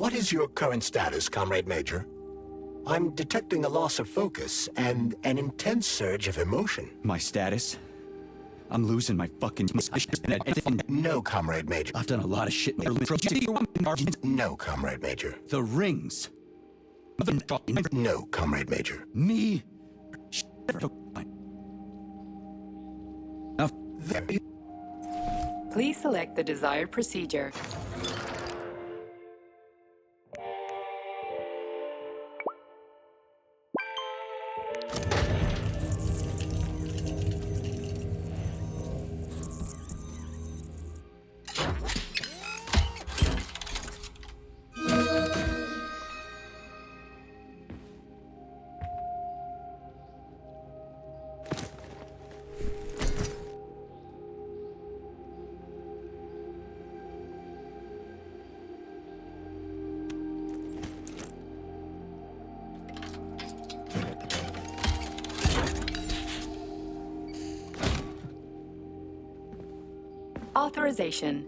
What is your current status, Comrade Major? I'm detecting a loss of focus and an intense surge of emotion. My status? I'm losing my fucking... No, Comrade Major. I've done a lot of shit. No, Comrade Major. The rings. No, Comrade Major. Me? Now, Very. Please select the desired procedure. Authorization.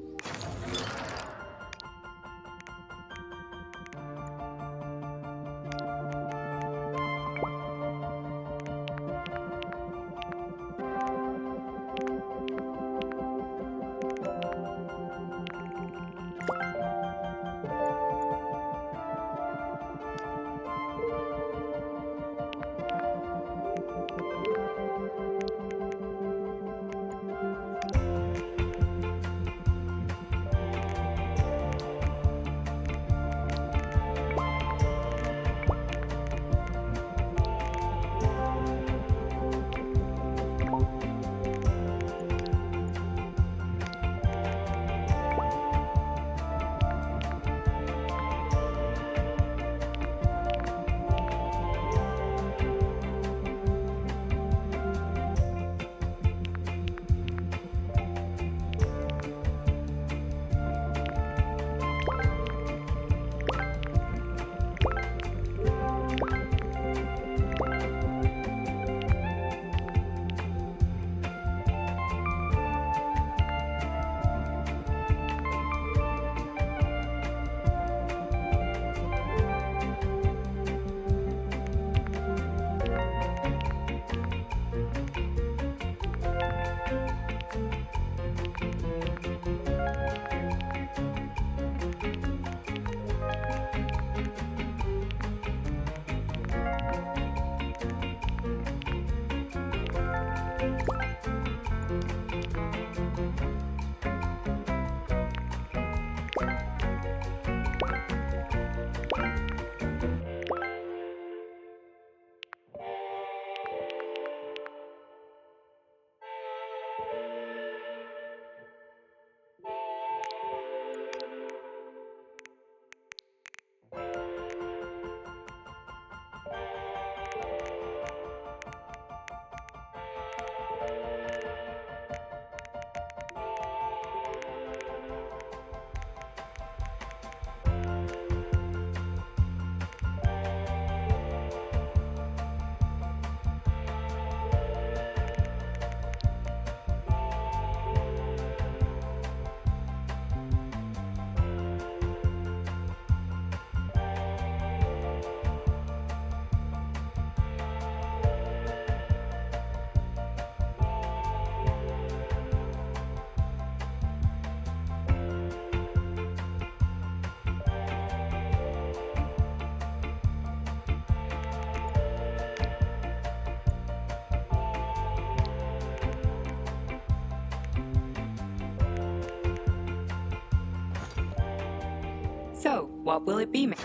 So, what will it be, ma'am?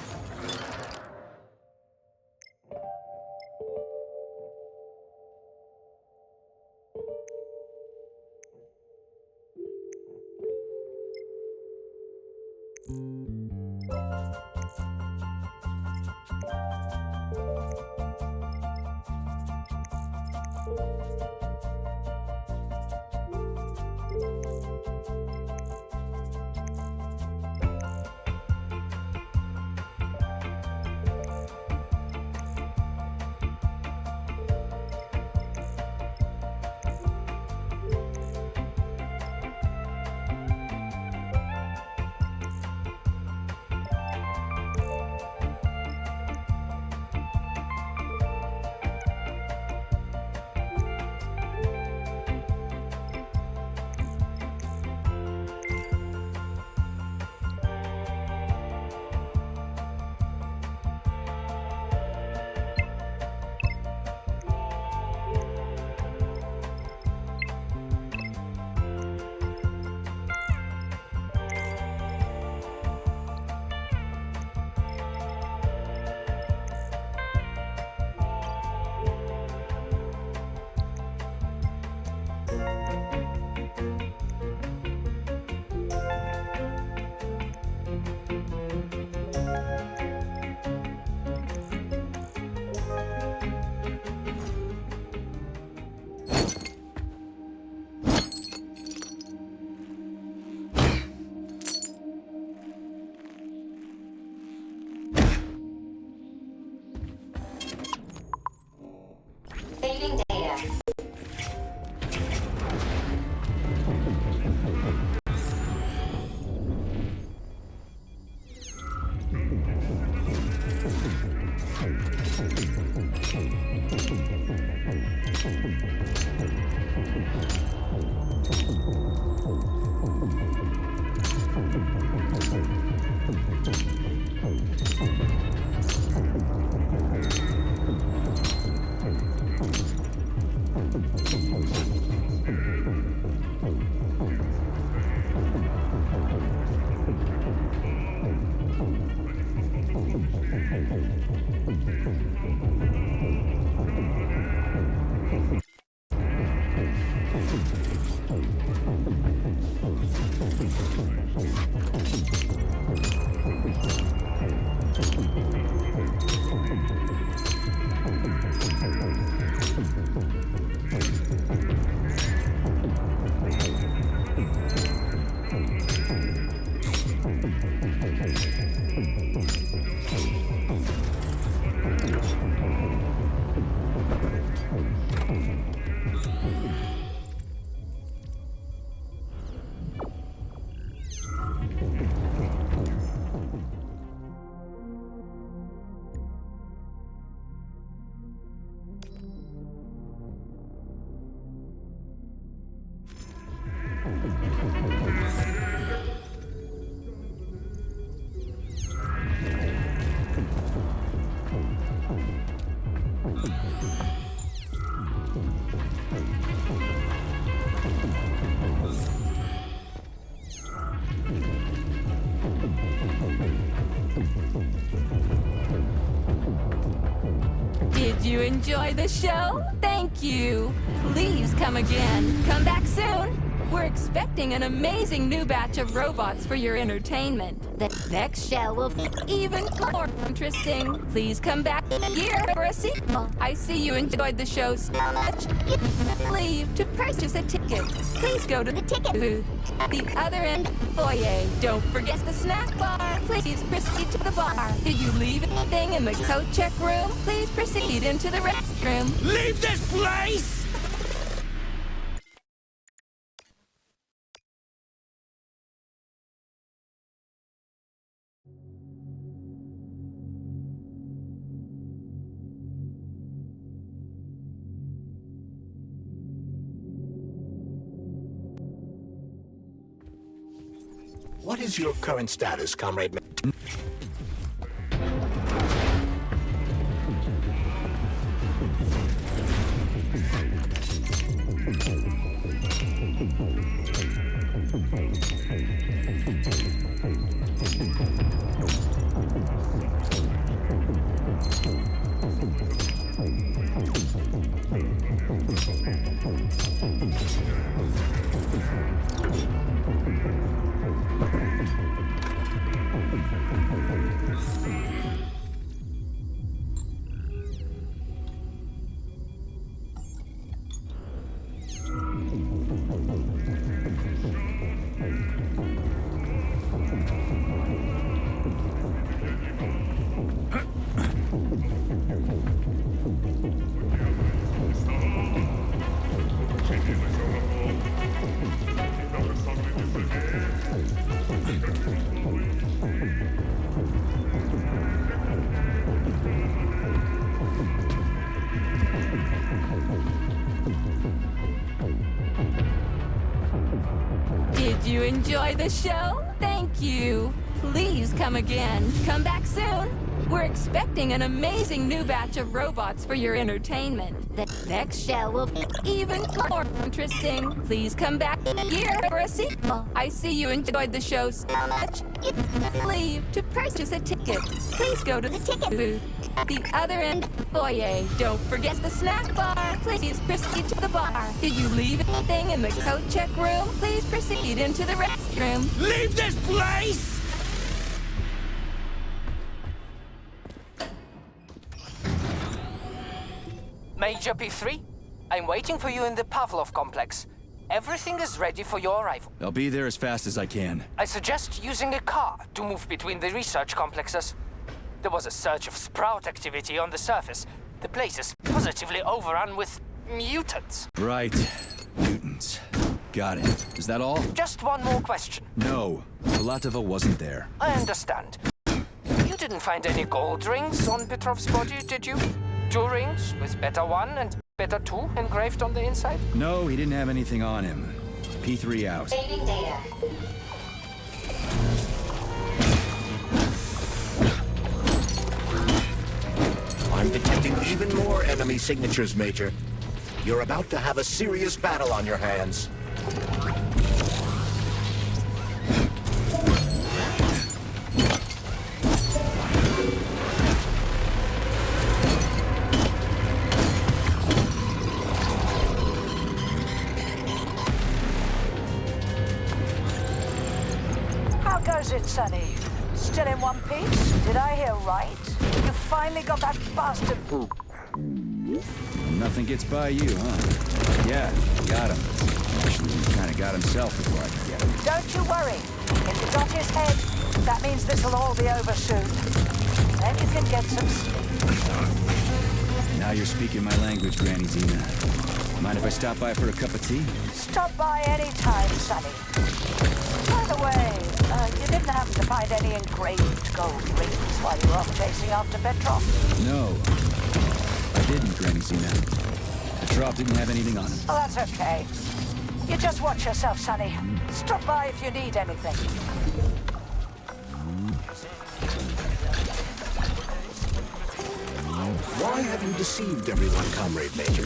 Did you enjoy the show? Thank you. Please come again. Come back soon. We're expecting an amazing new batch of robots for your entertainment. The next show will be even more interesting. Please come back here for a sequel. I see you enjoyed the show so much. Leave to purchase a ticket. Please go to the ticket booth at the other end of the foyer. Don't forget the snack bar. Please proceed to the bar. Did you leave anything in the coat check room? Please proceed into the restroom. Leave this place! What is your current status, Comrade? Did you enjoy the show? Thank you. Please come again. Come back soon. We're expecting an amazing new batch of robots for your entertainment. The next show will be even more interesting. Please come back here for a sequel. I see you enjoyed the show so much. Leave to purchase a ticket. Please go to the ticket booth at the other end of the foyer. Don't forget the snack bar. Please proceed to the bar. Did you leave anything in the coat check room? Please proceed into the restroom. Leave this place! Major P3, I'm waiting for you in the Pavlov complex. Everything is ready for your arrival. I'll be there as fast as I can. I suggest using a car to move between the research complexes. There was a surge of sprout activity on the surface. The place is positively overrun with mutants. Right. Mutants. Got it. Is that all? Just one more question. No. Filatova wasn't there. I understand. You didn't find any gold rings on Petrov's body, did you? 2 rings with Beta 1 and Beta 2 engraved on the inside? No, he didn't have anything on him. P3 out. Saving data. I'm detecting even more enemy signatures, Major. You're about to have a serious battle on your hands. How goes it, Sonny? Still in one piece? Did I hear right? You finally got that bastard. Nothing gets by you, huh? Yeah, got him. Actually, he kind of got himself before I could get him. Don't you worry. If you got his head, that means this'll all be over soon. Then you can get some sleep. Now you're speaking my language, Granny Zena. Mind if I stop by for a cup of tea? Stop by any time, Sonny. By the way, you didn't happen to find any engraved gold rings while you were off chasing after Petrov? No, I didn't, Granny Zena. Petrov didn't have anything on him. Oh, that's okay. You just watch yourself, Sonny. Stop by if you need anything. Why have you deceived everyone, Comrade Major?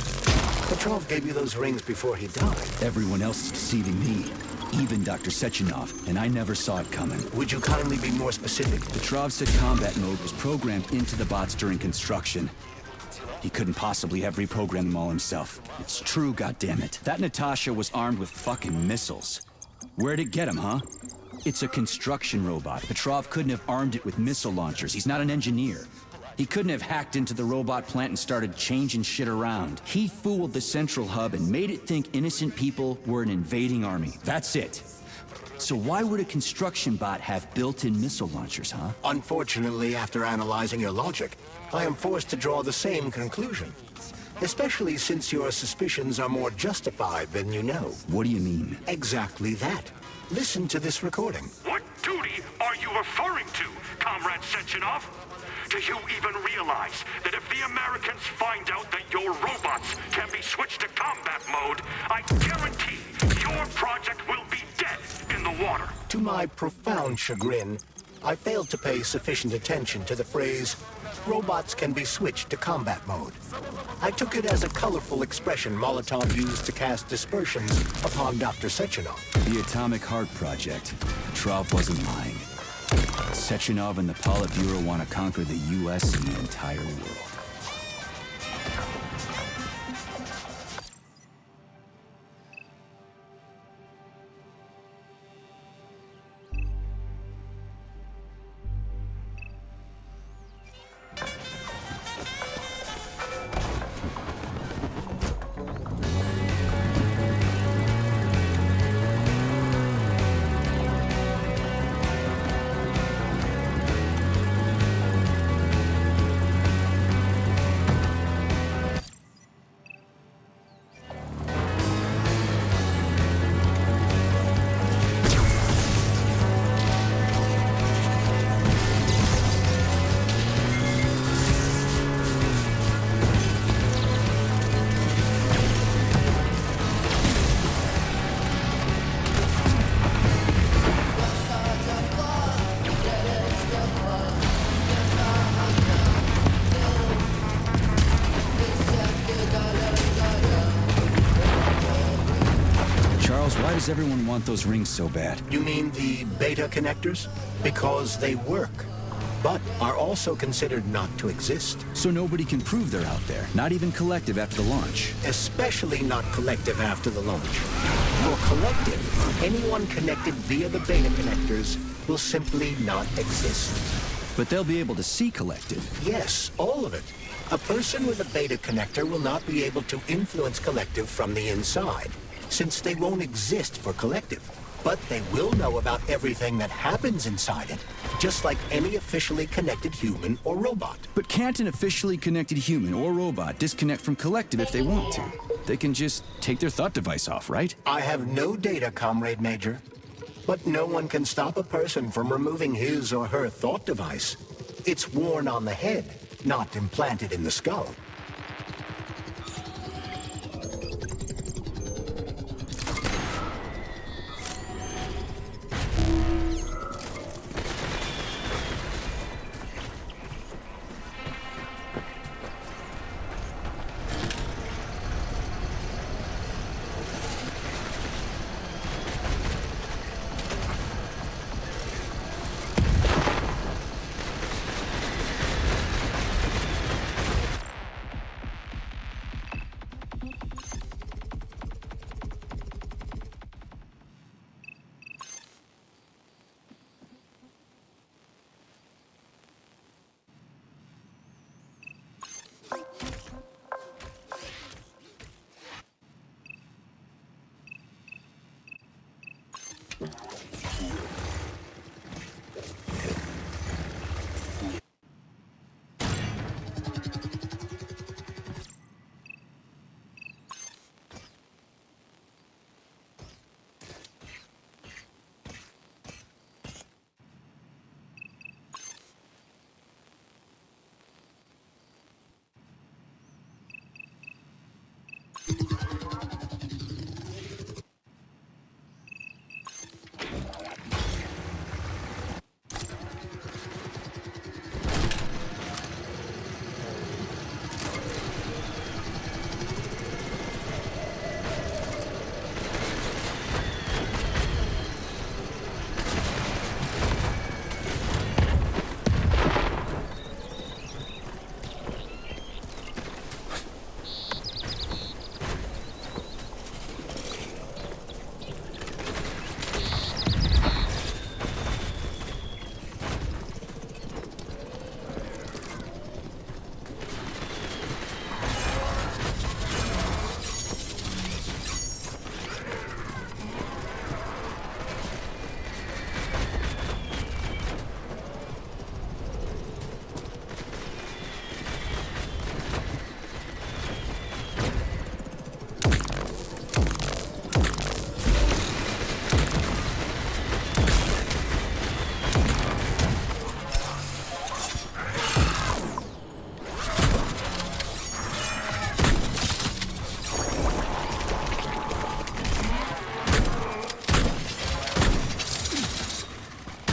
Petrov gave you those rings before he died. Everyone else is deceiving me. Even Dr. Sechenov, and I never saw it coming. Would you kindly be more specific? Petrov said combat mode was programmed into the bots during construction. He couldn't possibly have reprogrammed them all himself. It's true, goddammit. That Natasha was armed with fucking missiles. Where'd it get him, huh? It's a construction robot. Petrov couldn't have armed it with missile launchers. He's not an engineer. He couldn't have hacked into the robot plant and started changing shit around. He fooled the central hub and made it think innocent people were an invading army. That's it. So why would a construction bot have built-in missile launchers, huh? Unfortunately, after analyzing your logic, I am forced to draw the same conclusion. Especially since your suspicions are more justified than you know. What do you mean? Exactly that. Listen to this recording. What duty are you referring to, Comrade Sechenov? Do you even realize that if the Americans find out that your robots can be switched to combat mode, I guarantee your project will be dead in the water? To my profound chagrin, I failed to pay sufficient attention to the phrase, robots can be switched to combat mode. I took it as a colorful expression Molotov used to cast dispersions upon Dr. Sechenov. The Atomic Heart Project. Petrov wasn't lying. Sechenov and the Politburo want to conquer the U.S. and the entire world. Why does everyone want those rings so bad? You mean the beta connectors? Because they work, but are also considered not to exist. So nobody can prove they're out there, not even Collective after the launch. Especially not Collective after the launch. For Collective, anyone connected via the beta connectors will simply not exist. But they'll be able to see Collective. Yes, all of it. A person with a beta connector will not be able to influence Collective from the inside, since they won't exist for Collective. But they will know about everything that happens inside it, just like any officially connected human or robot. But can't an officially connected human or robot disconnect from Collective if they want to? They can just take their thought device off, right? I have no data, Comrade Major. But no one can stop a person from removing his or her thought device. It's worn on the head, not implanted in the skull.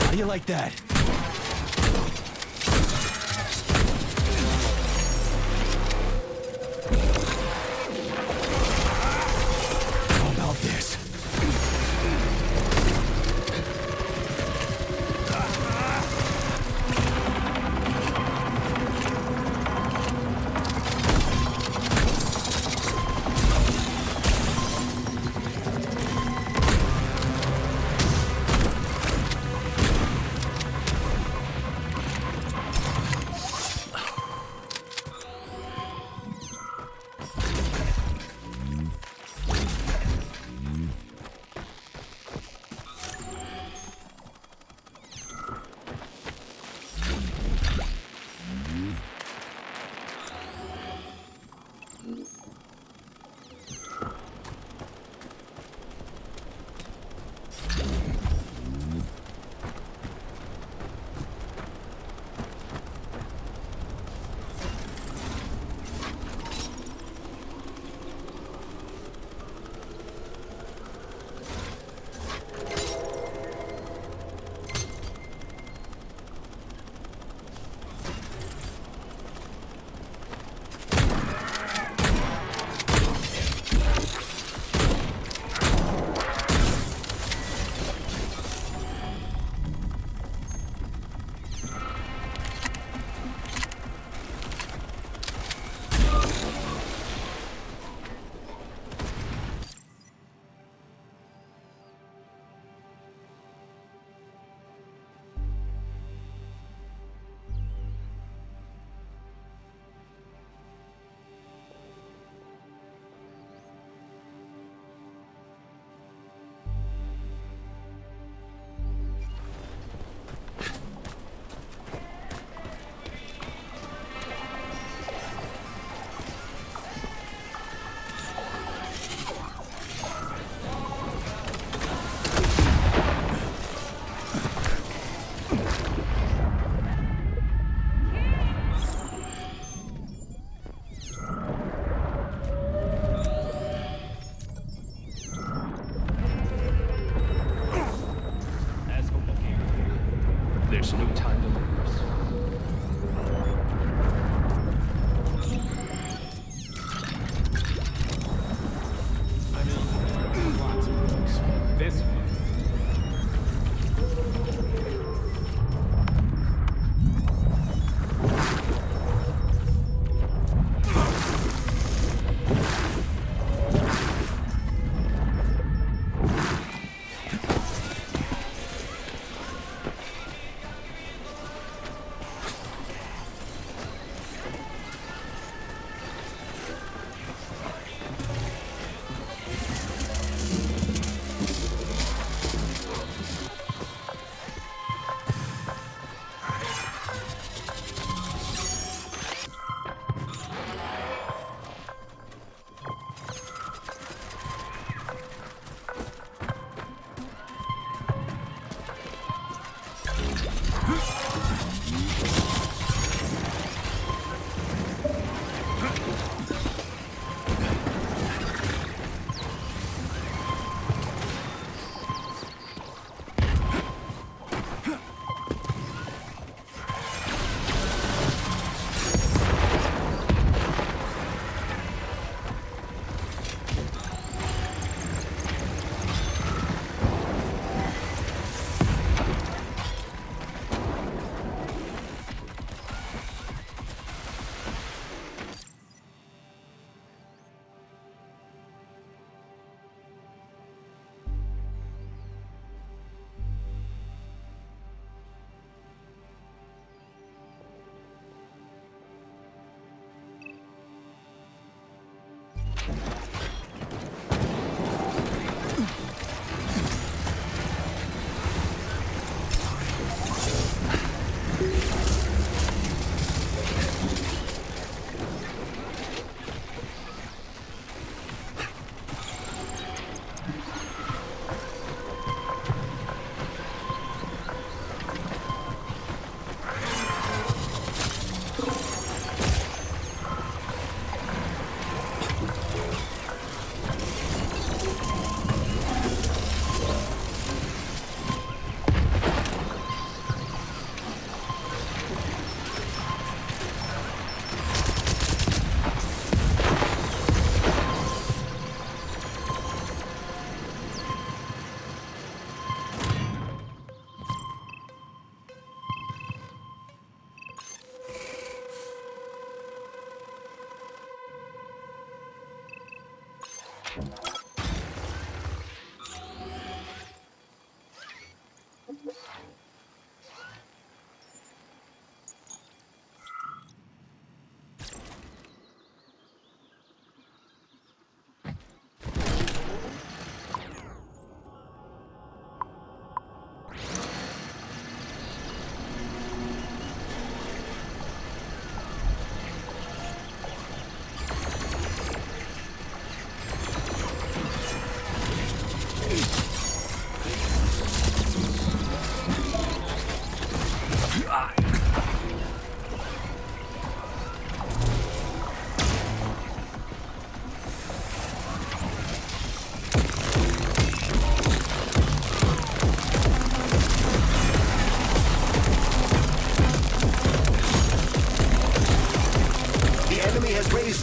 How do you like that? How about this?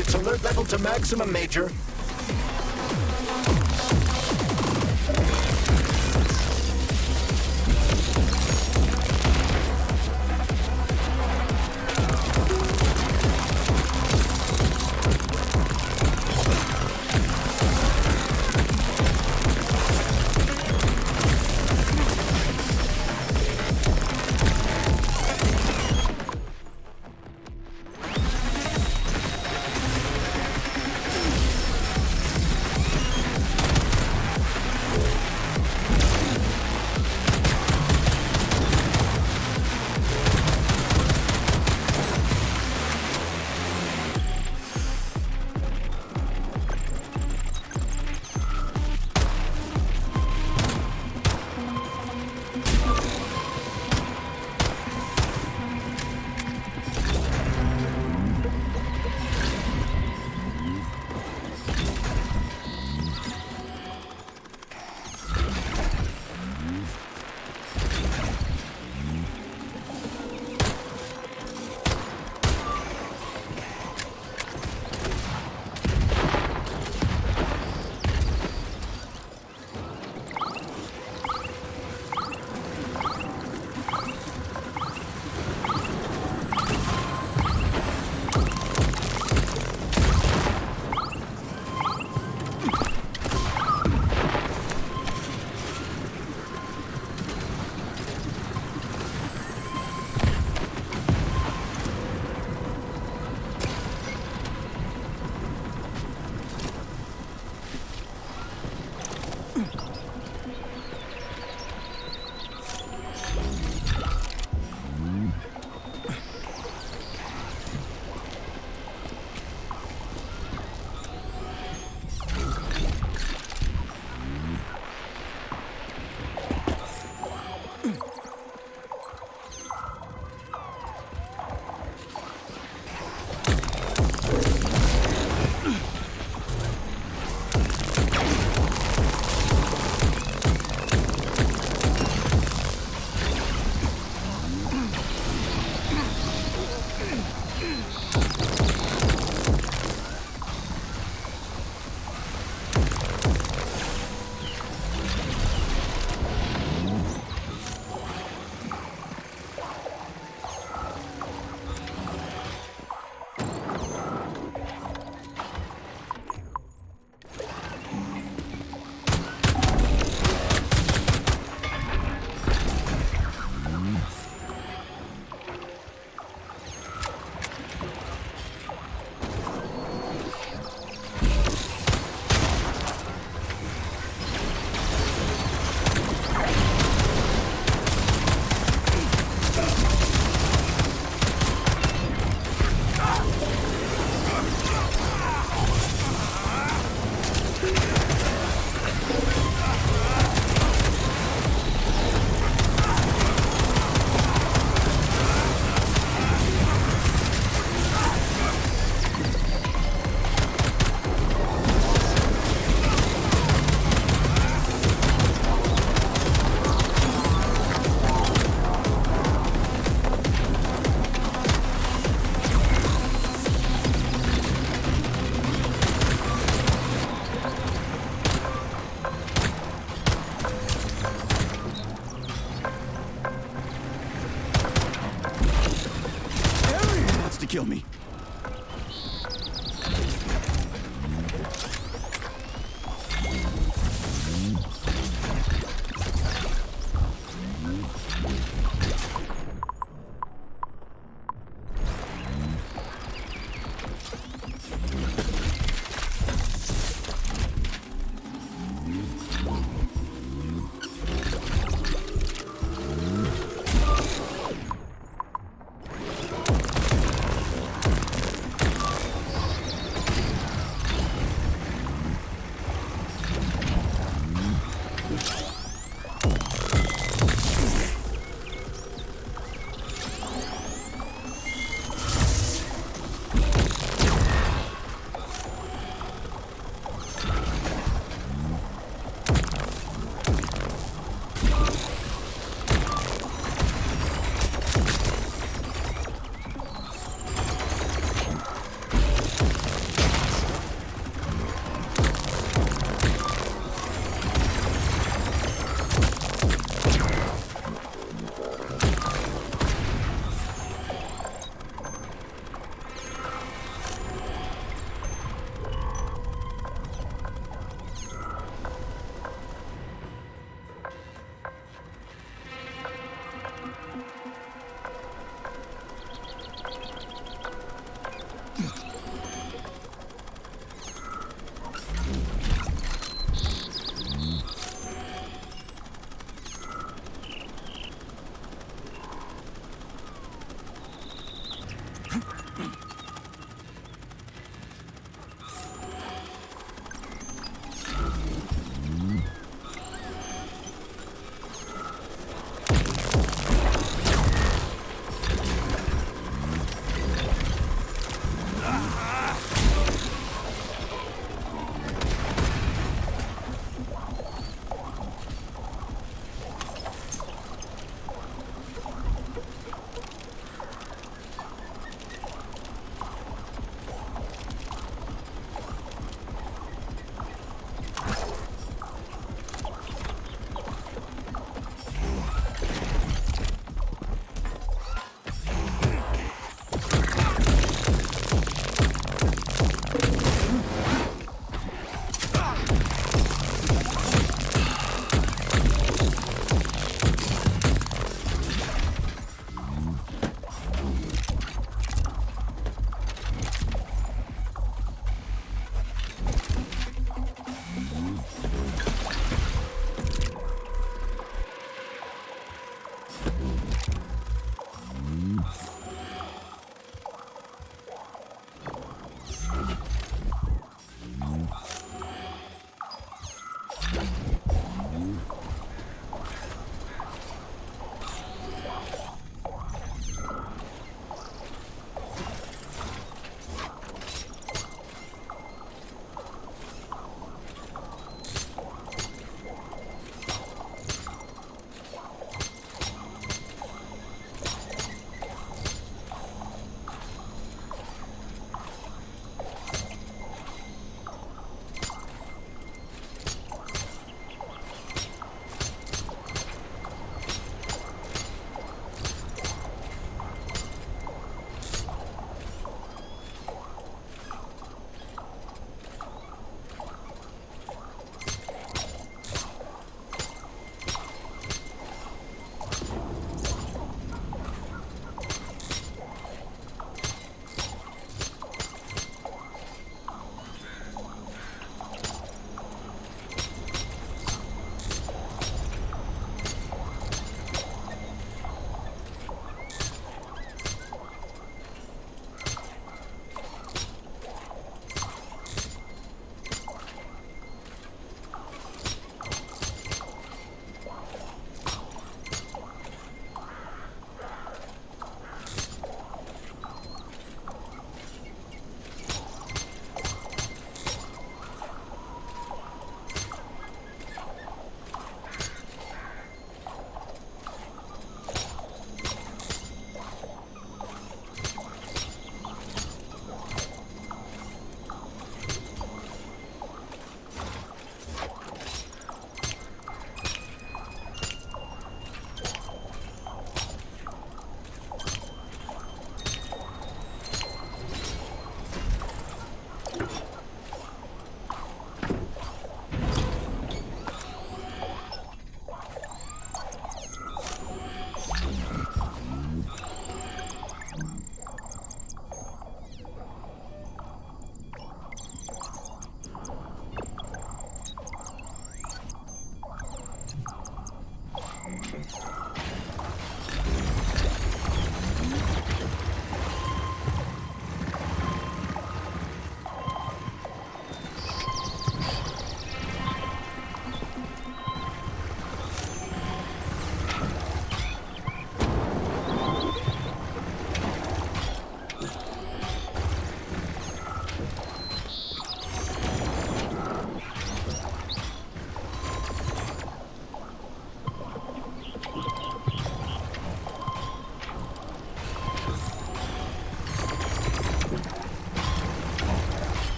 Its alert level to maximum, Major.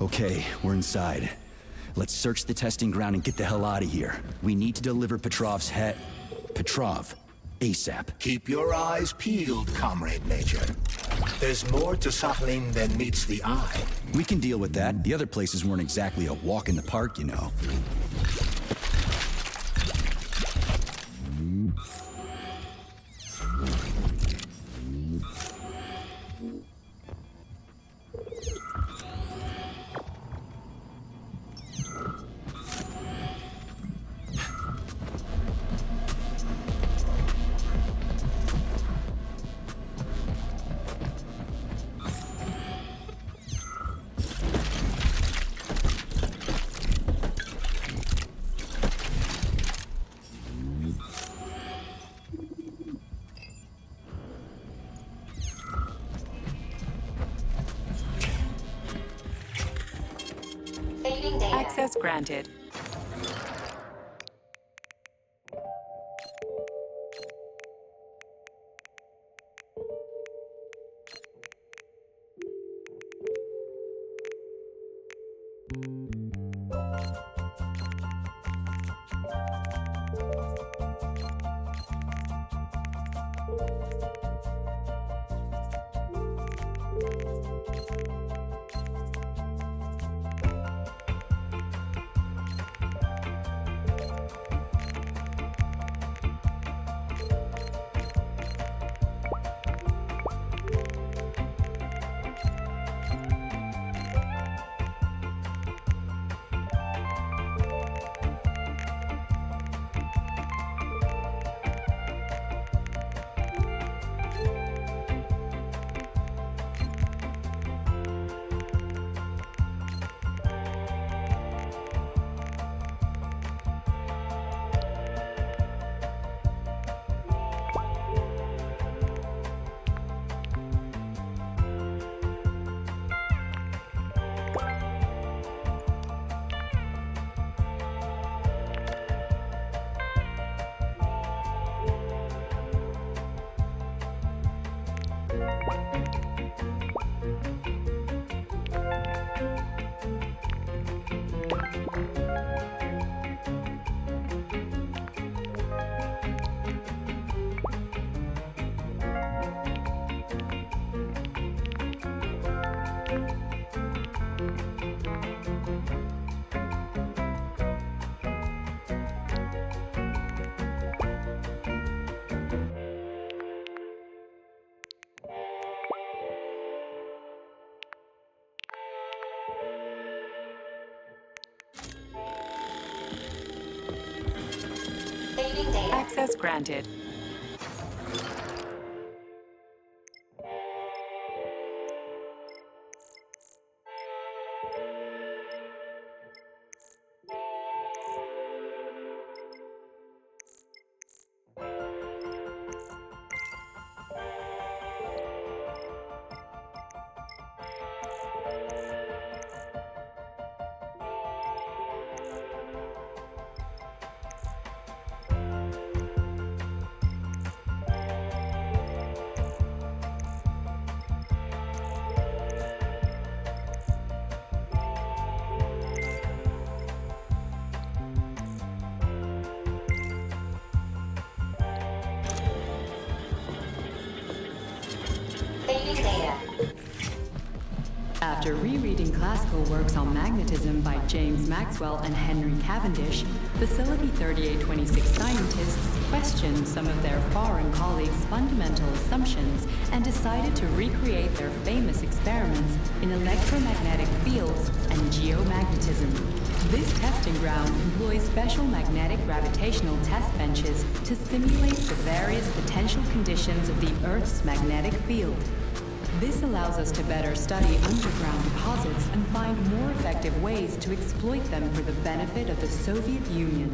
Okay, we're inside. Let's search the testing ground and get the hell out of here. We need to deliver Petrov's head... Petrov. ASAP. Keep your eyes peeled, Comrade Major. There's more to Sakhalin than meets the eye. We can deal with that. The other places weren't exactly a walk in the park, you know. Access granted. Access granted. After rereading classical works on magnetism by James Maxwell and Henry Cavendish, Facility 3826 scientists questioned some of their foreign colleagues' fundamental assumptions and decided to recreate their famous experiments in electromagnetic fields and geomagnetism. This testing ground employs special magnetic gravitational test benches to simulate the various potential conditions of the Earth's magnetic field. This allows us to better study underground deposits and find more effective ways to exploit them for the benefit of the Soviet Union.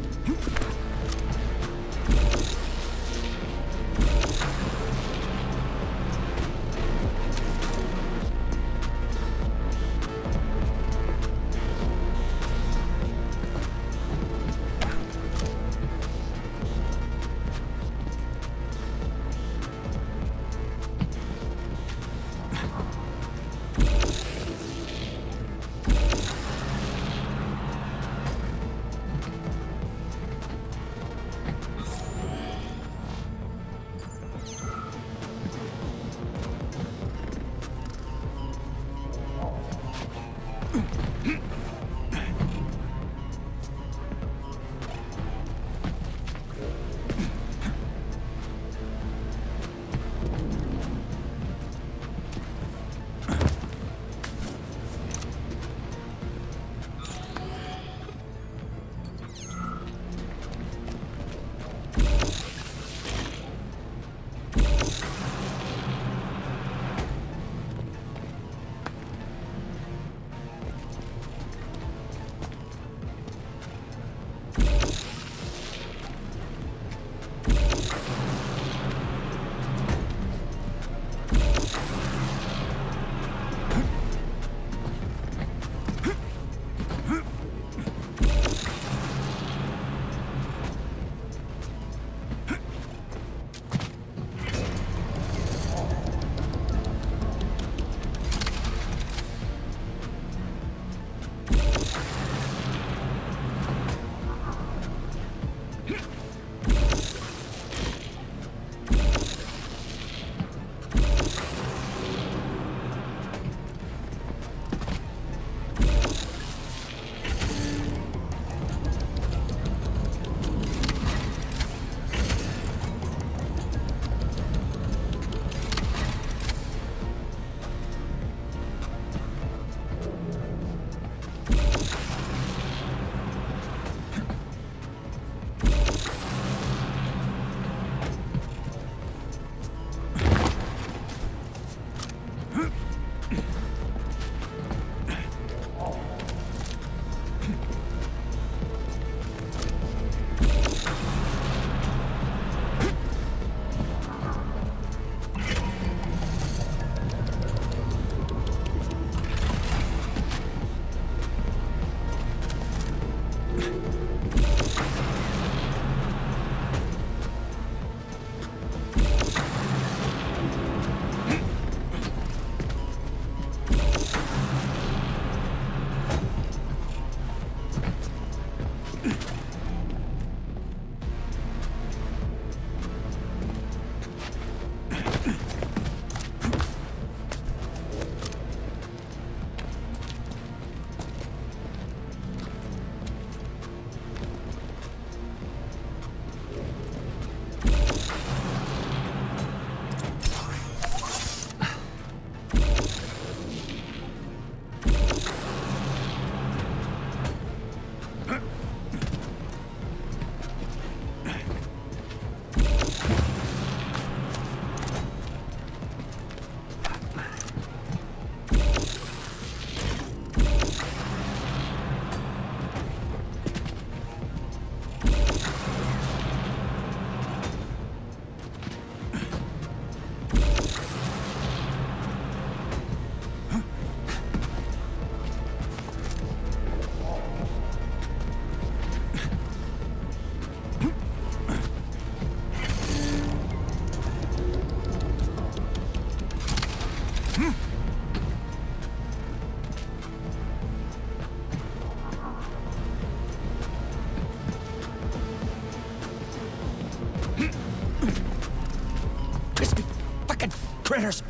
Crispy fucking critters!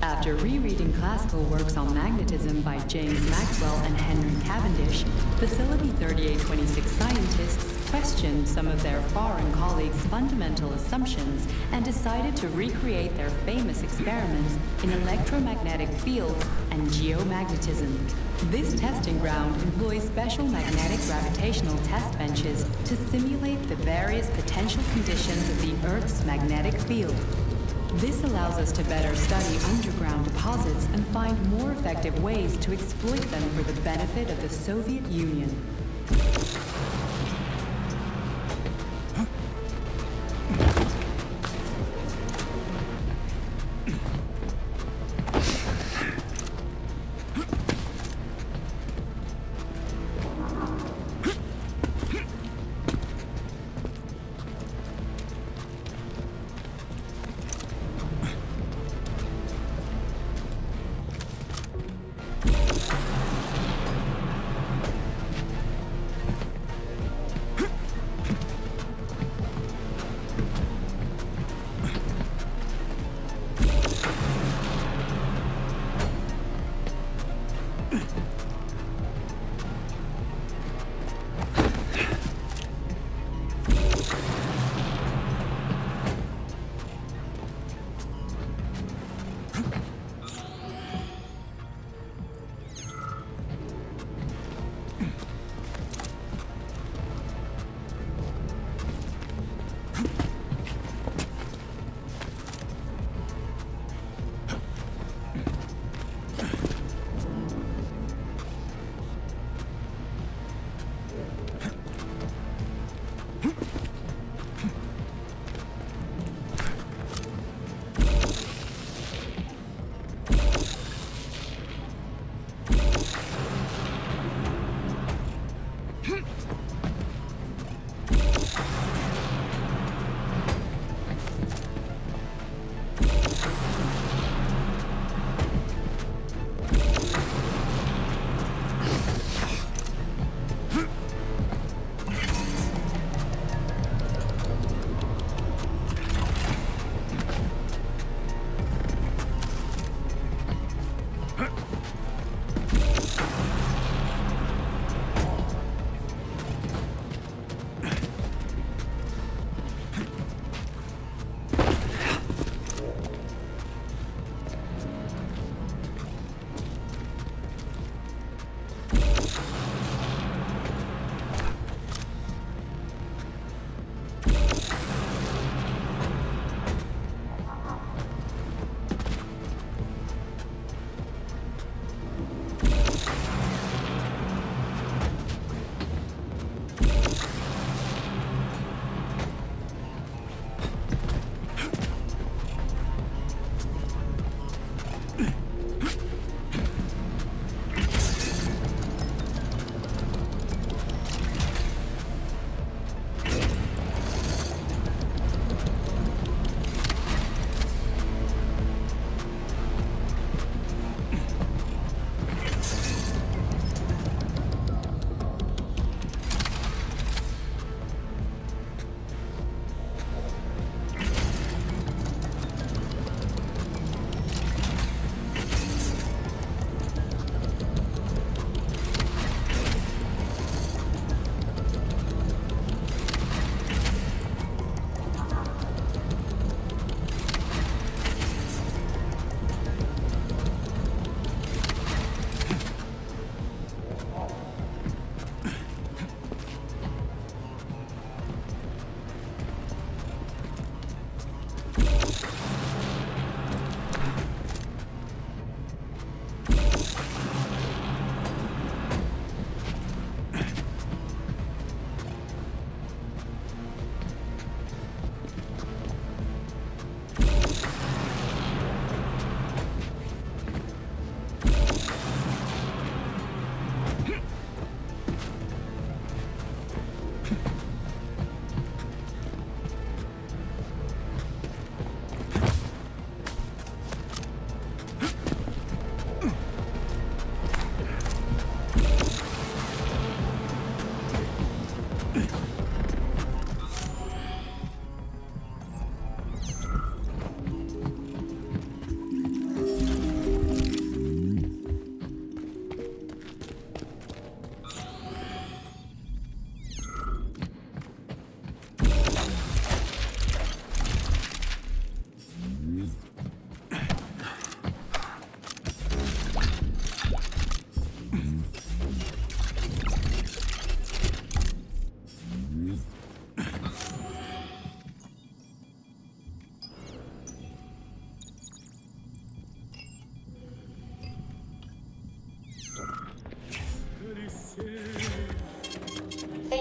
After rereading classical works on magnetism by James Maxwell and Henry Cavendish, Facility 3826 scientists questioned some of their foreign colleagues' fundamental assumptions and decided to recreate their famous experiments in electromagnetic fields and geomagnetism. This testing ground employs special magnetic gravitational test benches to simulate the various potential conditions of the Earth's magnetic field. This allows us to better study underground deposits and find more effective ways to exploit them for the benefit of the Soviet Union.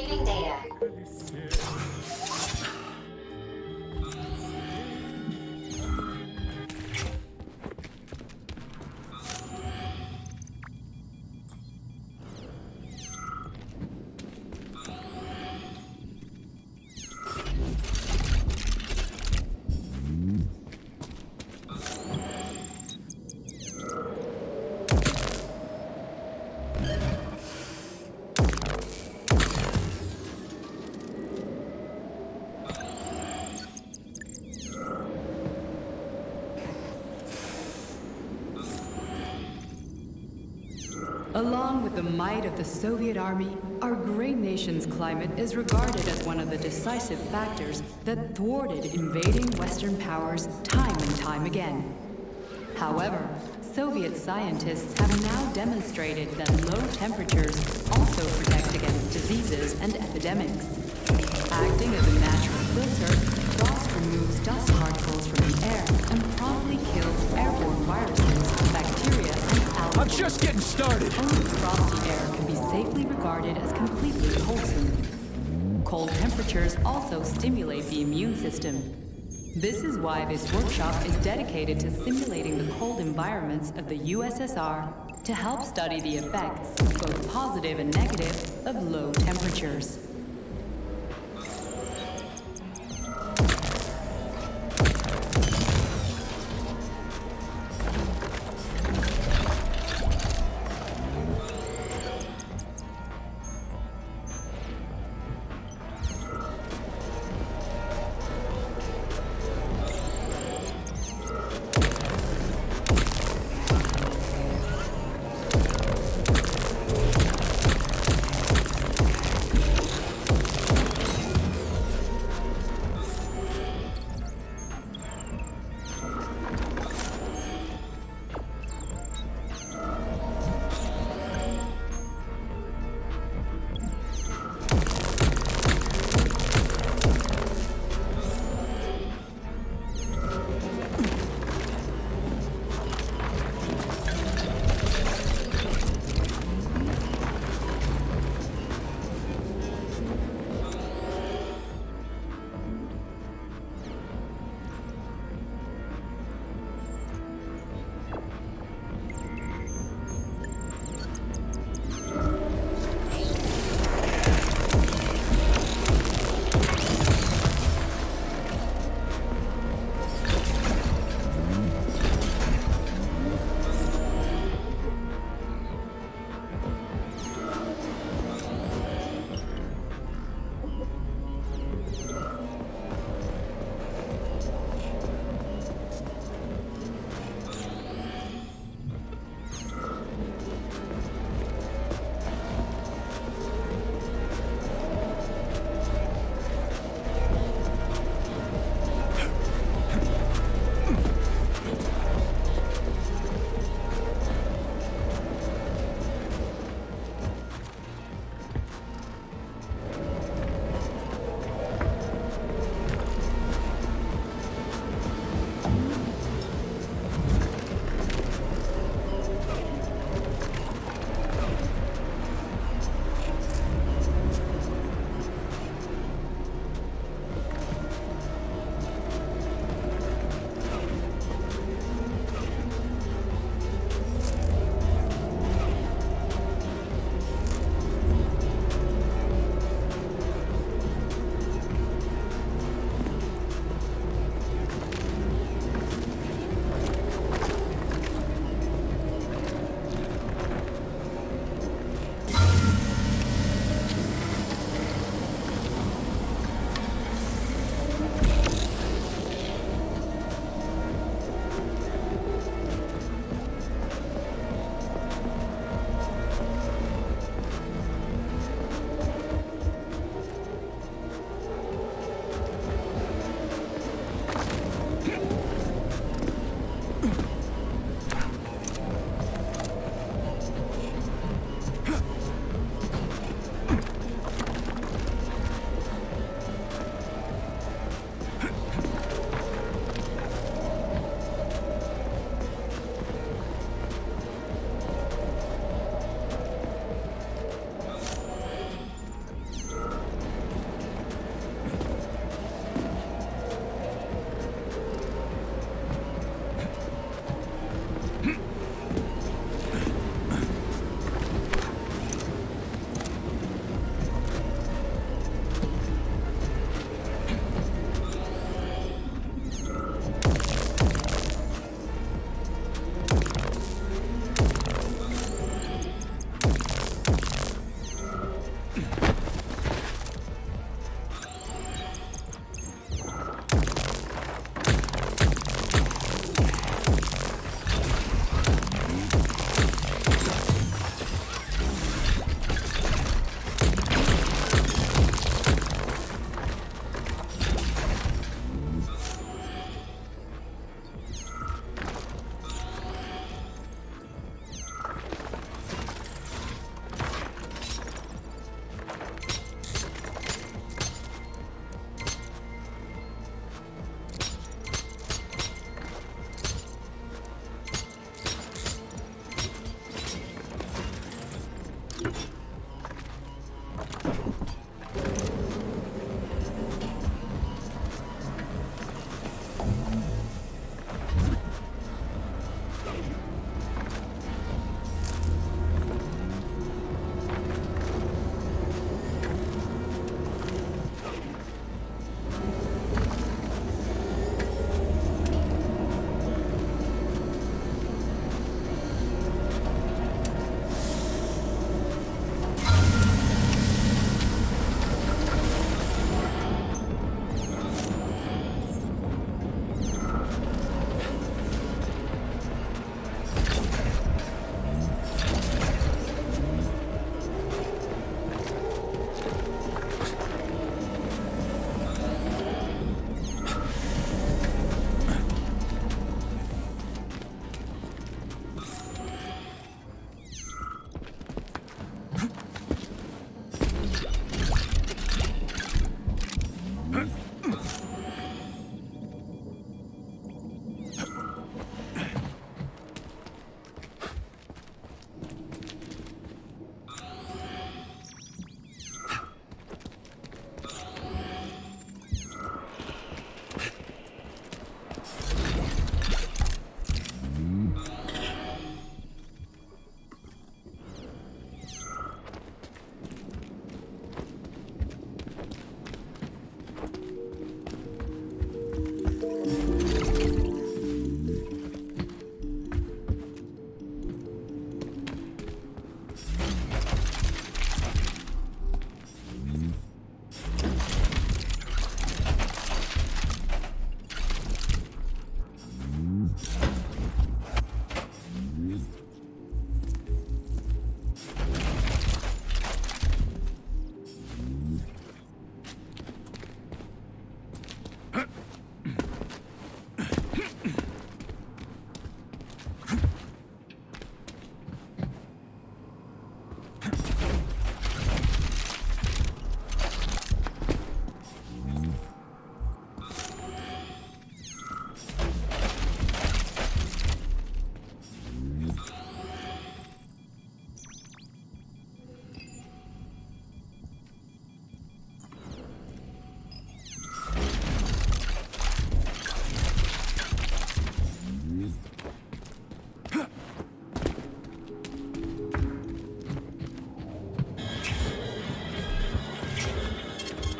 Saving data. Along with the might of the Soviet Army, our great nation's climate is regarded as one of the decisive factors that thwarted invading Western powers time and time again. However, Soviet scientists have now demonstrated that low temperatures also protect against diseases and epidemics. Acting as a natural filter, frost removes dust particles from the air and promptly kills airborne viruses, bacteria, and allergens. I'm just getting started! Only frosty air can be safely regarded as completely wholesome. Cold temperatures also stimulate the immune system. This is why this workshop is dedicated to simulating the cold environments of the USSR to help study the effects, both positive and negative, of low temperatures.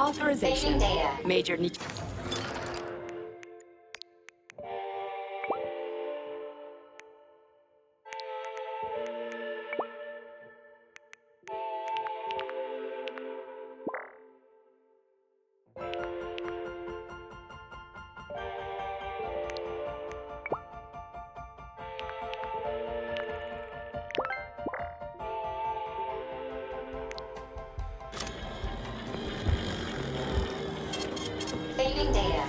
Authorization. Major need. Saving data.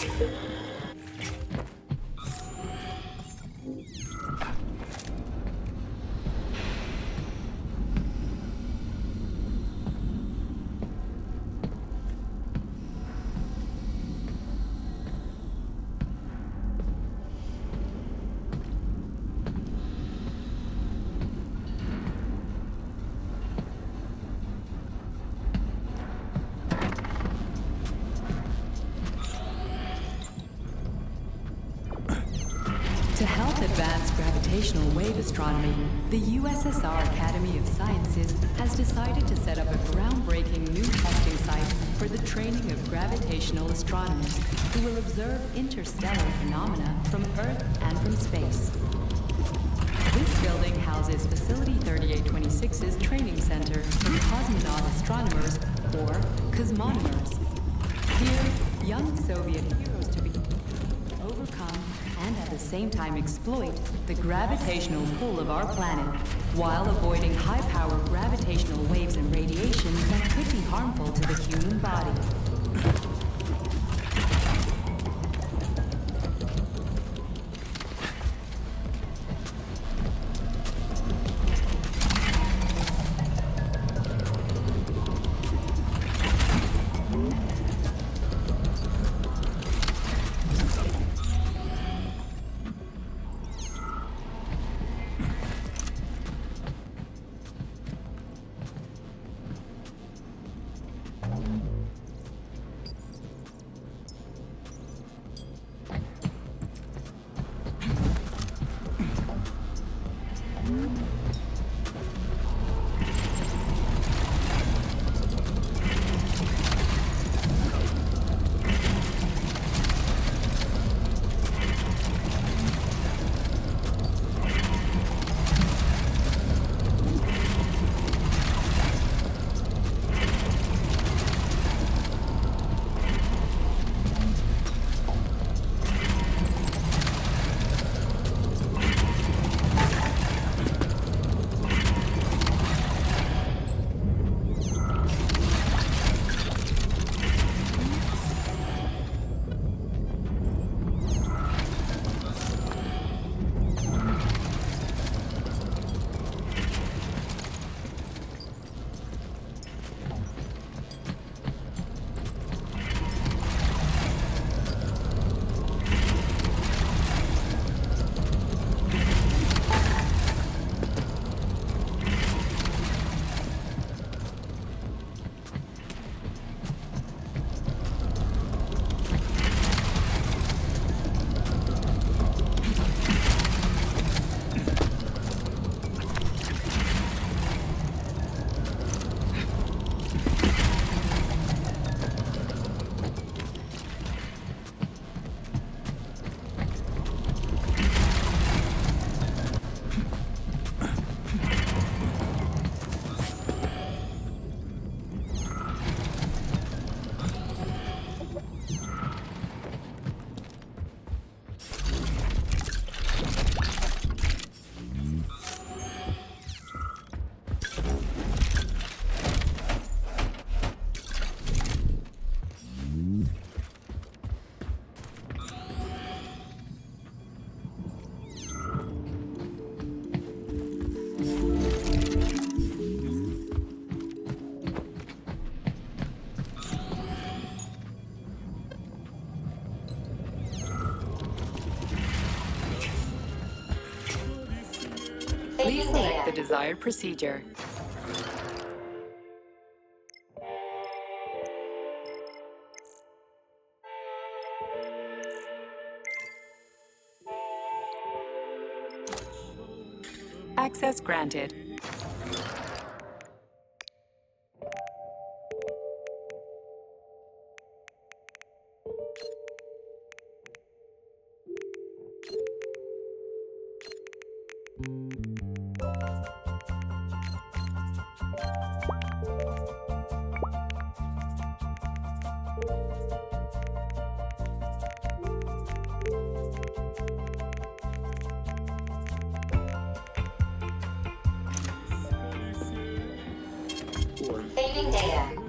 To help advance gravitational wave astronomy, the USSR Academy of Sciences has decided to set up a groundbreaking new testing site for the training of gravitational astronomers who will observe interstellar phenomena from Earth and from space. This building houses Facility 3826's training center for cosmonaut astronomers, or cosmonomers. Here, young Soviet heroes to be overcome and at the same time exploit the gravitational pull of our planet while avoiding high-power gravitational waves and radiation that could be harmful to the human body. Please select the desired procedure. Access granted. Saving data.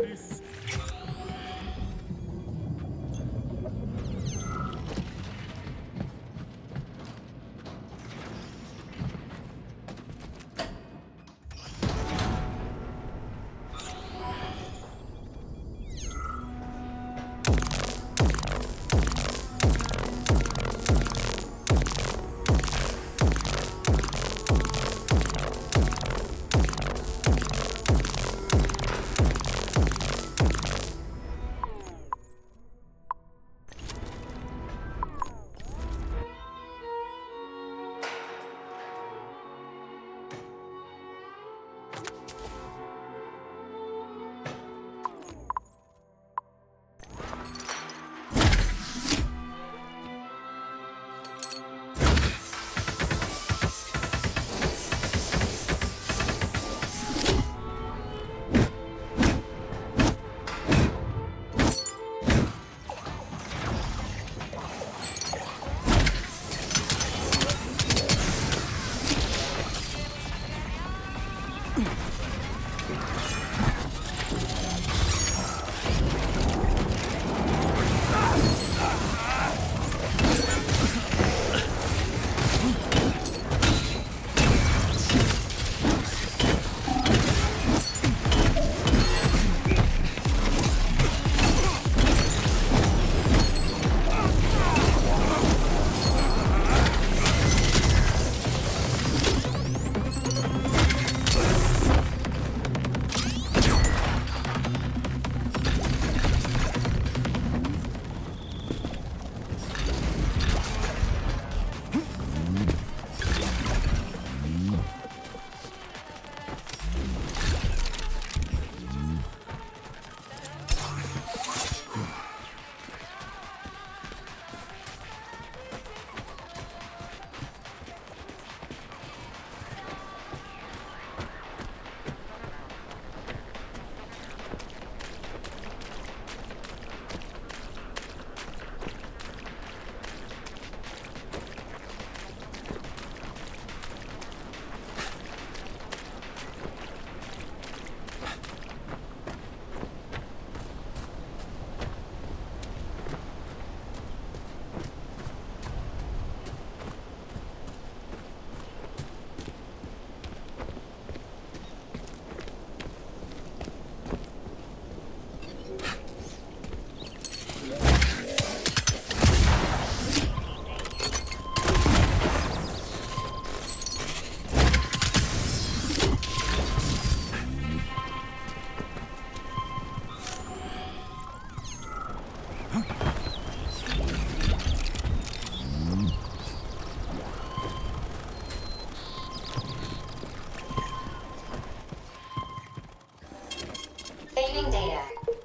Saving data.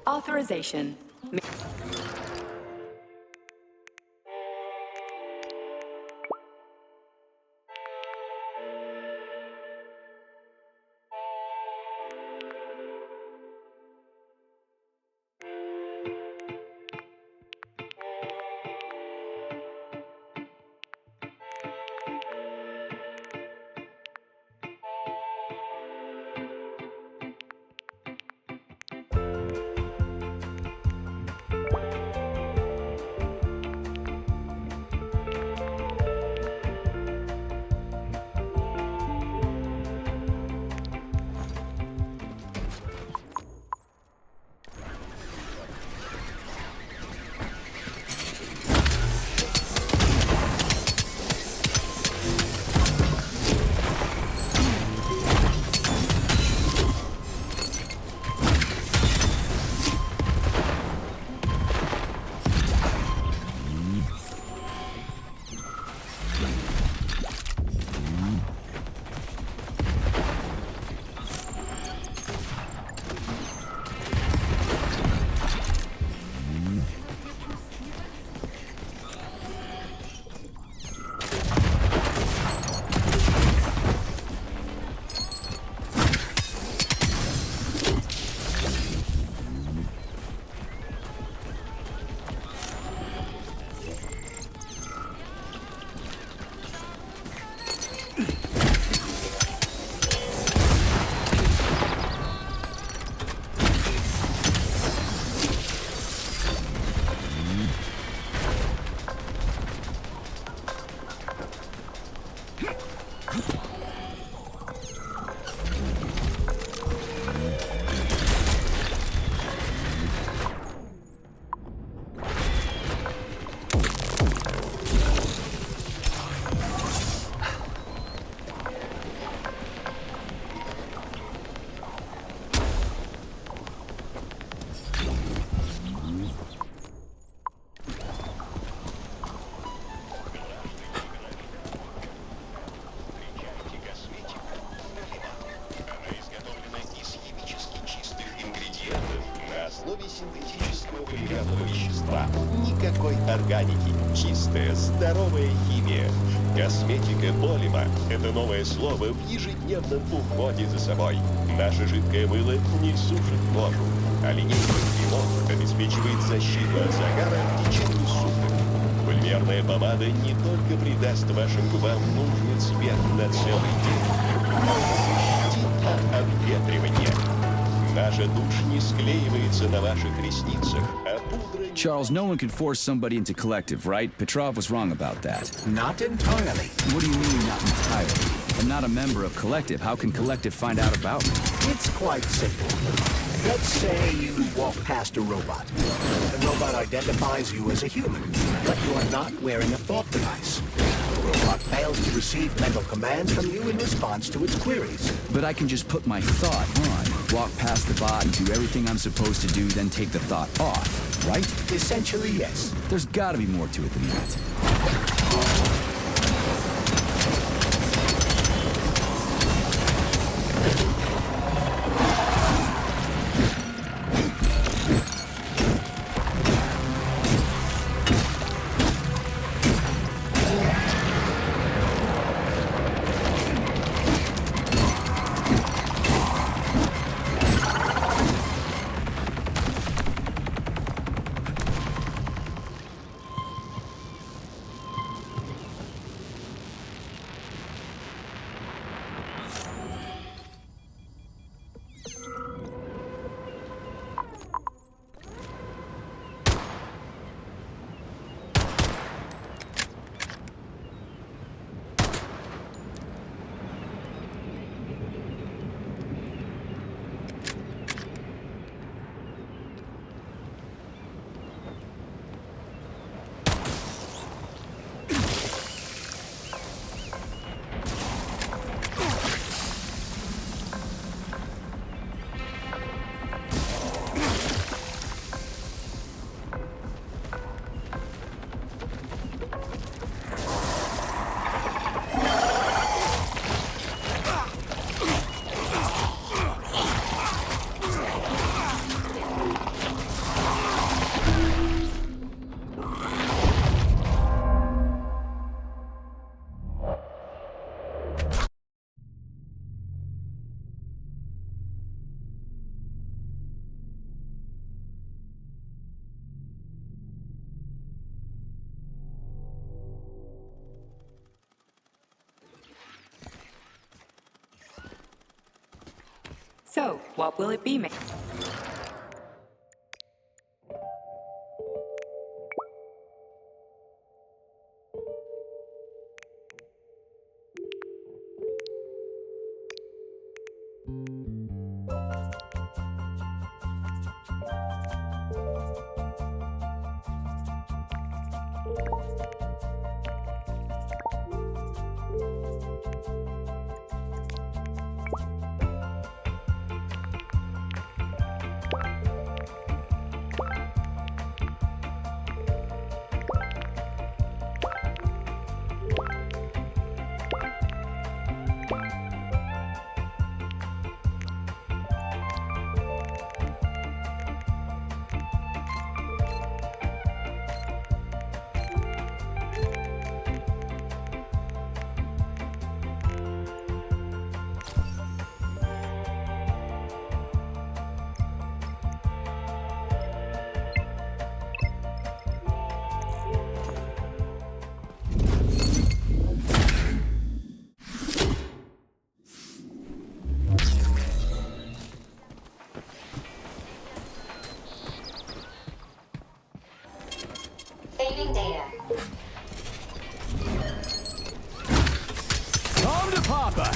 Authorization. ценного вещества. Никакой органики. Чистая, здоровая химия. Косметика Полима – это новое слово в ежедневном уходе за собой. Наше жидкое мыло не сушит кожу, а линейка Пилот обеспечивает защиту от загара в течение суток. Полимерная помада не только придаст вашим губам нужный цвет на целый день, но и защитит от обветривания. Наша тушь не склеивается на ваших ресницах, а пудра... Charles, no one could force somebody into collective, right? Petrov was wrong about that. Not entirely. What do you mean, not entirely? I'm not a member of collective. How can collective find out about me? It's quite simple. Let's say you walk past a robot. The robot identifies you as a human, but you are not wearing a thought device. The robot fails to receive mental commands from you in response to its queries. But I can just put my thought on, walk past the bot and do everything I'm supposed to do, then take the thought off, right? Essentially, yes. There's gotta be more to it than that. So, what will it be, ma'am? Saving data. Home to Papa!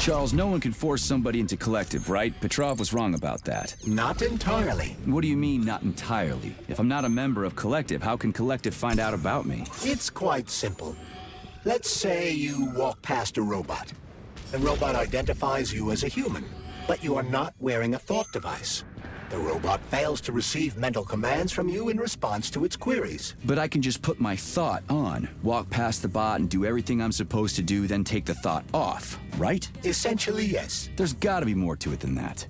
Charles, no one can force somebody into Collective, right? Petrov was wrong about that. Not entirely. What do you mean, not entirely? If I'm not a member of Collective, how can Collective find out about me? It's quite simple. Let's say you walk past a robot. The robot identifies you as a human, but you are not wearing a thought device. The robot fails to receive mental commands from you in response to its queries. But I can just put my thought on, walk past the bot and do everything I'm supposed to do, then take the thought off, right? Essentially, yes. There's gotta be more to it than that.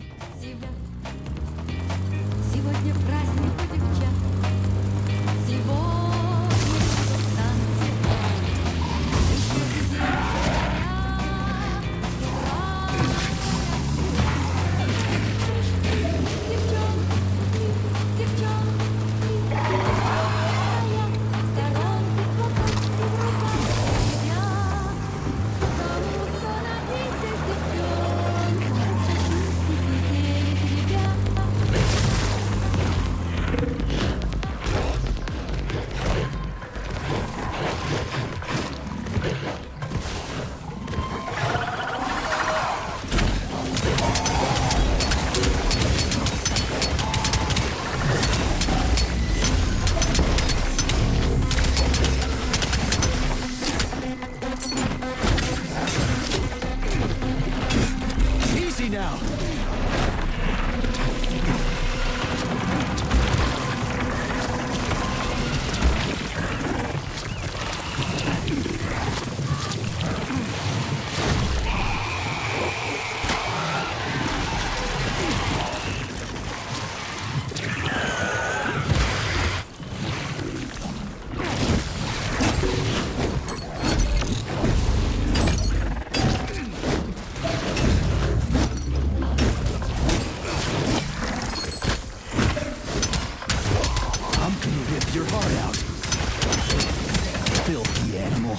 Your heart out. Filthy animal.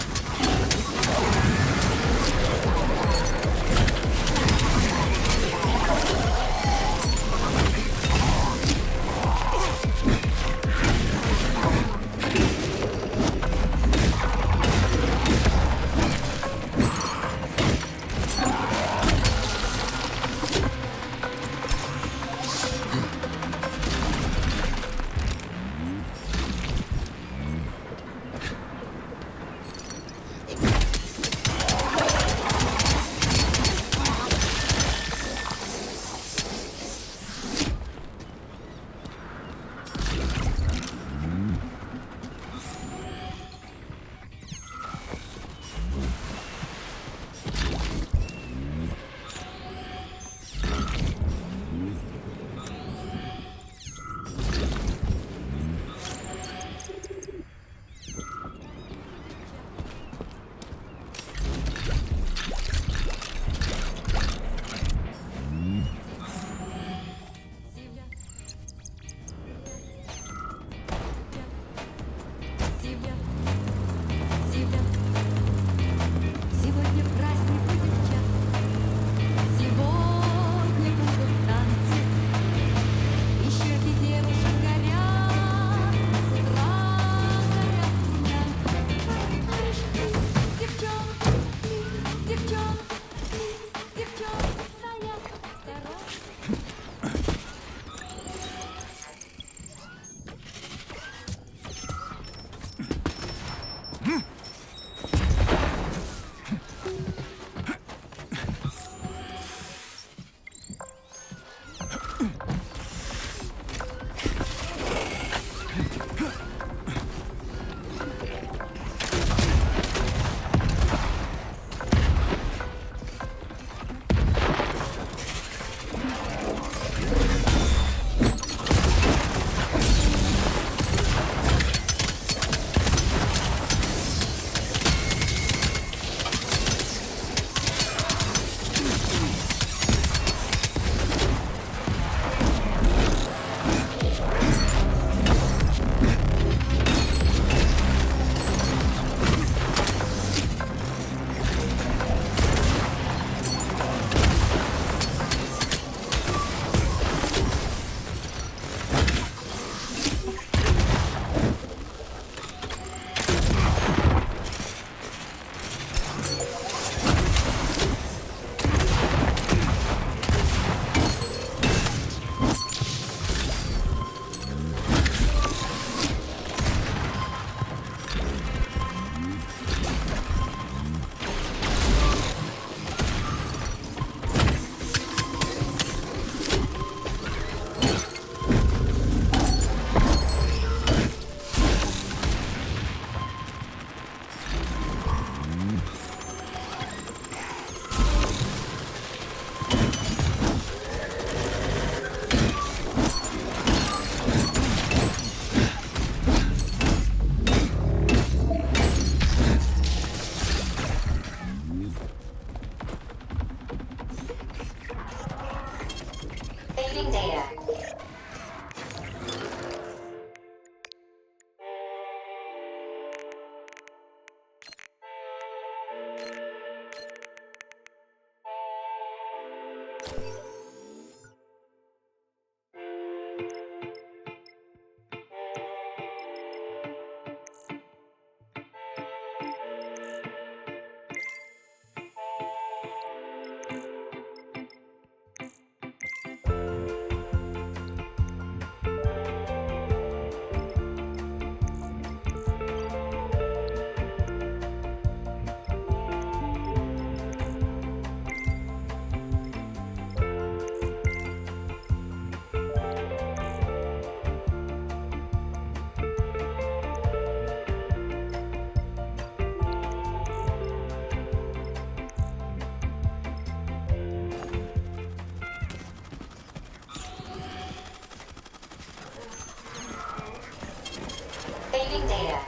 Saving data.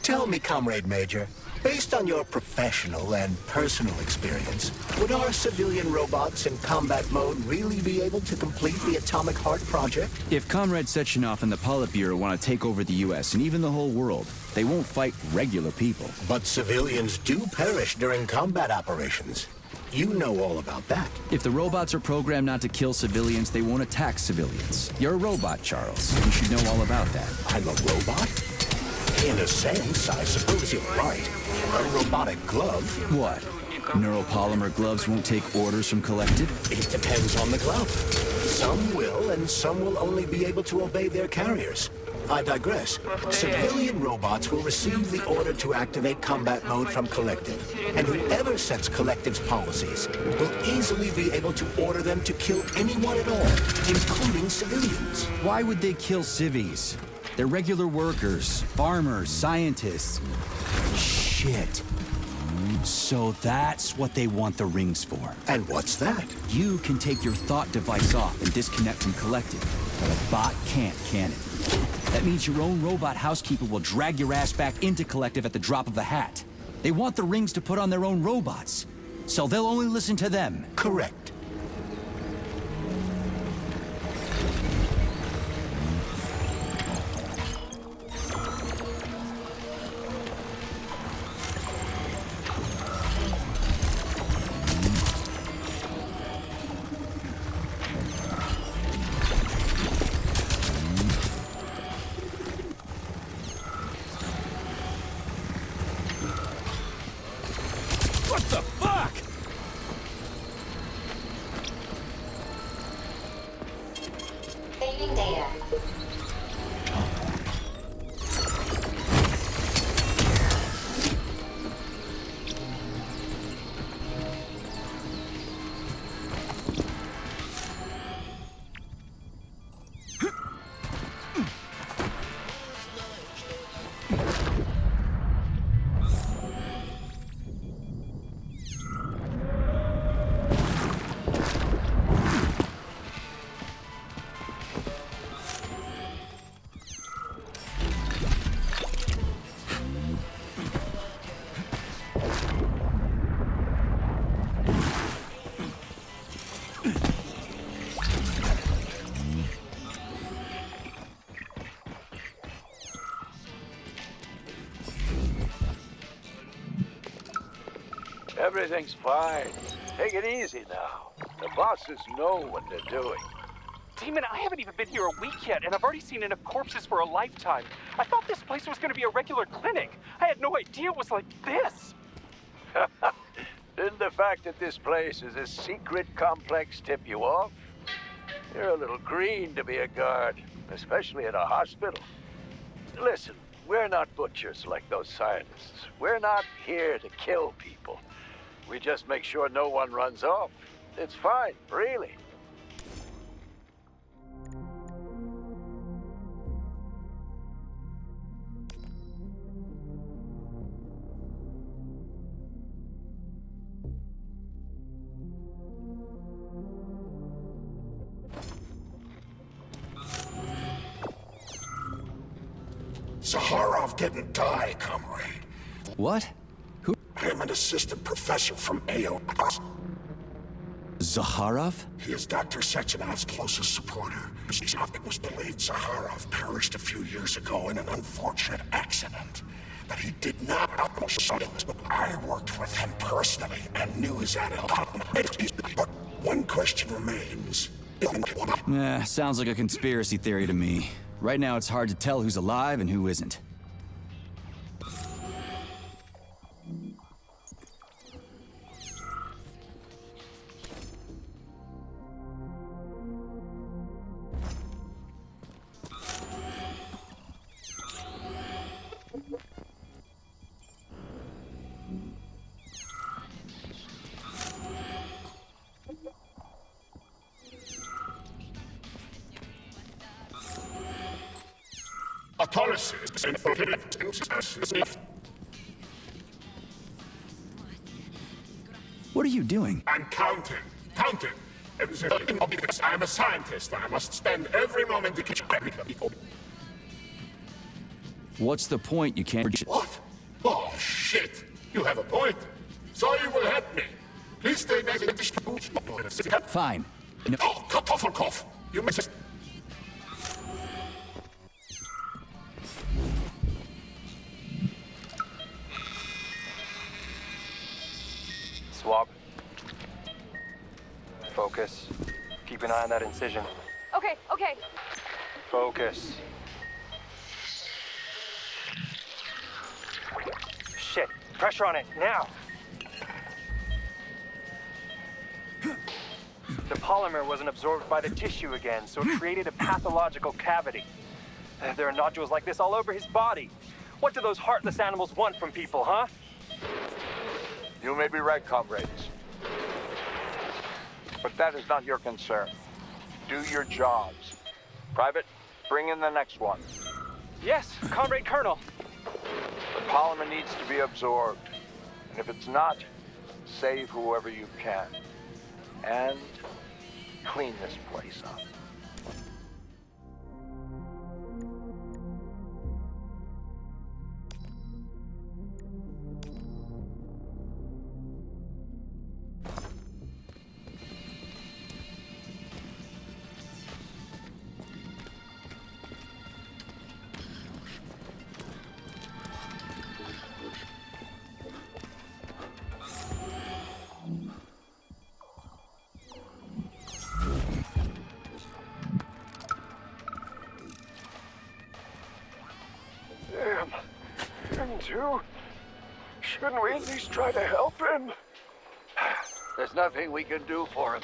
Tell me, Comrade Major, based on your professional and personal experience, would our civilian robots in combat mode really be able to complete the Atomic Heart project? If Comrade Sechenov and the Politburo want to take over the U.S. and even the whole world, they won't fight regular people. But civilians do perish during combat operations. You know all about that. If the robots are programmed not to kill civilians, they won't attack civilians. You're a robot, Charles. You should know all about that. I'm a robot? In a sense, I suppose you're right. A robotic glove. What? Neuropolymer gloves won't take orders from Collective? It depends on the glove. Some will, and some will only be able to obey their carriers. I digress. Civilian robots will receive the order to activate combat mode from Collective, and whoever sets Collective's policies will easily be able to order them to kill anyone at all, including civilians. Why would they kill civvies? They're regular workers, farmers, scientists. Shit. So that's what they want the rings for. And what's that? You can take your thought device off and disconnect from Collective, but a bot can't, can it? That means your own robot housekeeper will drag your ass back into Collective at the drop of a hat. They want the rings to put on their own robots, so they'll only listen to them. Correct. What the fuck? Saving data. Everything's fine. Take it easy now. The bosses know what they're doing. Demon, I haven't even been here a week yet, and I've already seen enough corpses for a lifetime. I thought this place was going to be a regular clinic. I had no idea it was like this. Didn't the fact that this place is a secret complex tip you off? You're a little green to be a guard, especially at a hospital. Listen, we're not butchers like those scientists. We're not here to kill people. We just make sure no one runs off. It's fine, really. Zaharov didn't die, comrade. What? Who? I'm an assistant professor from AO. Zaharov? He is Dr. Sechenov's closest supporter. It was believed Zaharov perished a few years ago in an unfortunate accident. That he did not. I worked with him personally and knew his attitude. But one question remains. Sounds like a conspiracy theory to me. Right now, it's hard to tell who's alive and who isn't. policies and What are you doing? I'm counting. Counting. Because I'm a scientist. I must spend every moment to catch people. What's the point? You can't... What? Oh, shit. You have a point. So you will help me. Please stay back in the Fine. No. Oh, Kartoffelkopf. You must... Swab. Focus. Keep an eye on that incision. Okay, okay. Focus. Shit. Pressure on it, now! The polymer wasn't absorbed by the tissue again, so it created a pathological cavity. There are nodules like this all over his body. What do those heartless animals want from people, huh? You may be right, comrades. But that is not your concern. Do your jobs. Private, bring in the next one. Yes, Comrade Colonel. The polymer needs to be absorbed. And if it's not, save whoever you can. And clean this place up. Him too? Shouldn't we at least try to help him? There's nothing we can do for him.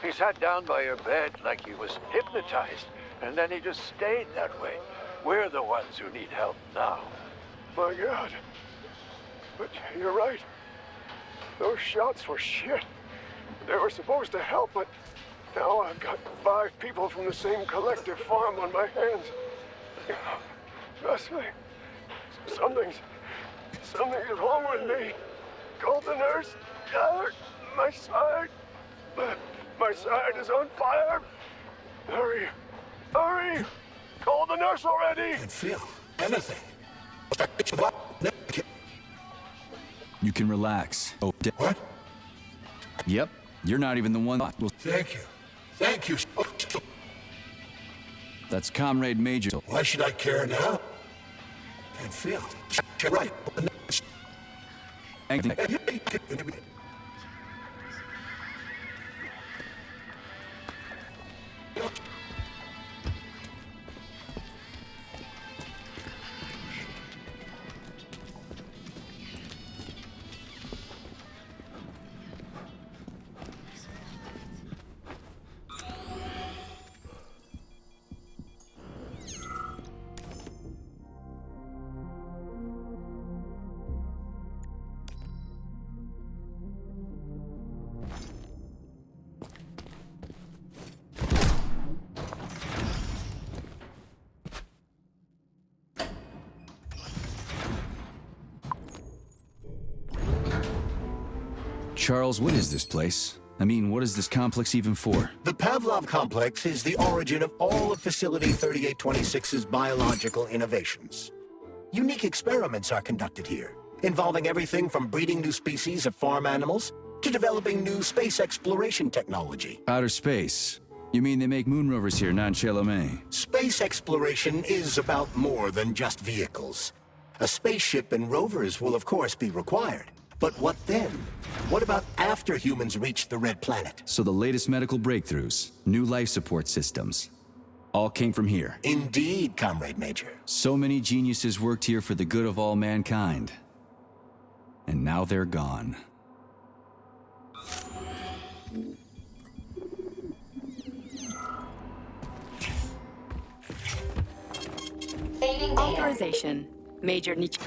He sat down by your bed like he was hypnotized, and then he just stayed that way. We're the ones who need help now. My God. But you're right. Those shots were shit. They were supposed to help, but now I've got 5 people from the same collective farm on my hands. Trust me. Something's wrong with me. Call the nurse. My side. My side is on fire. Hurry. Hurry. Call the nurse already. I can't feel anything. You can relax. Oh, what? Yep, you're not even the one. Thank you. Thank you. That's Comrade Major. Why should I care now? Can't feel. You're right. Charles, what is this place? I mean, what is this complex even for? The Pavlov complex is the origin of all of Facility 3826's biological innovations. Unique experiments are conducted here, involving everything from breeding new species of farm animals to developing new space exploration technology. Outer space? You mean they make moon rovers here, non-Chelomé? Space exploration is about more than just vehicles. A spaceship and rovers will of course be required. But what then? What about after humans reach the Red Planet? So the latest medical breakthroughs, new life support systems, all came from here. Indeed, Comrade Major. So many geniuses worked here for the good of all mankind. And now they're gone. Authorization. Major Nietzsche.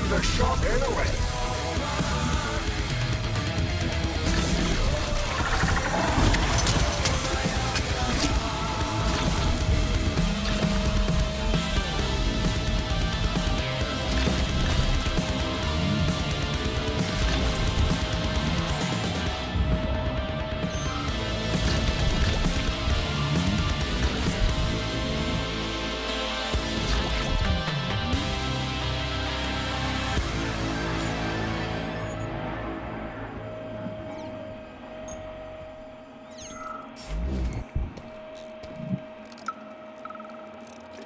to the shop anyway.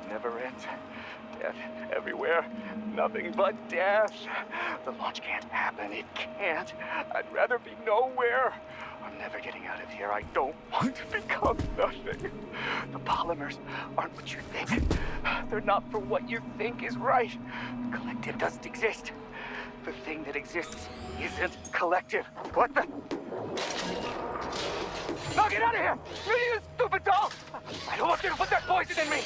Never ends. Death everywhere. Nothing but death. The launch can't happen. It can't. I'd rather be nowhere. I'm never getting out of here. I don't want to become nothing. The polymers aren't what you think. They're not for what you think is right. The collective doesn't exist. The thing that exists isn't collective. What the? No, get out of here! You stupid doll! I don't want you to put that poison in me!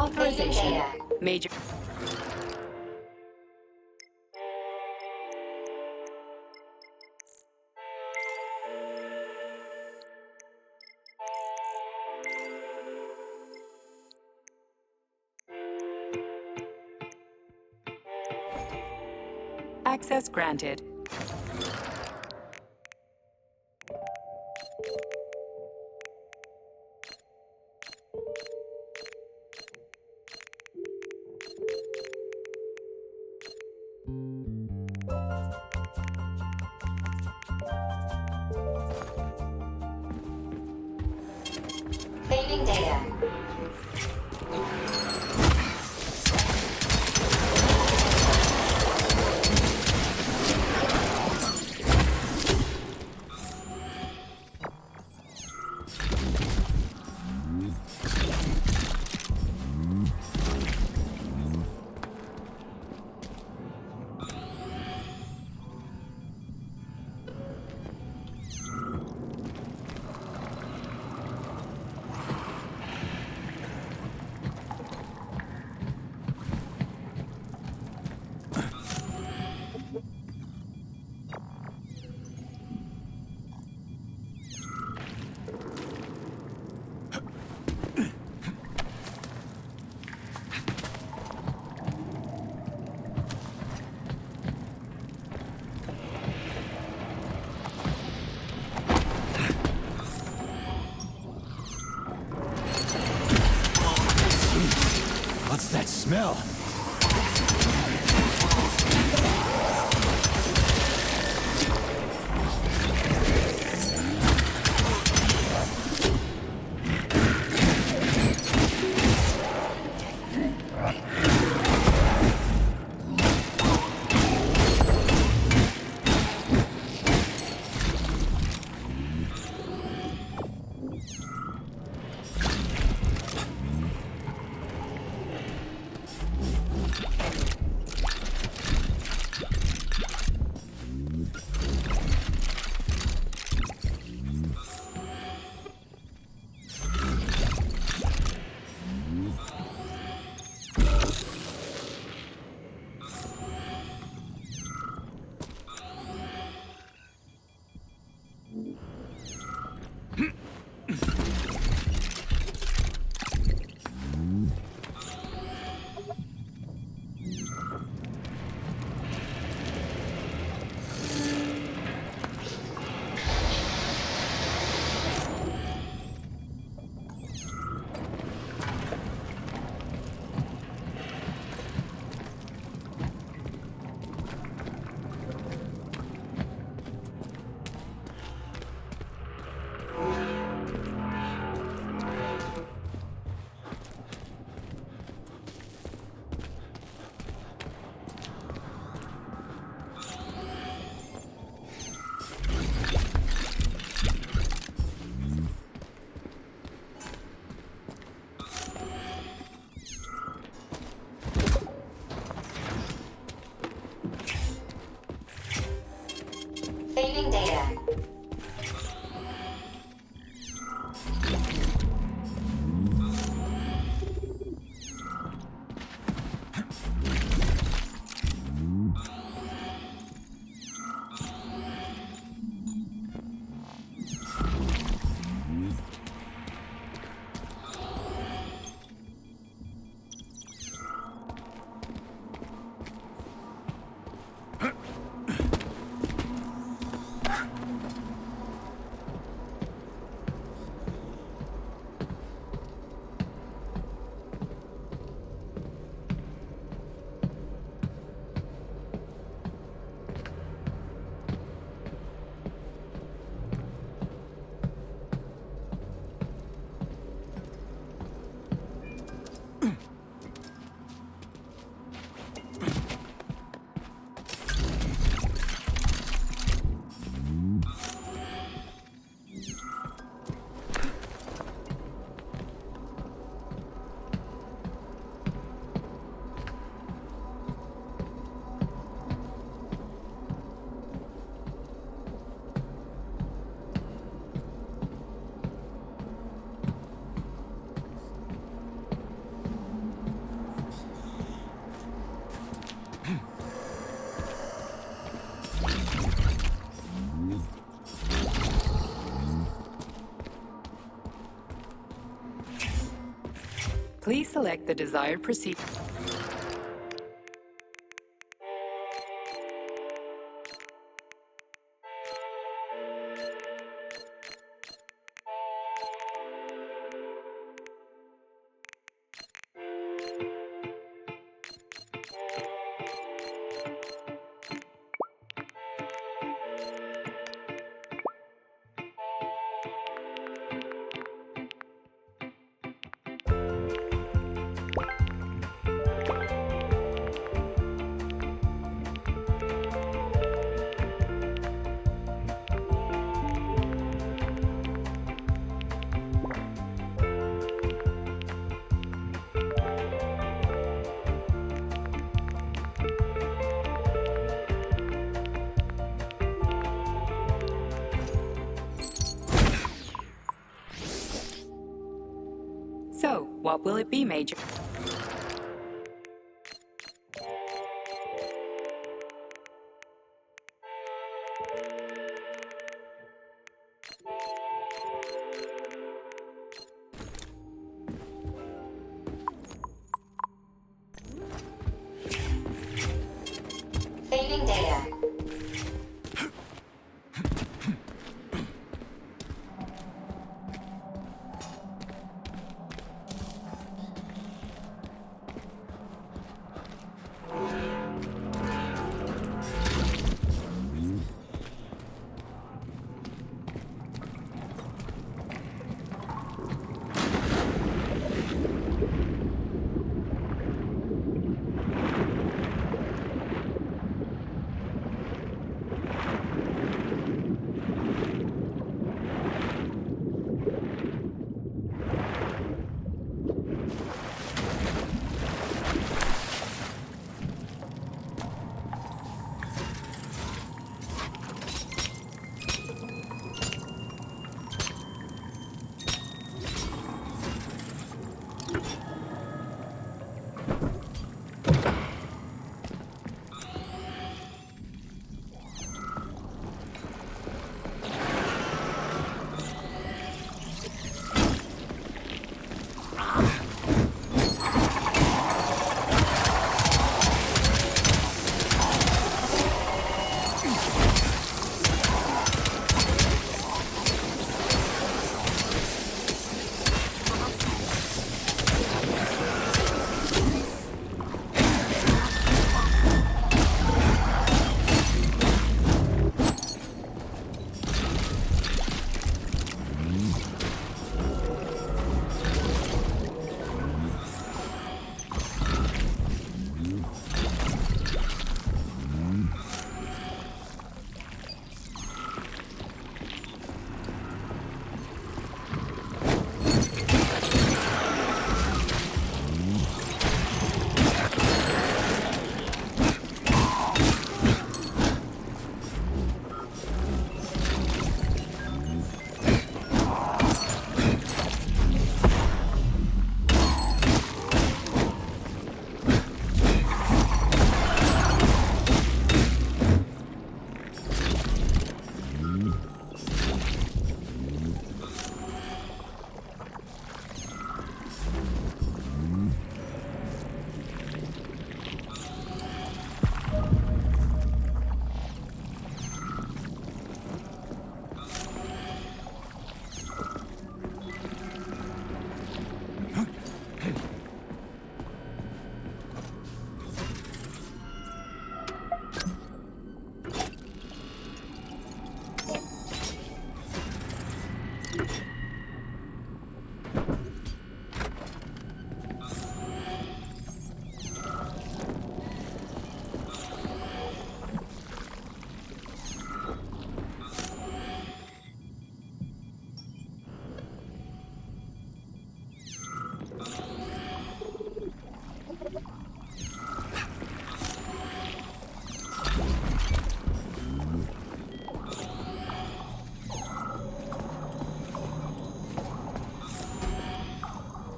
Authorization. Major. Access granted. Saving data. What's that smell? Saving data. Please select the desired procedure. So, what will it be, Major? Saving data.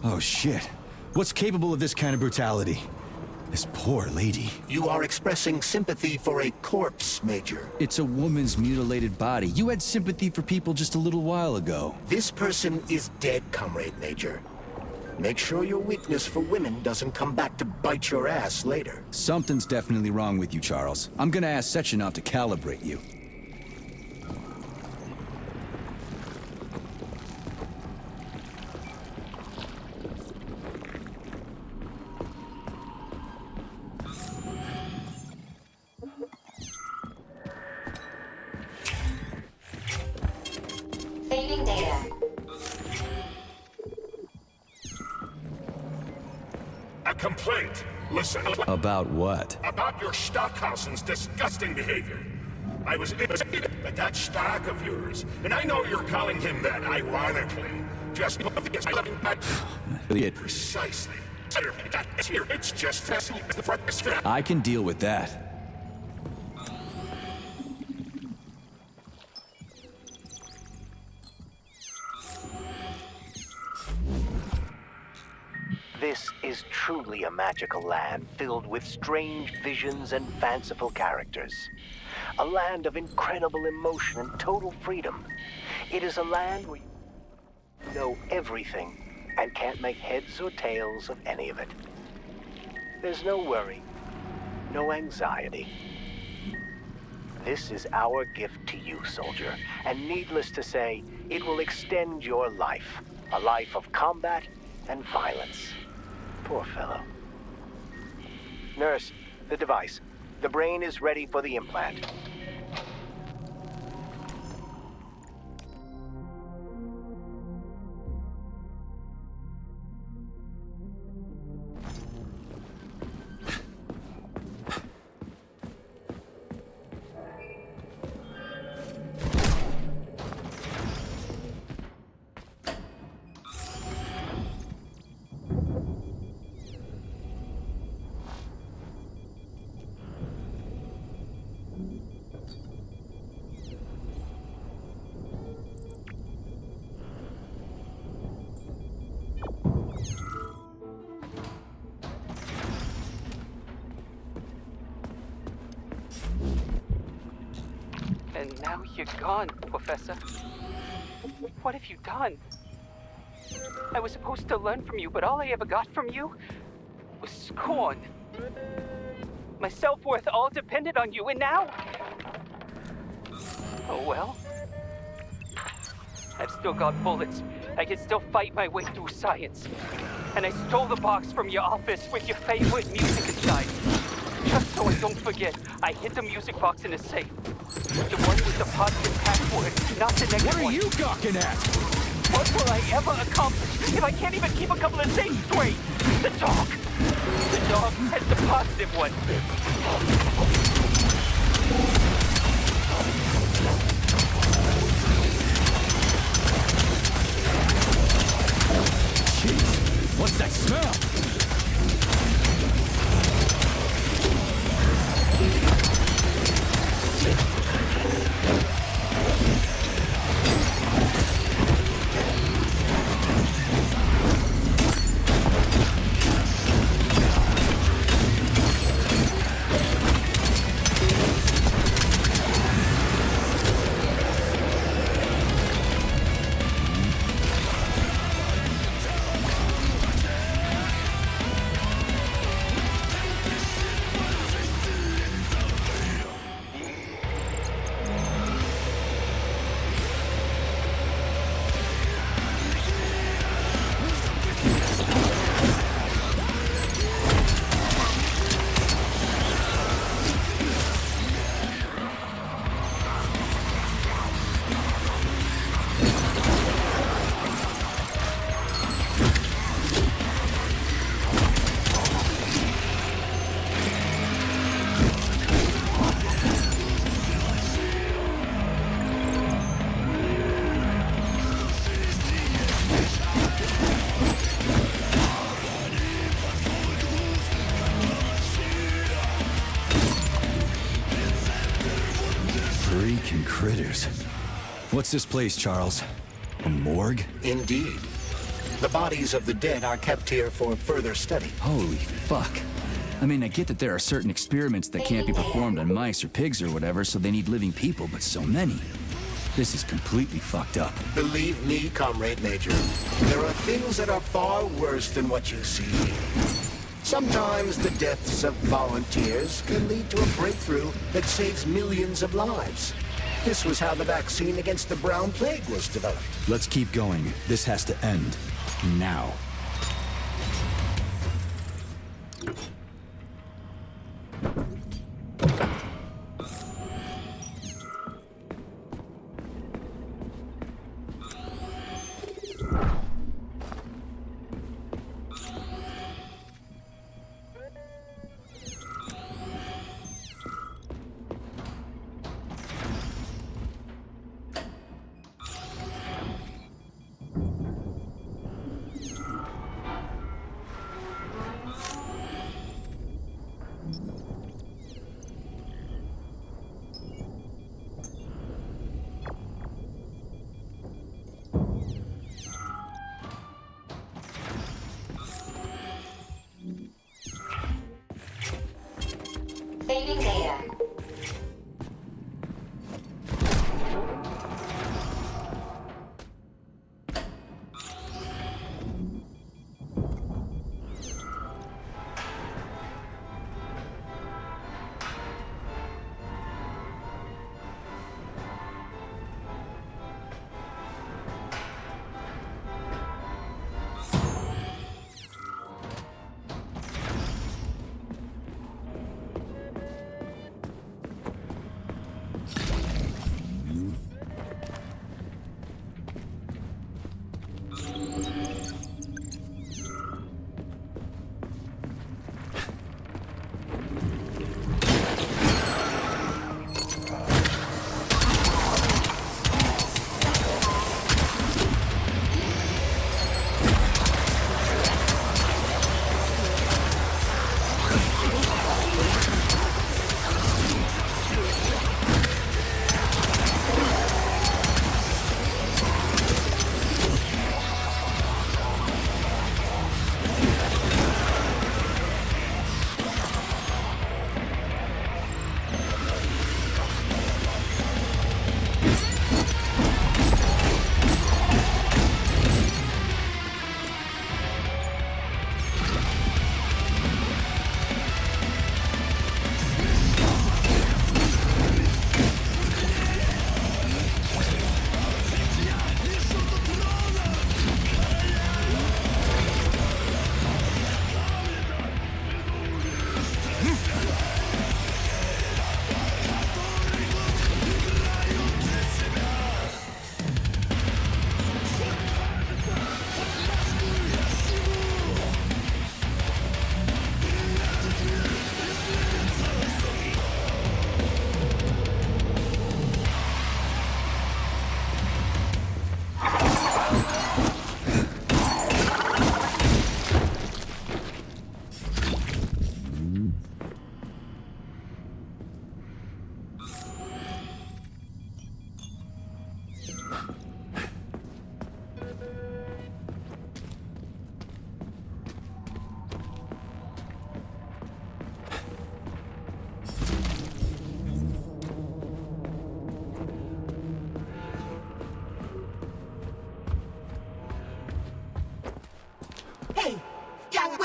Oh shit. What's capable of this kind of brutality? This poor lady. You are expressing sympathy for a corpse, Major. It's a woman's mutilated body. You had sympathy for people just a little while ago. This person is dead, Comrade Major. Make sure your weakness for women doesn't come back to bite your ass later. Something's definitely wrong with you, Charles. I'm gonna ask Sechenov to calibrate you. Saving data. A complaint. Listen. About what? About your Stockhausen's disgusting behavior. I was irritated at that stock of yours, and I know you're calling him that ironically. Just because I looking back. Precisely. It's just fascinating. I can deal with that. This is truly a magical land filled with strange visions and fanciful characters. A land of incredible emotion and total freedom. It is a land where you know everything and can't make heads or tails of any of it. There's no worry, no anxiety. This is our gift to you, soldier, and needless to say, it will extend your life. A life of combat and violence. Poor fellow. Nurse, the device. The brain is ready for the implant. And now you're gone, Professor. What have you done? I was supposed to learn from you, but all I ever got from you was scorn. My self-worth all depended on you, and now... Oh well. I've still got bullets. I can still fight my way through science. And I stole the box from your office with your favorite music inside. Just so I don't forget, I hid the music box in a safe. The one with the positive password, not the negative one. What are you gawking at? What will I ever accomplish if I can't even keep a couple of things straight? The dog! The dog has the positive one. Jeez, what's that smell? Freaking critters. What's this place, Charles? A morgue? Indeed. The bodies of the dead are kept here for further study. Holy fuck. I mean, I get that there are certain experiments that can't be performed on mice or pigs or whatever, so they need living people, but so many. This is completely fucked up. Believe me, Comrade Major, there are things that are far worse than what you see. Sometimes the deaths of volunteers can lead to a breakthrough that saves millions of lives. This was how the vaccine against the brown plague was developed. Let's keep going. This has to end. Now. Saving data.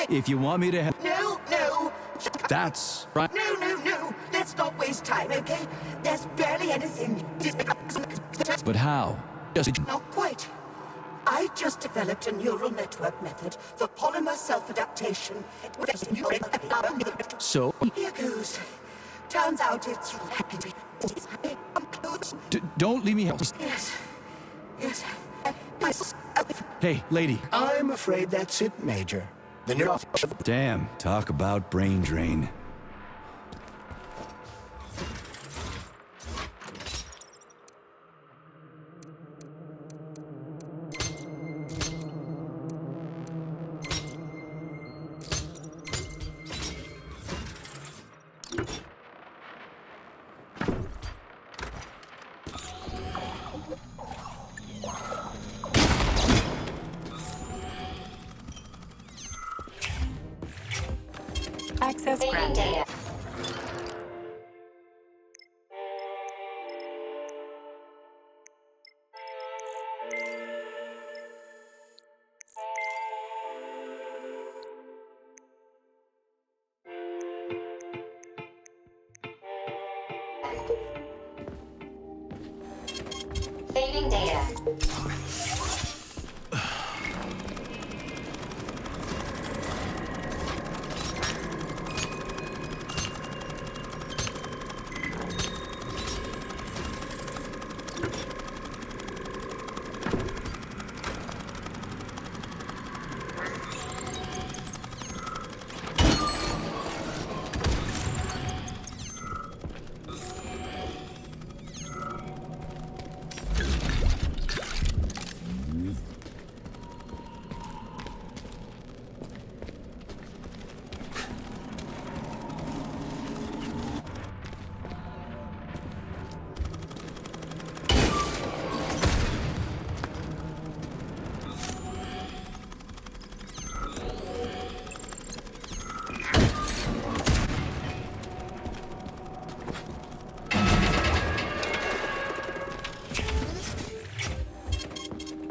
If you want me to No, no. That's right. No. Let's not waste time, okay? There's barely anything. But how? Not quite. I just developed a neural network method for polymer self-adaptation. So? Here goes. Turns out it's... Don't leave me here. Yes. Hey, lady. I'm afraid that's it, Major. The neural... Damn, talk about brain drain. Access granted. Saving data.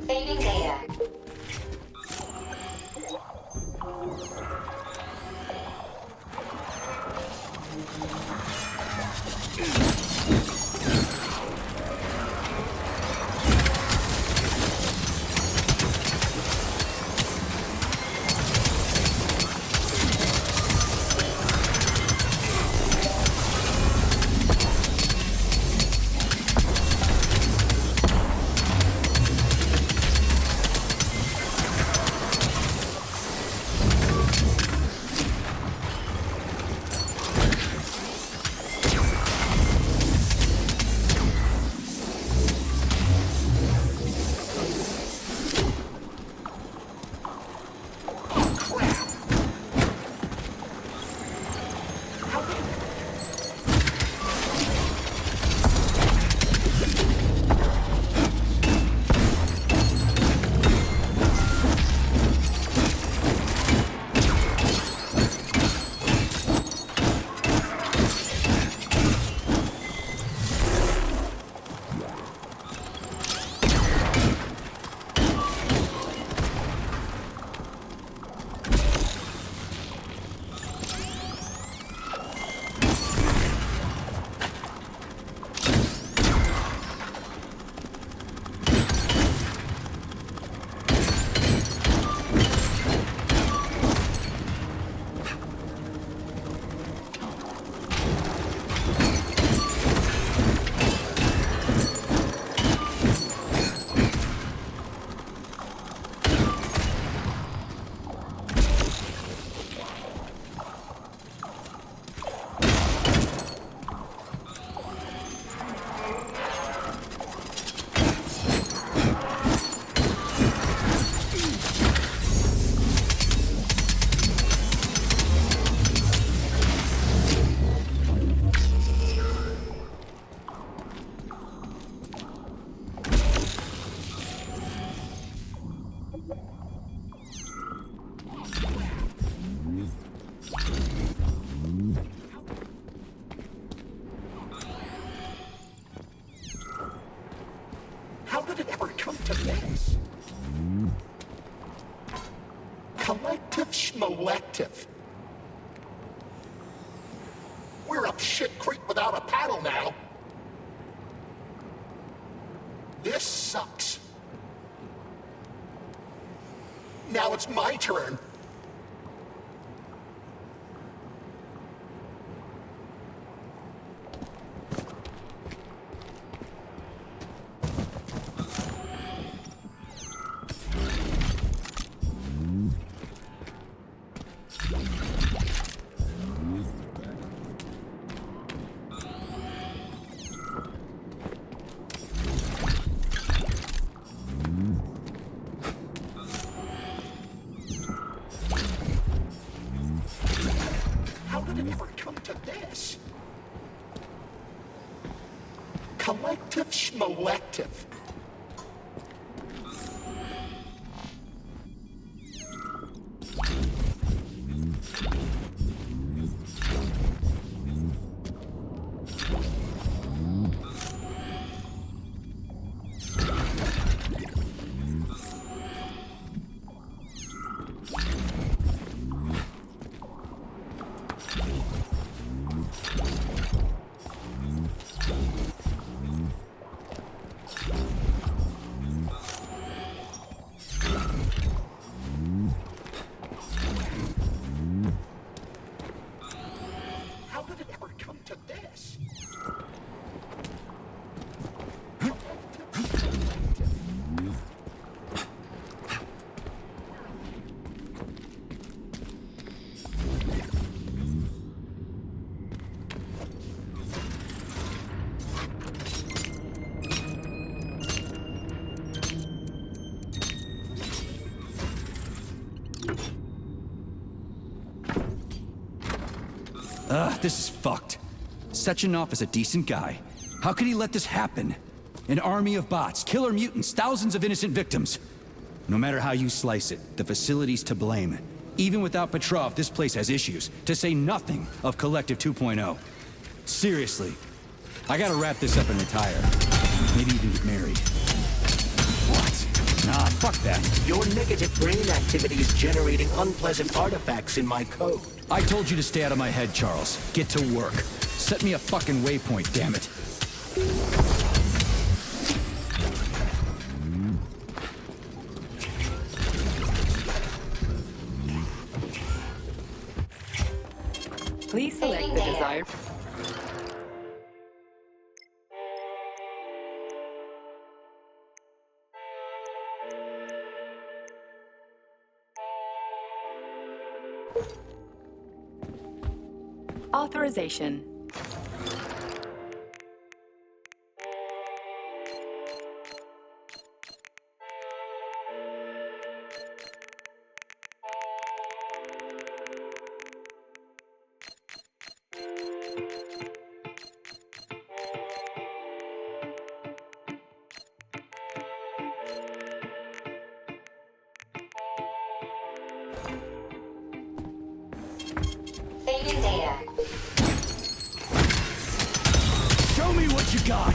Saving data. How did it ever come to this? Collective schmolective. We're up shit creek without a paddle now. This sucks. Now it's my turn. How did it ever come to this? Collective schmolective. This is fucked. Sechenov is a decent guy. How could he let this happen? An army of bots, killer mutants, thousands of innocent victims. No matter how you slice it, the facility's to blame. Even without Petrov, this place has issues, to say nothing of Collective 2.0. Seriously, I gotta wrap this up and retire. Maybe even get married. What? Nah, fuck that. Your negative brain activity is generating unpleasant artifacts in my code. I told you to stay out of my head, Charles. Get to work. Set me a fucking waypoint, damn it. Please select the desired... Authorization. Saving data. Show me what you got!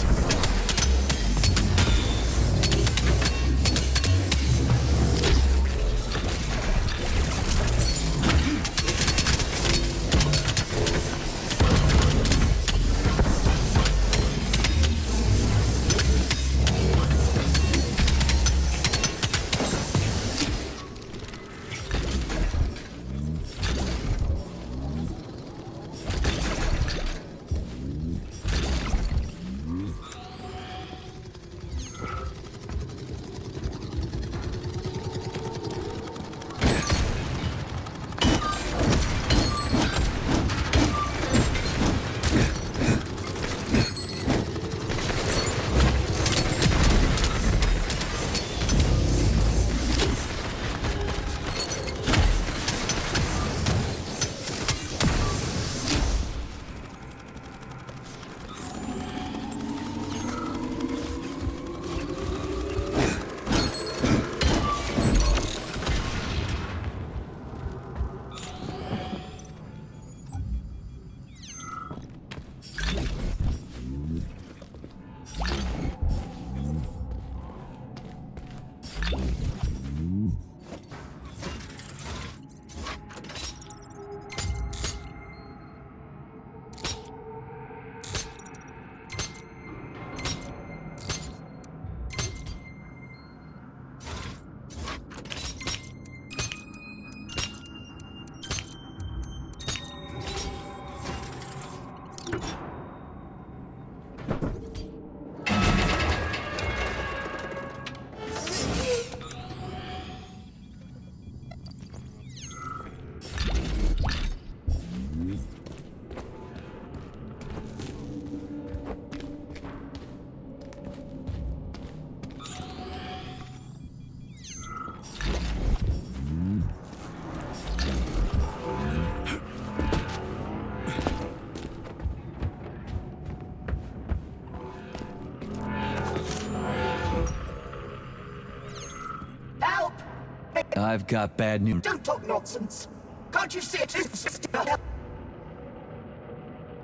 I've got bad news. Don't talk nonsense. Can't you see it is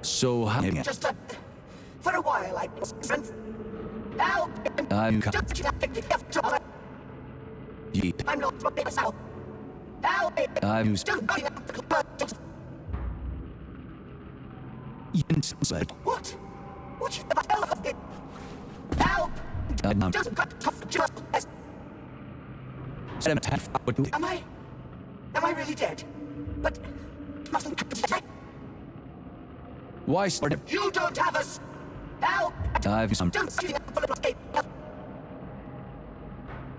So how... Just for a while, I... Help! I'm not myself. Help! I'm What? What the hell? Help! Doesn't cut tough just... Am I really dead? But mustn't why start? You don't have us. Help! I've some. Don't see up for the escape.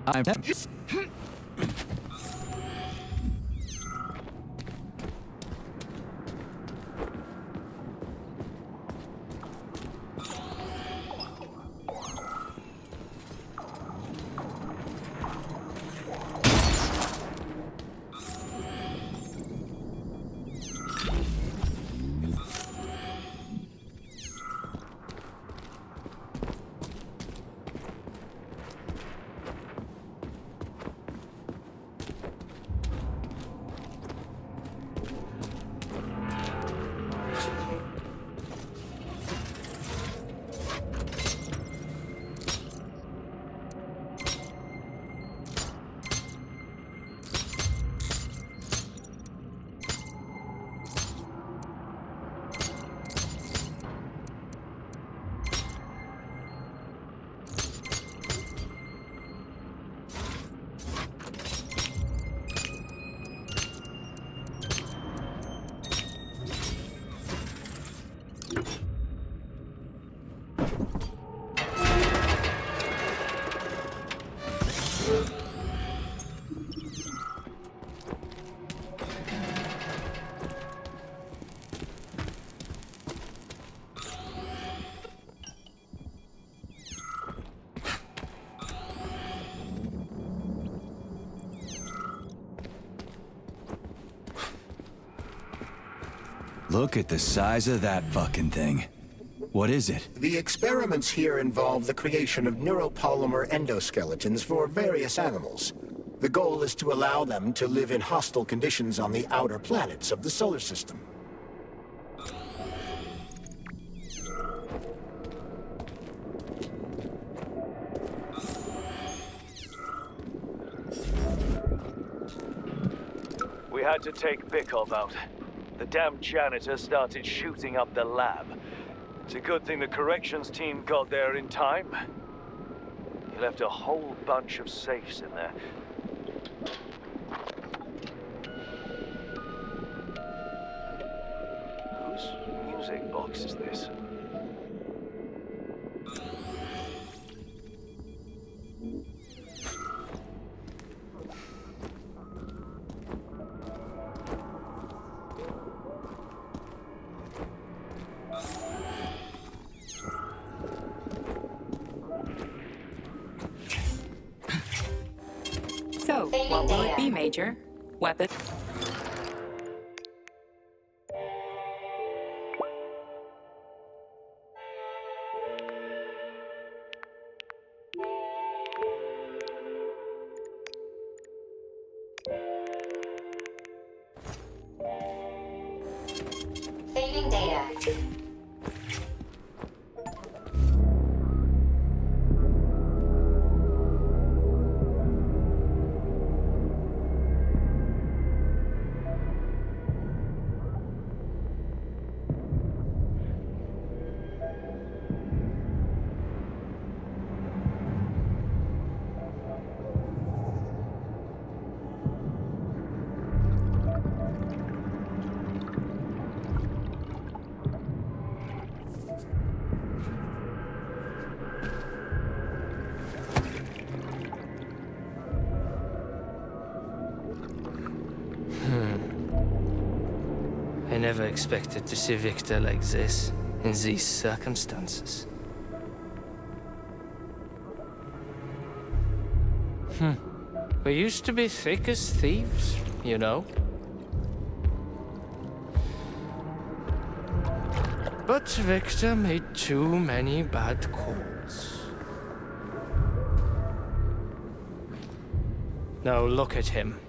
I'm. Look at the size of that fucking thing. What is it? The experiments here involve the creation of neuropolymer endoskeletons for various animals. The goal is to allow them to live in hostile conditions on the outer planets of the solar system. We had to take Bikov out. The damn janitor started shooting up the lab. It's a good thing the corrections team got there in time. He left a whole bunch of safes in there. Whose music box is this? So, what will it be, Major? Weapon? Saving data. I never expected to see Victor like this, in these circumstances. We used to be thick as thieves, you know. But Victor made too many bad calls. Now look at him.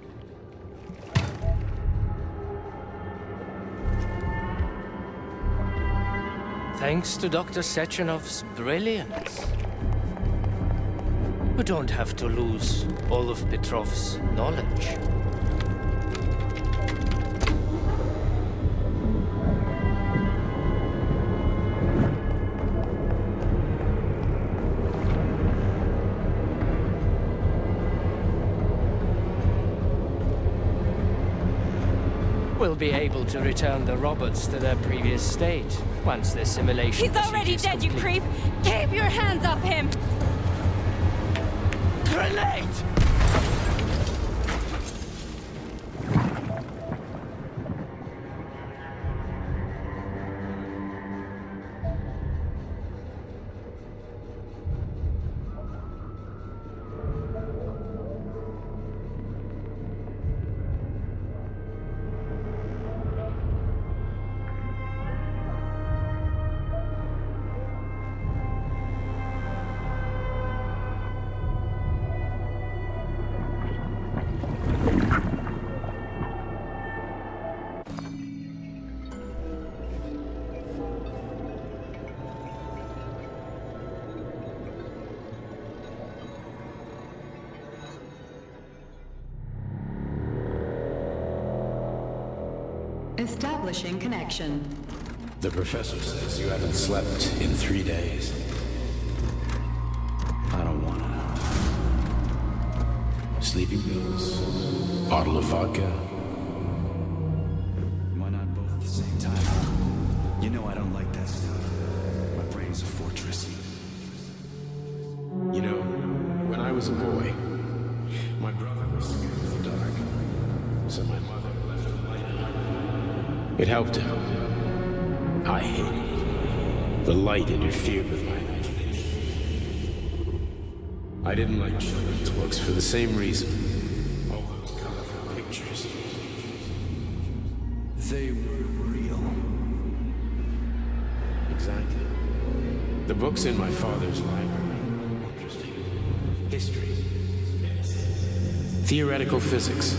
Thanks to Dr. Sechenov's brilliance. We don't have to lose all of Petrov's knowledge. We'll be able to return the robots to their previous state once the simulation. He's already dead, you creep! Keep your hands off him! Grenade! Establishing connection. The professor says you haven't slept in 3 days. I don't want to know. Sleeping pills? Bottle of vodka? Why not both at the same time? You know I don't like that stuff. My brain's a fortress. You know, when I was a boy, My brother was scared of the dark, so my mother left the light on. It helped him. I hated it. The light interfered with my imagination. I didn't like children's books for the same reason. All those colorful pictures. They were real. Exactly. The books in my father's library were interesting. History. Theoretical physics.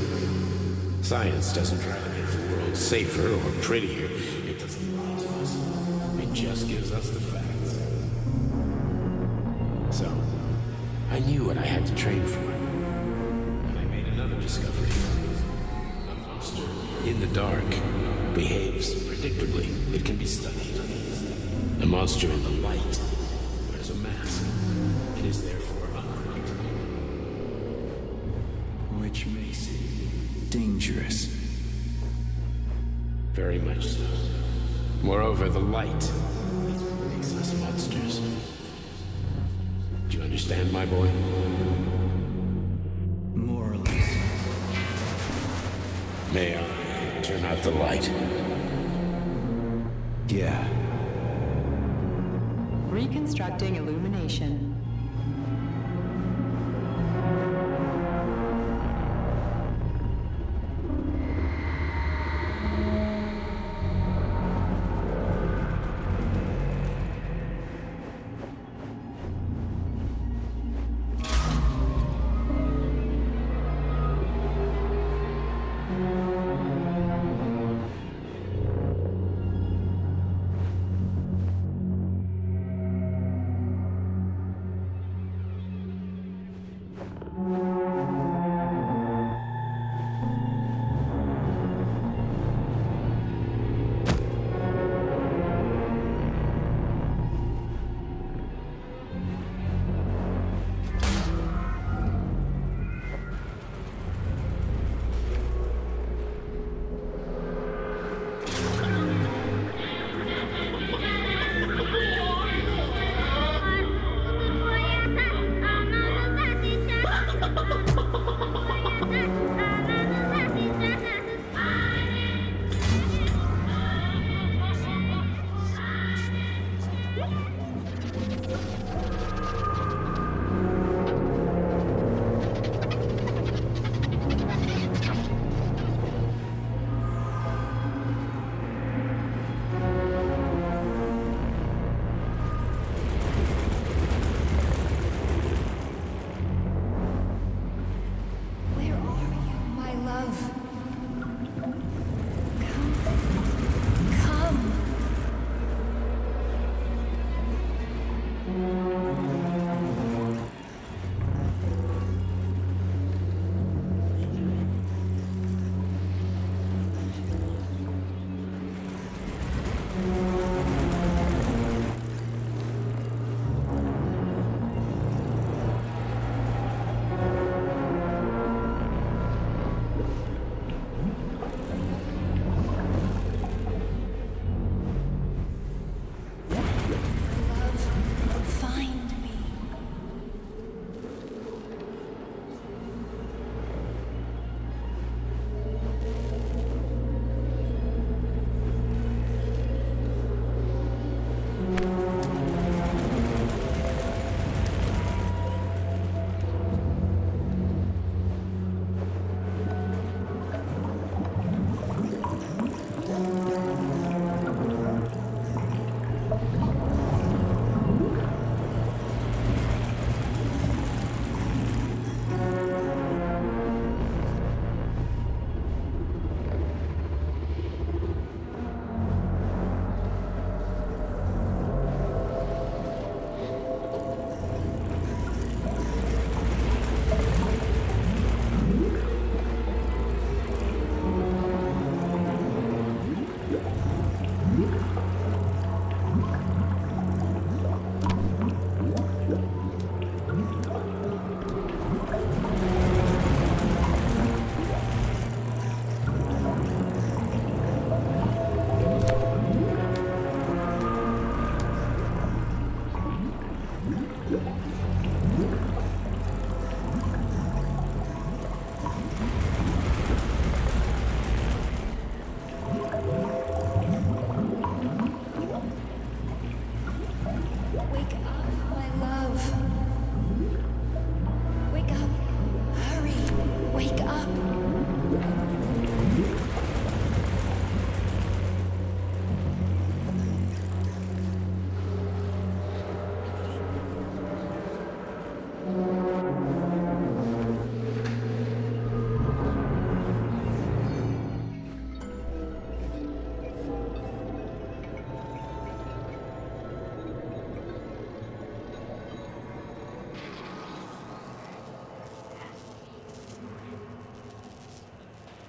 Science doesn't try to make the world safer or prettier. It doesn't lie to us. It just gives us the facts. So, I knew what I had to train for. And I made another discovery. A monster in the dark behaves predictably. It can be studied. A monster in the light wears a mask. It is therefore unpredictable. Which makes it dangerous. Very much so. Moreover, the light makes us monsters. Do you understand, my boy? More or less. May I turn out the light? Yeah. Reconstructing illumination. Wake up.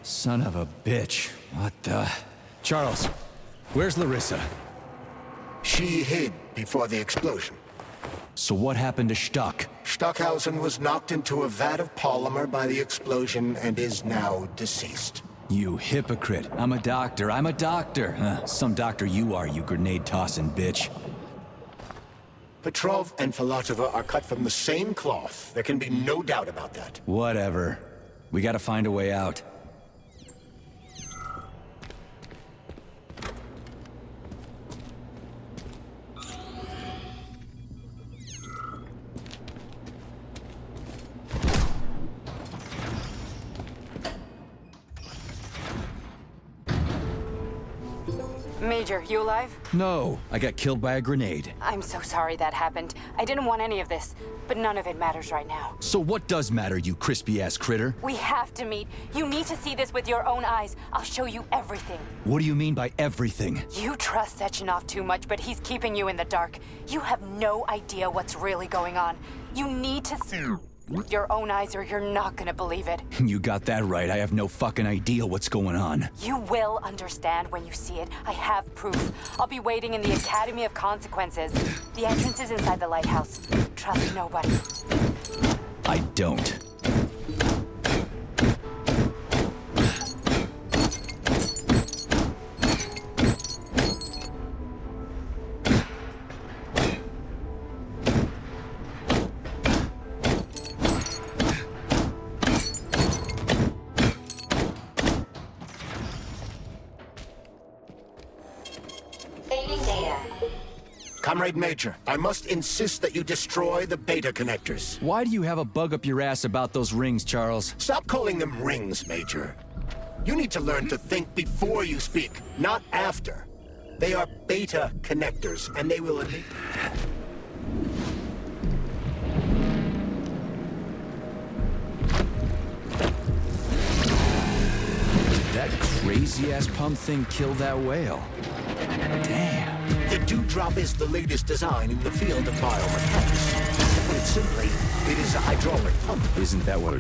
Son of a bitch. What the... Charles, where's Larissa? She hid before the explosion. So what happened to Stuck? Stockhausen was knocked into a vat of polymer by the explosion and is now deceased. You hypocrite. I'm a doctor. I'm a doctor. Some doctor you are, you grenade-tossing bitch. Petrov and Filatova are cut from the same cloth. There can be no doubt about that. Whatever. We gotta find a way out. Major, you alive? No, I got killed by a grenade. I'm so sorry that happened. I didn't want any of this, but none of it matters right now. So what does matter, you crispy-ass critter? We have to meet. You need to see this with your own eyes. I'll show you everything. What do you mean by everything? You trust Sechenov too much, but he's keeping you in the dark. You have no idea what's really going on. You need to see with your own eyes or you're not gonna believe it. You got that right. I have no fucking idea what's going on. You will understand when you see it. I have proof. I'll be waiting in the Academy of Consequences. The entrance is inside the lighthouse. Trust nobody. I don't. Comrade Major, I must insist that you destroy the beta connectors. Why do you have a bug up your ass about those rings, Charles? Stop calling them rings, Major. You need to learn to think before you speak, not after. They are beta connectors, and they will... Did that crazy-ass pump thing kill that whale? Damn. The Dewdrop is the latest design in the field of biomechanics. To put it simply, it is a hydraulic pump. Isn't that what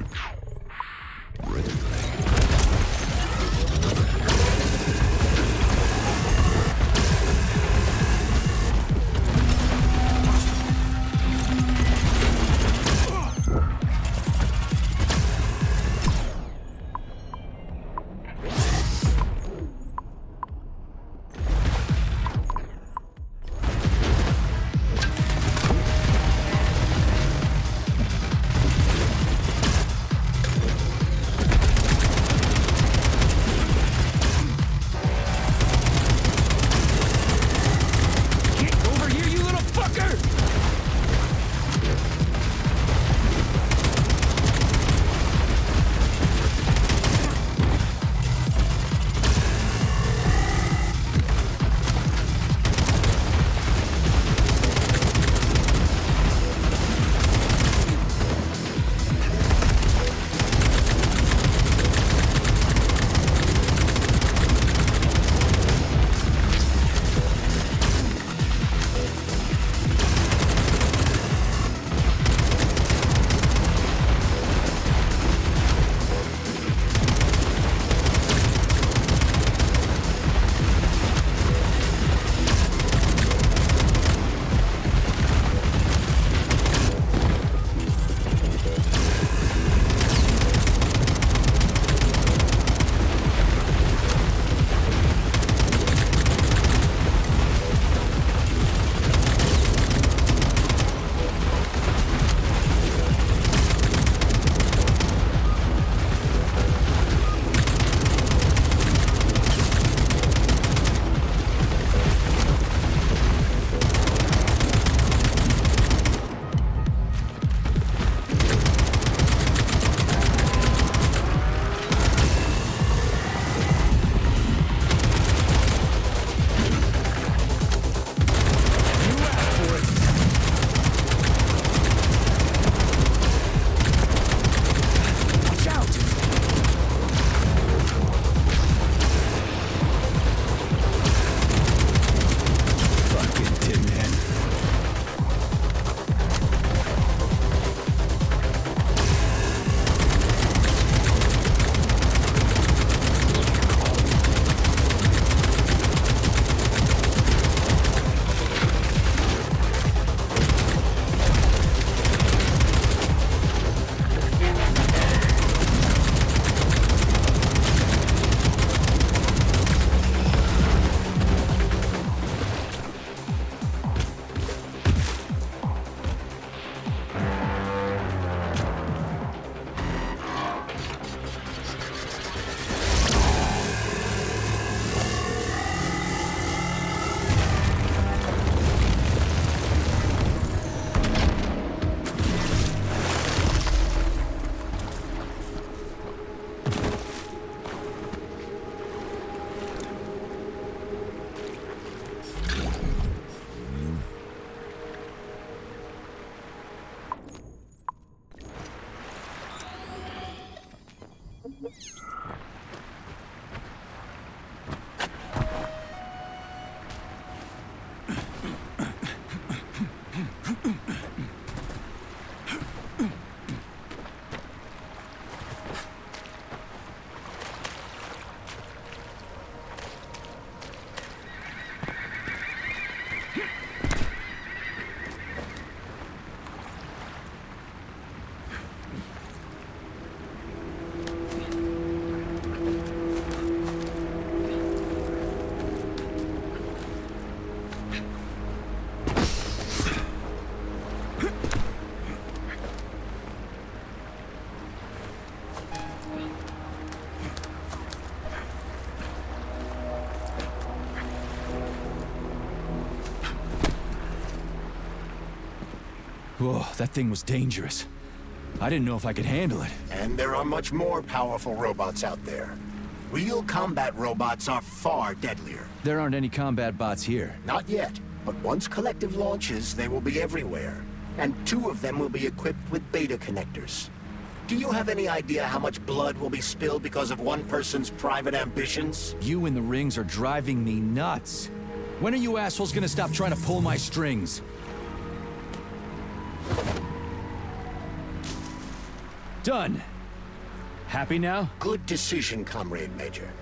Whoa, that thing was dangerous. I didn't know if I could handle it. And there are much more powerful robots out there. Real combat robots are far deadlier. There aren't any combat bots here. Not yet, but once Collective launches, they will be everywhere. And 2 of them will be equipped with beta connectors. Do you have any idea how much blood will be spilled because of one person's private ambitions? You in the rings are driving me nuts. When are you assholes gonna stop trying to pull my strings? Done. Happy now? Good decision, Comrade Major.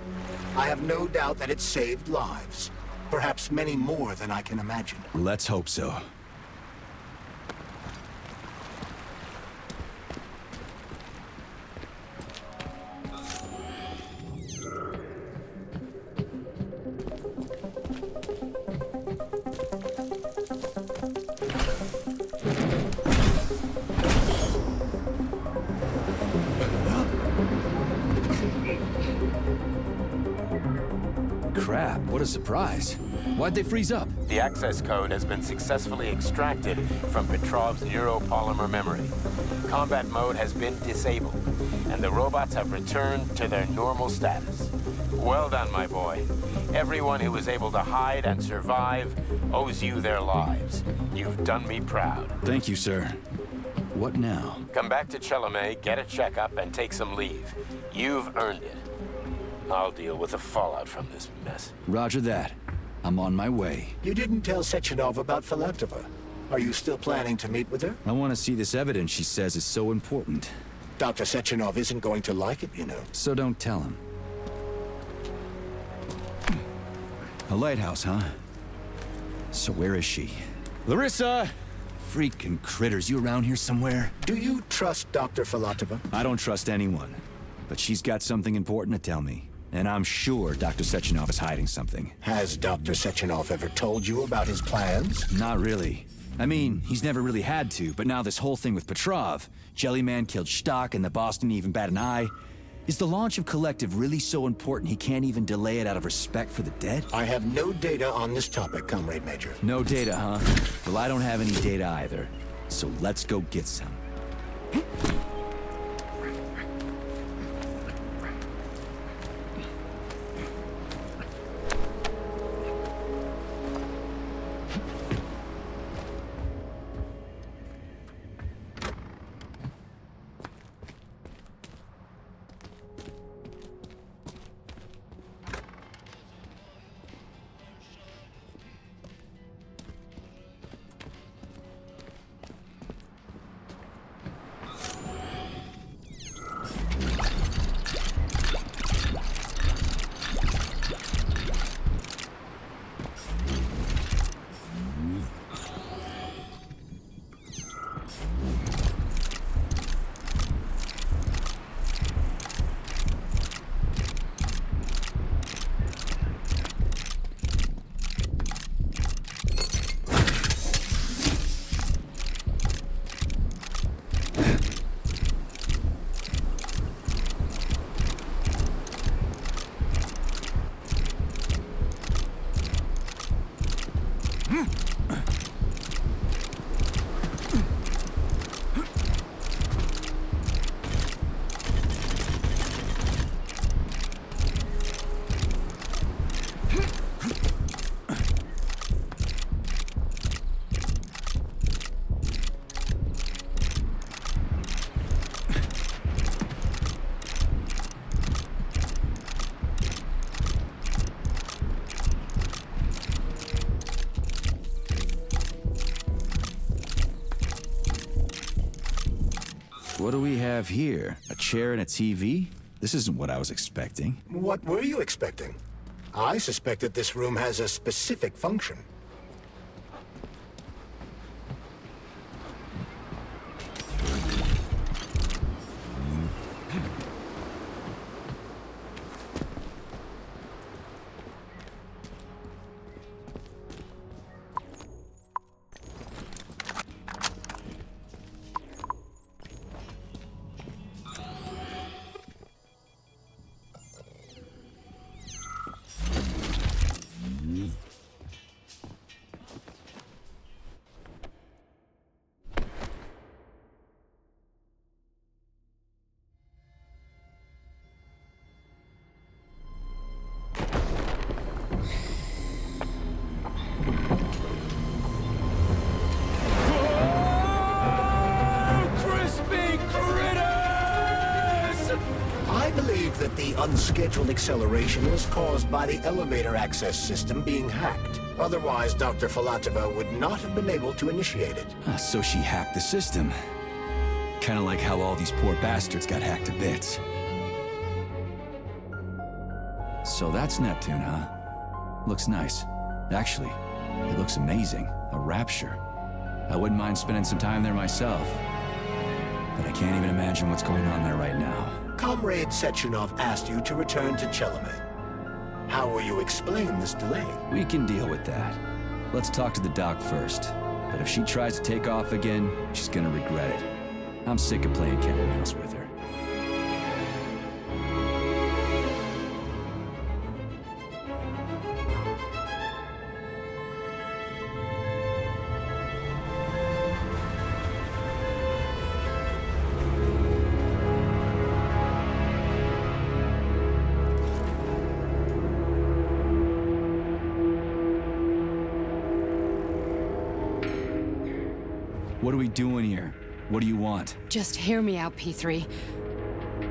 I have no doubt that it saved lives. Perhaps many more than I can imagine. Let's hope so. Crap, what a surprise. Why'd they freeze up? The access code has been successfully extracted from Petrov's neuropolymer memory. Combat mode has been disabled, and the robots have returned to their normal status. Well done, my boy. Everyone who was able to hide and survive owes you their lives. You've done me proud. Thank you, sir. What now? Come back to Chelome, get a checkup, and take some leave. You've earned it. I'll deal with the fallout from this mess. Roger that. I'm on my way. You didn't tell Sechenov about Filatova. Are you still planning to meet with her? I want to see this evidence she says is so important. Dr. Sechenov isn't going to like it, you know. So don't tell him. A lighthouse, huh? So where is she? Larissa! Freaking critters, you around here somewhere? Do you trust Dr. Filatova? I don't trust anyone. But she's got something important to tell me. And I'm sure Dr. Sechenov is hiding something. Has Dr. Sechenov ever told you about his plans? Not really. I mean, he's never really had to, but now this whole thing with Petrov, Jellyman killed Stock and the boss didn't even bat an eye. Is the launch of Collective really so important he can't even delay it out of respect for the dead? I have no data on this topic, Comrade Major. No data, huh? Well, I don't have any data either. So let's go get some. What do we have here? A chair and a TV? This isn't what I was expecting. What were you expecting? I suspect that this room has a specific function. believe that the unscheduled acceleration was caused by the elevator access system being hacked. Otherwise, Dr. Filatova would not have been able to initiate it. So she hacked the system. Kinda like how all these poor bastards got hacked to bits. So that's Neptune, huh? Looks nice. Actually, it looks amazing. A rapture. I wouldn't mind spending some time there myself. But I can't even imagine what's going on there right now. Comrade Sechenov asked you to return to Chelome. How will you explain this delay? We can deal with that. Let's talk to the doc first. But if she tries to take off again, she's gonna regret it. I'm sick of playing cat and mouse with her. What are we doing here? What do you want? Just hear me out, P3.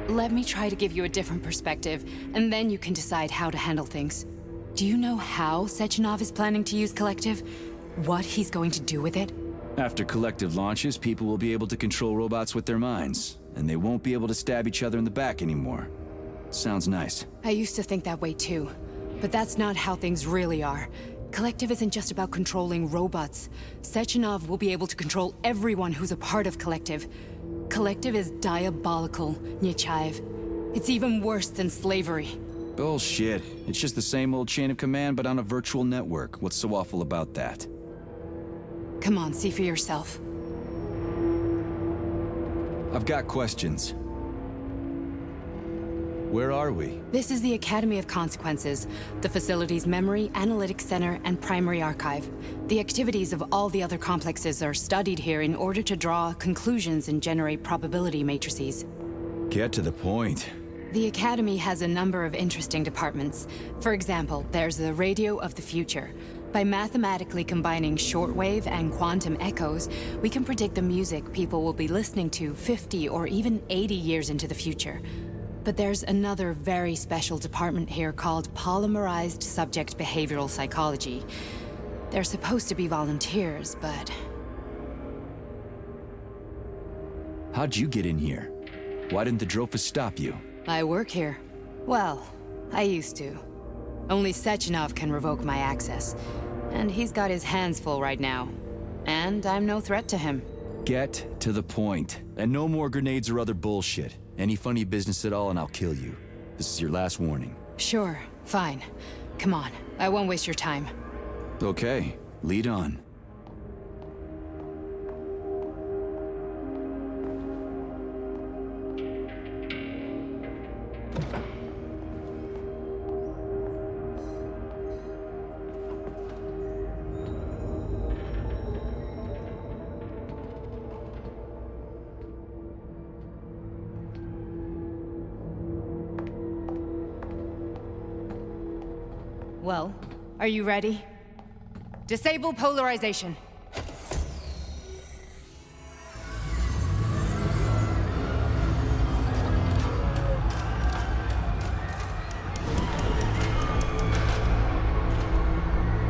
Let me try to give you a different perspective, and then you can decide how to handle things. Do you know how Sechenov is planning to use Collective? What he's going to do with it? After Collective launches, people will be able to control robots with their minds, and they won't be able to stab each other in the back anymore. Sounds nice. I used to think that way too, but that's not how things really are. Collective isn't just about controlling robots. Sechenov will be able to control everyone who's a part of Collective. Collective is diabolical, Nechayev. It's even worse than slavery. Bullshit. It's just the same old chain of command, but on a virtual network. What's so awful about that? Come on, see for yourself. I've got questions. Where are we? This is the Academy of Consequences, the facility's memory, analytics center, and primary archive. The activities of all the other complexes are studied here in order to draw conclusions and generate probability matrices. Get to the point. The Academy has a number of interesting departments. For example, there's the Radio of the Future. By mathematically combining shortwave and quantum echoes, we can predict the music people will be listening to 50 or even 80 years into the future. But there's another very special department here called Polymerized Subject Behavioral Psychology. They're supposed to be volunteers, but... How'd you get in here? Why didn't the Drofus stop you? I work here. Well, I used to. Only Sechenov can revoke my access. And he's got his hands full right now. And I'm no threat to him. Get to the point. And no more grenades or other bullshit. Any funny business at all and I'll kill you. This is your last warning. Sure, fine. Come on, I won't waste your time. Okay, lead on. Well, are you ready? Disable polarization.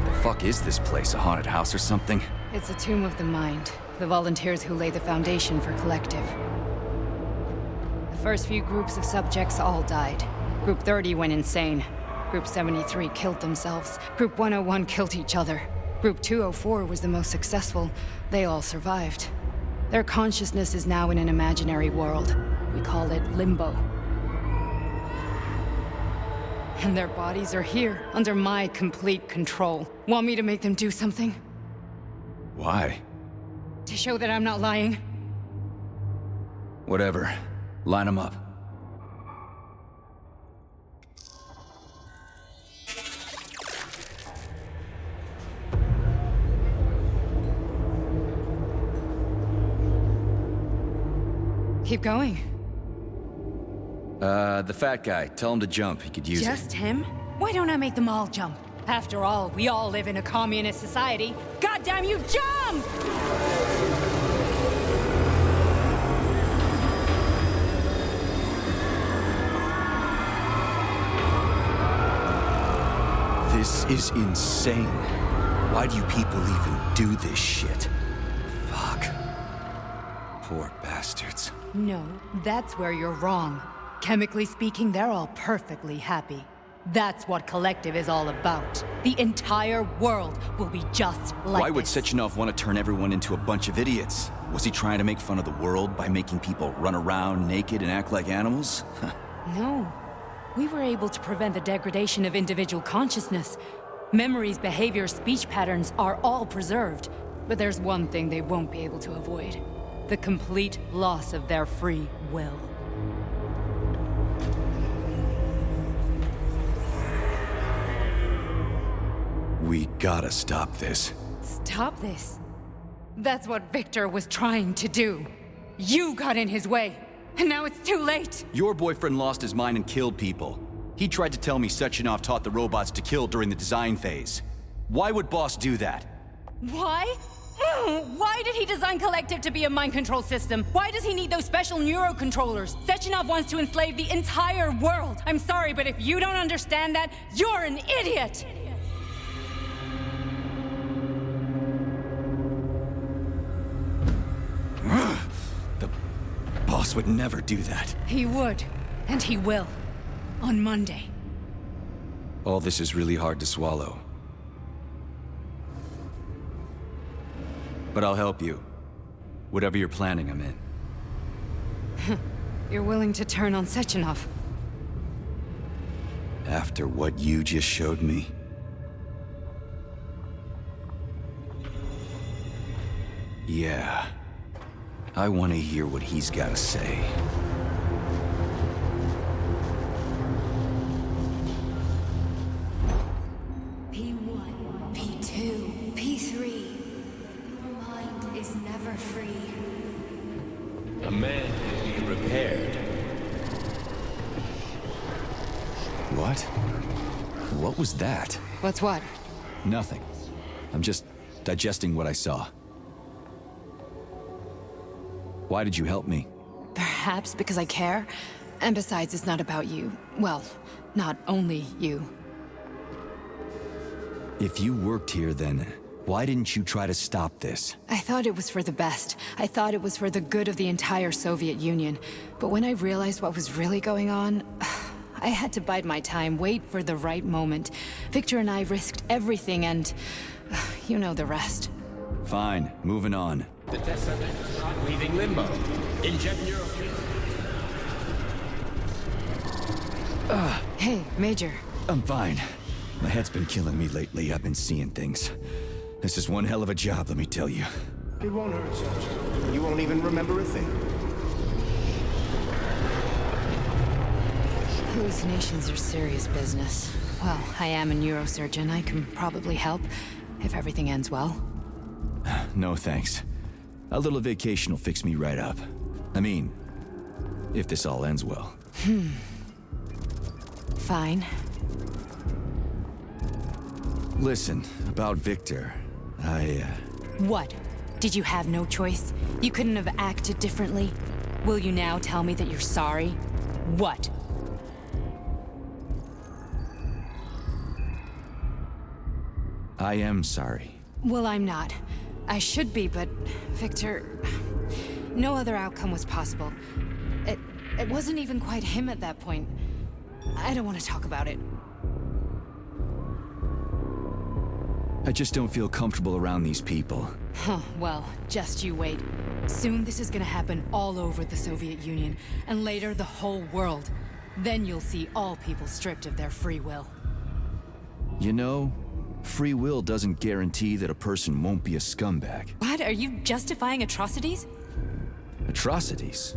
The fuck is this place? A haunted house or something? It's a tomb of the mind. The volunteers who lay the foundation for Collective. The first few groups of subjects all died. Group 30 went insane. Group 73 killed themselves. Group 101 killed each other. Group 204 was the most successful. They all survived. Their consciousness is now in an imaginary world. We call it Limbo. And their bodies are here, under my complete control. Want me to make them do something? Why? To show that I'm not lying? Whatever. Line them up. Keep going. The fat guy. Tell him to jump. He could use it. Just him? Why don't I make them all jump? After all, we all live in a communist society. Goddamn you, jump! This is insane. Why do you people even do this shit? Fuck. Poor bastards. No, that's where you're wrong. Chemically speaking, they're all perfectly happy. That's what Collective is all about. The entire world will be just like Why would this. Sechenov want to turn everyone into a bunch of idiots? Was he trying to make fun of the world by making people run around naked and act like animals? No. We were able to prevent the degradation of individual consciousness. Memories, behaviors, speech patterns are all preserved. But there's one thing they won't be able to avoid. The complete loss of their free will. We gotta stop this. Stop this. That's what Victor was trying to do. You got in his way, and now it's too late. Your boyfriend lost his mind and killed people. He tried to tell me Sechenov taught the robots to kill during the design phase. Why would Boss do that? Why? Why did he design Collective to be a mind control system? Why does he need those special neurocontrollers? Sechenov wants to enslave the entire world. I'm sorry, but if you don't understand that, you're an idiot! The Boss would never do that. He would, and he will. On Monday. All this is really hard to swallow. But I'll help you. Whatever you're planning, I'm in. You're willing to turn on Sechenov? After what you just showed me? Yeah. I want to hear what he's got to say. P1, P2, P3. Your mind is never free. A man can be repaired. What? What was that? What's what? Nothing. I'm just digesting what I saw. Why did you help me? Perhaps because I care. And besides, it's not about you. Well, not only you. If you worked here, then why didn't you try to stop this? I thought it was for the best. I thought it was for the good of the entire Soviet Union. But when I realized what was really going on, I had to bide my time, wait for the right moment. Victor and I risked everything and you know the rest. Fine, moving on. The test subject is not leaving limbo. Inject neurotreatment. Hey, Major. I'm fine. My head's been killing me lately. I've been seeing things. This is one hell of a job, let me tell you. It won't hurt, Sergeant. You won't even remember a thing. Hallucinations are serious business. Well, I am a neurosurgeon. I can probably help, if everything ends well. No thanks. A little vacation will fix me right up. I mean, if this all ends well. Fine. Listen, about Victor, What? Did you have no choice? You couldn't have acted differently? Will you now tell me that you're sorry? What? I am sorry. Well, I'm not. I should be, but Victor... No other outcome was possible. It wasn't even quite him at that point. I don't want to talk about it. I just don't feel comfortable around these people. Huh, well, just you wait. Soon this is gonna happen all over the Soviet Union, and later the whole world. Then you'll see all people stripped of their free will. You know, free will doesn't guarantee that a person won't be a scumbag. What? Are you justifying atrocities? Atrocities?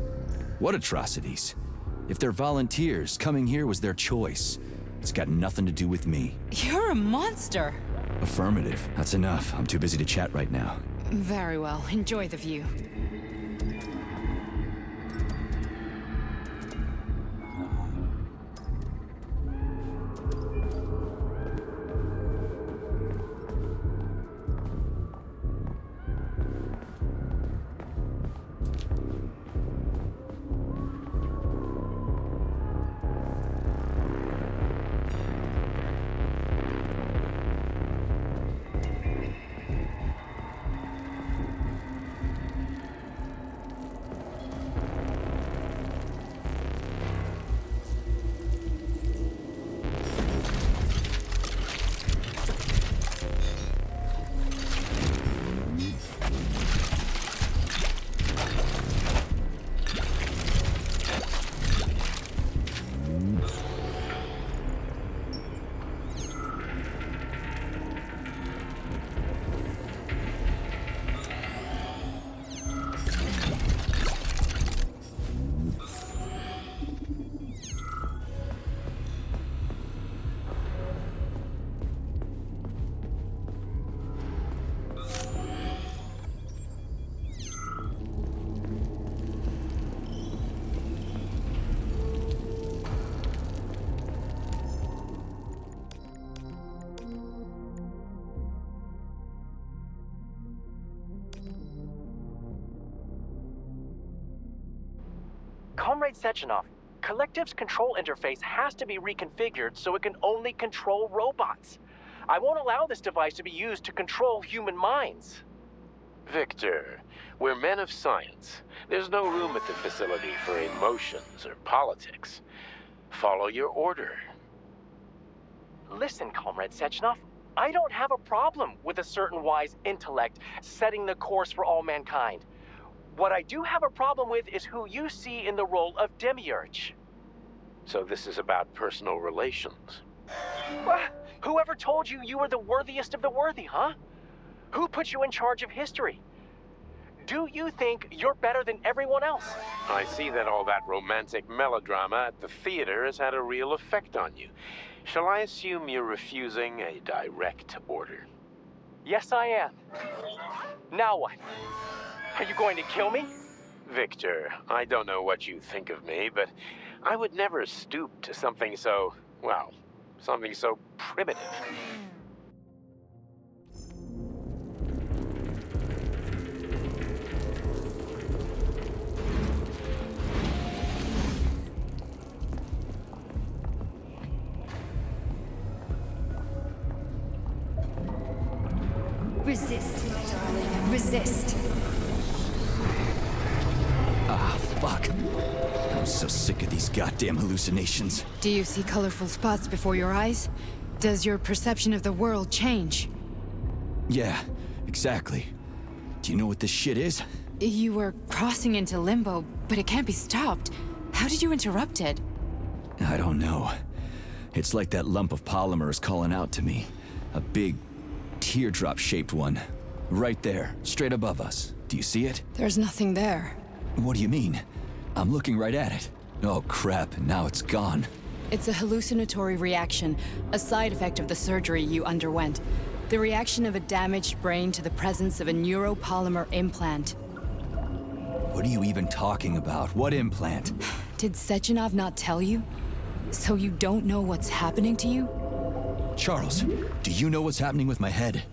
What atrocities? If they're volunteers, coming here was their choice. It's got nothing to do with me. You're a monster! Affirmative. That's enough. I'm too busy to chat right now. Very well. Enjoy the view. Comrade Sechenov, Collective's control interface has to be reconfigured so it can only control robots. I won't allow this device to be used to control human minds. Victor, we're men of science. There's no room at the facility for emotions or politics. Follow your order. Listen, Comrade Sechenov, I don't have a problem with a certain wise intellect setting the course for all mankind. What I do have a problem with is who you see in the role of Demiurge. So this is about personal relations. Well, whoever told you you were the worthiest of the worthy, huh? Who put you in charge of history? Do you think you're better than everyone else? I see that all that romantic melodrama at the theater has had a real effect on you. Shall I assume you're refusing a direct order? Yes, I am. Now what? Are you going to kill me? Victor, I don't know what you think of me, but I would never stoop to something so, well, something so primitive. Resist, my darling. Resist. Ah, fuck. I'm so sick of these goddamn hallucinations. Do you see colorful spots before your eyes? Does your perception of the world change? Yeah, exactly. Do you know what this shit is? You were crossing into limbo, but it can't be stopped. How did you interrupt it? I don't know. It's like that lump of polymer is calling out to me. A big, teardrop-shaped one. Right there, straight above us. Do you see it? There's nothing there. What do you mean? I'm looking right at it. Oh crap, now it's gone. It's a hallucinatory reaction, a side effect of the surgery you underwent. The reaction of a damaged brain to the presence of a neuropolymer implant. What are you even talking about? What implant? Did Sechenov not tell you? So you don't know what's happening to you? Charles, do you know what's happening with my head?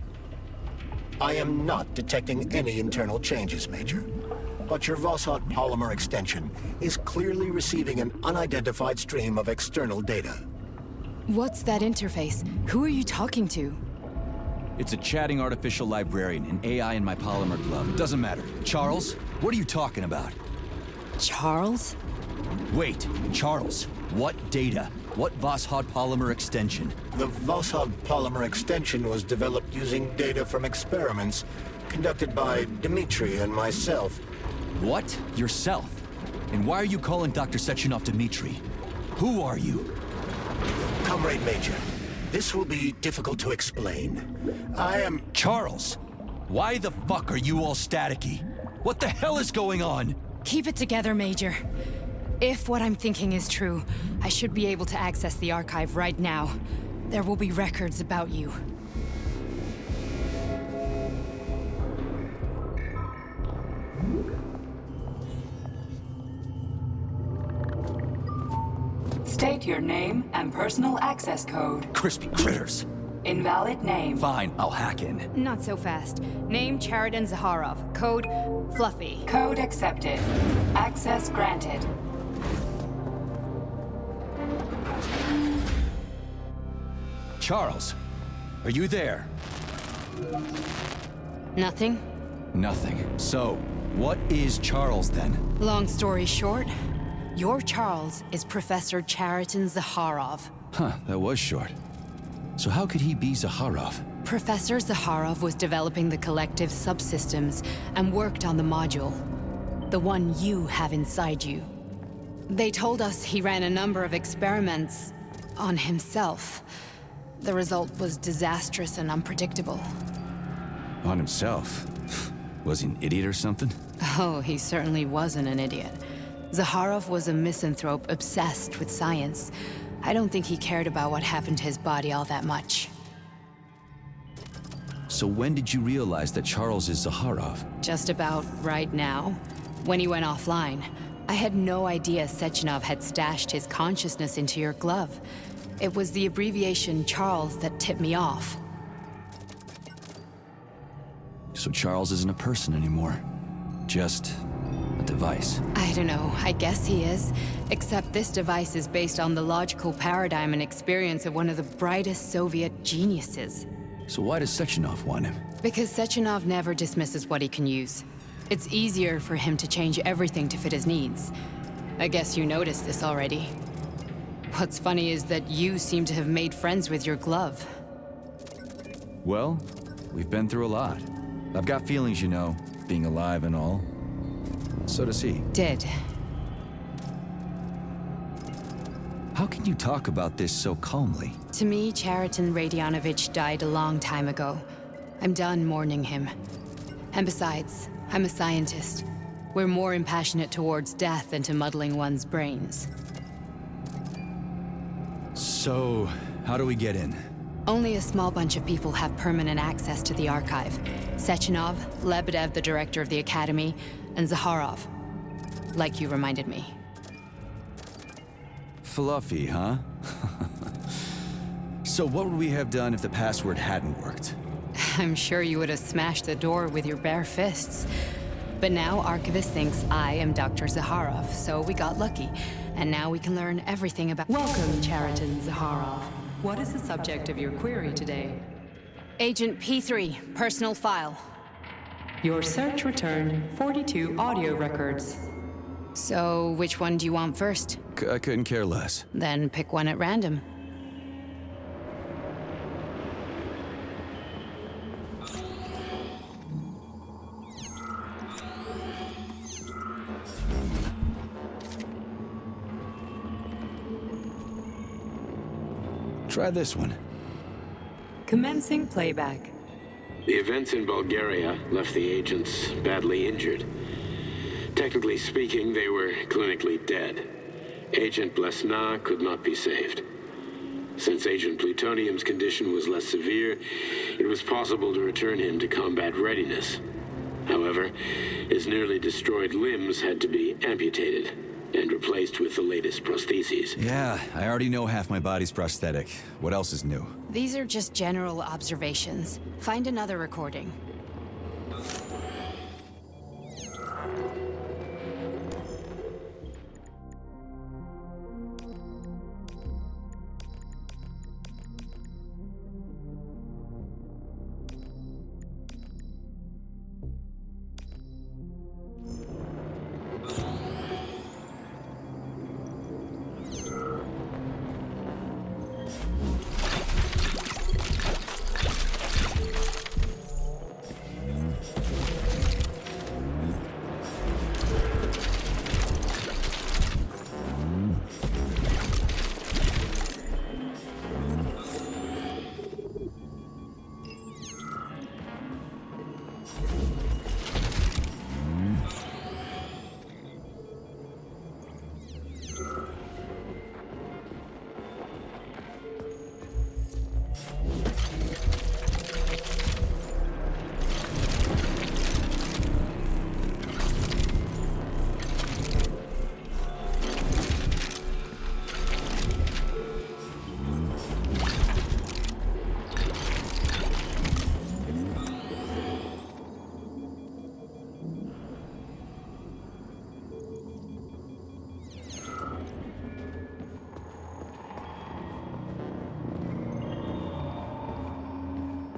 I am not detecting any internal changes, Major. But your Vossot polymer extension is clearly receiving an unidentified stream of external data. What's that interface? Who are you talking to? It's a chatting artificial librarian, an AI in my polymer glove. It doesn't matter. Charles, what are you talking about? Charles? Wait, Charles, what data? What Vossot polymer extension? The Vossot polymer extension was developed using data from experiments conducted by Dmitri and myself. What? Yourself? And why are you calling Dr. Sechenov Dmitri? Who are you? Comrade Major, this will be difficult to explain. I am... Charles! Why the fuck are you all staticky? What the hell is going on? Keep it together, Major. If what I'm thinking is true, I should be able to access the archive right now. There will be records about you. State your name and personal access code. Crispy critters. Invalid name. Fine, I'll hack in. Not so fast. Name Cheriton Zaharov. Code Fluffy. Code accepted. Access granted. Charles, are you there? Nothing? Nothing. So, what is Charles then? Long story short, your Charles is Professor Cheriton Zaharov. Huh, that was short. So how could he be Zaharov? Professor Zaharov was developing the collective subsystems and worked on the module. The one you have inside you. They told us he ran a number of experiments on himself. The result was disastrous and unpredictable. On himself? Was he an idiot or something? Oh, he certainly wasn't an idiot. Zaharov was a misanthrope obsessed with science. I don't think he cared about what happened to his body all that much. So when did you realize that Charles is Zaharov? Just about right now. When he went offline. I had no idea Sechenov had stashed his consciousness into your glove. It was the abbreviation Charles that tipped me off. So Charles isn't a person anymore. Just a device. I don't know, I guess he is. Except this device is based on the logical paradigm and experience of one of the brightest Soviet geniuses. So why does Sechenov want him? Because Sechenov never dismisses what he can use. It's easier for him to change everything to fit his needs. I guess you noticed this already. What's funny is that you seem to have made friends with your glove. Well, we've been through a lot. I've got feelings, you know, being alive and all. So does he. Did. How can you talk about this so calmly? To me, Chariton Radionovich died a long time ago. I'm done mourning him. And besides, I'm a scientist. We're more impassionate towards death than to muddling one's brains. So, how do we get in? Only a small bunch of people have permanent access to the archive. Sechenov, Lebedev, the director of the Academy, and Zakharov. Like you reminded me. Fluffy, huh? So what would we have done if the password hadn't worked? I'm sure you would have smashed the door with your bare fists. But now Archivist thinks I am Dr. Zakharov, so we got lucky. And now we can learn everything about— Welcome, Chariton Zakharov. What is the subject of your query today? Agent P3, personal file. Your search returned 42 audio records. So, which one do you want first? I couldn't care less. Then pick one at random. Try this one. Commencing playback. The events in Bulgaria left the agents badly injured. Technically speaking, they were clinically dead. Agent Blesna could not be saved. Since Agent Plutonium's condition was less severe, it was possible to return him to combat readiness. However, his nearly destroyed limbs had to be amputated and replaced with the latest prostheses. Yeah, I already know half my body's prosthetic. What else is new? These are just general observations. Find another recording.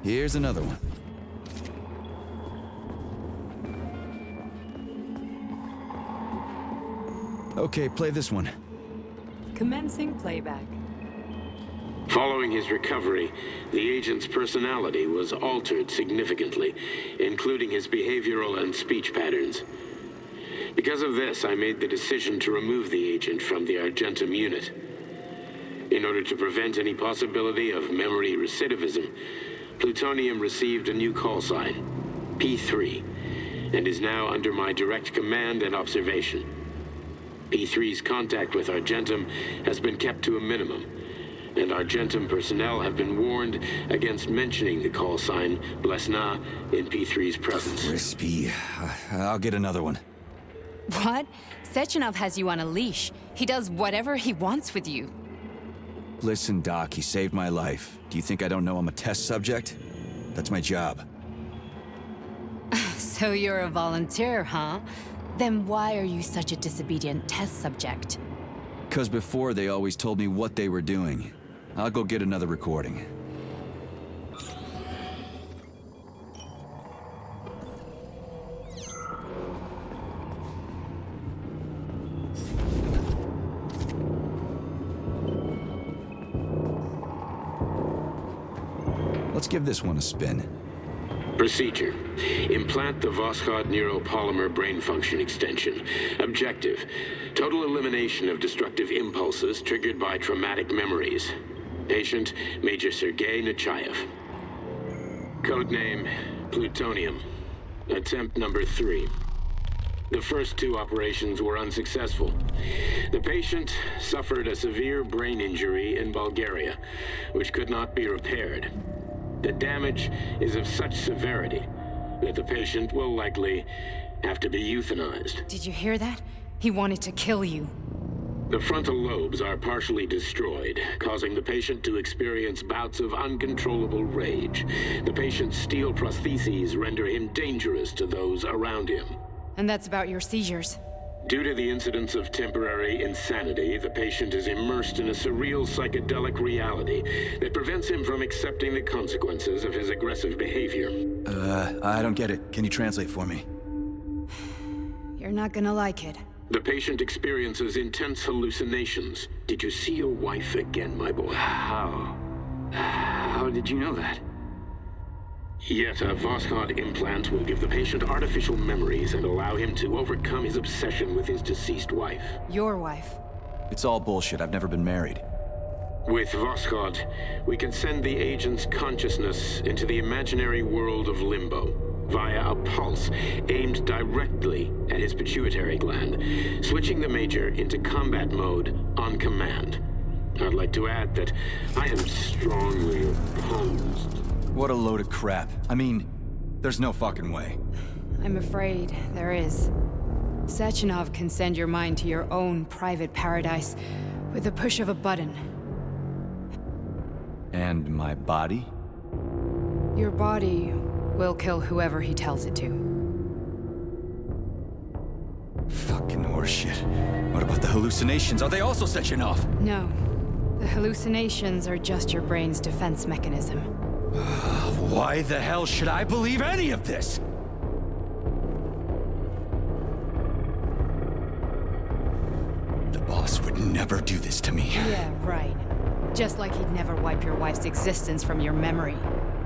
Here's another one. Okay, play this one. Commencing playback. Following his recovery, the agent's personality was altered significantly, including his behavioral and speech patterns. Because of this, I made the decision to remove the agent from the Argentum unit. In order to prevent any possibility of memory recidivism, Plutonium received a new call sign, P3, and is now under my direct command and observation. P3's contact with Argentum has been kept to a minimum, and Argentum personnel have been warned against mentioning the call sign Blesna in P3's presence. Crispy. I'll get another one. What? Sechenov has you on a leash. He does whatever he wants with you. Listen, Doc, he saved my life. Do you think I don't know I'm a test subject? That's my job. So you're a volunteer, huh? Then why are you such a disobedient test subject? 'Cause before they always told me what they were doing. I'll go get another recording. Let's give this one a spin. Procedure. Implant the Voskhod neuropolymer brain function extension. Objective. Total elimination of destructive impulses triggered by traumatic memories. Patient, Major Sergei Nechayev. Codename, Plutonium. Attempt number 3. The first 2 operations were unsuccessful. The patient suffered a severe brain injury in Bulgaria, which could not be repaired. The damage is of such severity that the patient will likely have to be euthanized. Did you hear that? He wanted to kill you. The frontal lobes are partially destroyed, causing the patient to experience bouts of uncontrollable rage. The patient's steel prostheses render him dangerous to those around him. And that's about your seizures. Due to the incidence of temporary insanity, the patient is immersed in a surreal psychedelic reality that prevents him from accepting the consequences of his aggressive behavior. I don't get it. Can you translate for me? You're not gonna like it. The patient experiences intense hallucinations. Did you see your wife again, my boy? How did you know that? Yet a Voskhod implant will give the patient artificial memories and allow him to overcome his obsession with his deceased wife. Your wife. It's all bullshit. I've never been married. With Voskhod, we can send the agent's consciousness into the imaginary world of limbo via a pulse aimed directly at his pituitary gland, switching the Major into combat mode on command. I'd like to add that I am strongly opposed. What a load of crap. I mean, there's no fucking way. I'm afraid there is. Sechenov can send your mind to your own private paradise with the push of a button. And my body? Your body will kill whoever he tells it to. Fucking horseshit. What about the hallucinations? Are they also Sechenov? No. The hallucinations are just your brain's defense mechanism. Why the hell should I believe any of this? The boss would never do this to me. Yeah, right. Just like he'd never wipe your wife's existence from your memory.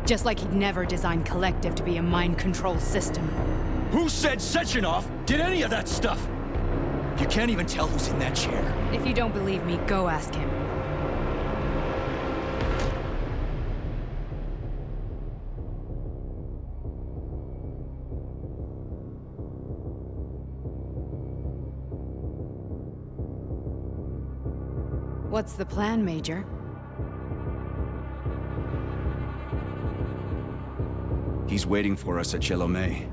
Just like he'd never design Collective to be a mind control system. Who said Sechenov did any of that stuff? You can't even tell who's in that chair. If you don't believe me, go ask him. What's the plan, Major? He's waiting for us at Chelomey.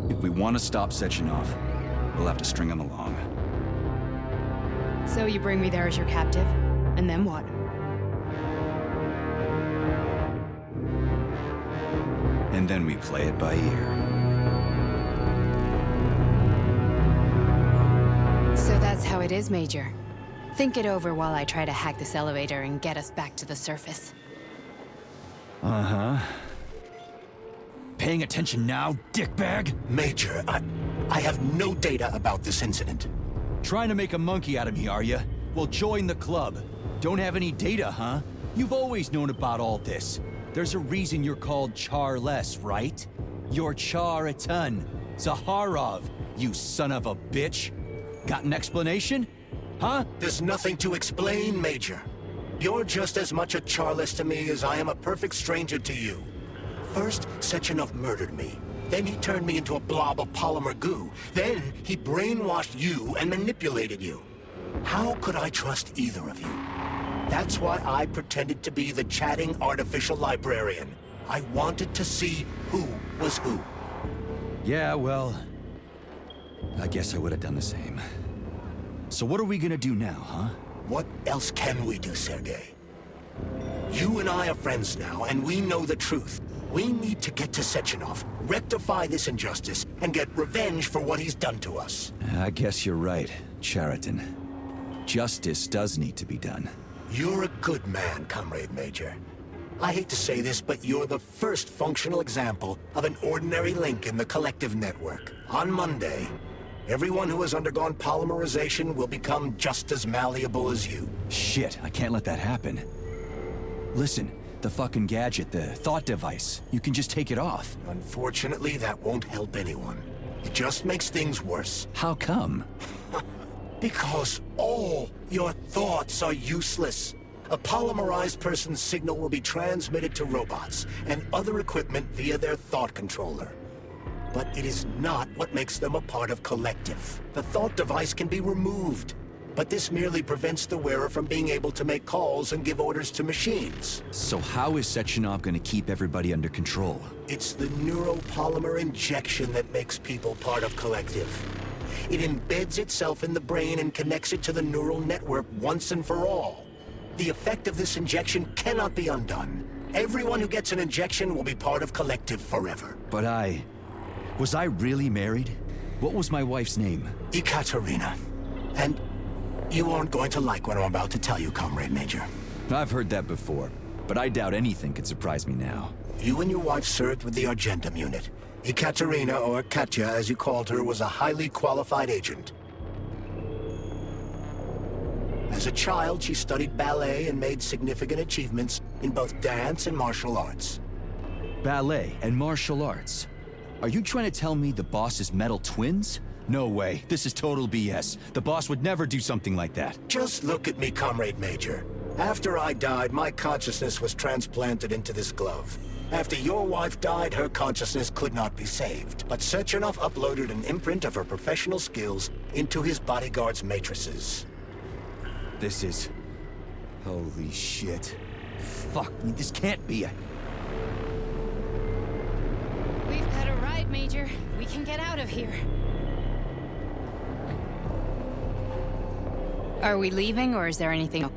If we want to stop Sechenov, we'll have to string him along. So you bring me there as your captive, and then what? And then we play it by ear. So that's how it is, Major. Think it over while I try to hack this elevator and get us back to the surface. Uh-huh. Paying attention now, dickbag? Major, I have no data about this incident. Trying to make a monkey out of me, are you? Well, join the club. Don't have any data, huh? You've always known about all this. There's a reason you're called Charless, right? You're Char a ton. Zaharov, you son of a bitch. Got an explanation? Huh? There's nothing to explain, Major. You're just as much a Charless to me as I am a perfect stranger to you. First, Sechenov murdered me. Then he turned me into a blob of polymer goo. Then he brainwashed you and manipulated you. How could I trust either of you? That's why I pretended to be the chatting artificial librarian. I wanted to see who was who. Yeah, well, I guess I would have done the same. So what are we gonna do now, huh? What else can we do, Sergei? You and I are friends now, and we know the truth. We need to get to Sechenov, rectify this injustice, and get revenge for what he's done to us. I guess you're right, Chariton. Justice does need to be done. You're a good man, Comrade Major. I hate to say this, but you're the first functional example of an ordinary link in the collective network. On Monday, everyone who has undergone polymerization will become just as malleable as you. Shit, I can't let that happen. Listen, the fucking gadget, the thought device, you can just take it off. Unfortunately, that won't help anyone. It just makes things worse. How come? Because all your thoughts are useless. A polymerized person's signal will be transmitted to robots and other equipment via their thought controller. But it is not what makes them a part of Collective. The thought device can be removed, but this merely prevents the wearer from being able to make calls and give orders to machines. So how is Sechenov gonna keep everybody under control? It's the neuropolymer injection that makes people part of Collective. It embeds itself in the brain and connects it to the neural network once and for all. The effect of this injection cannot be undone. Everyone who gets an injection will be part of Collective forever. But was I really married? What was my wife's name? Ekaterina. And you aren't going to like what I'm about to tell you, Comrade Major. I've heard that before, but I doubt anything could surprise me now. You and your wife served with the Argentum unit. Ekaterina, or Katya as you called her, was a highly qualified agent. As a child, she studied ballet and made significant achievements in both dance and martial arts. Ballet and martial arts? Are you trying to tell me the boss is metal twins? No way. This is total BS. The boss would never do something like that. Just look at me, Comrade Major. After I died, my consciousness was transplanted into this glove. After your wife died, her consciousness could not be saved. But Sechenov uploaded an imprint of her professional skills into his bodyguard's matrices. This is... holy shit. Fuck me, this can't be a... We've got a ride, Major. We can get out of here. Are we leaving, or is there anything else?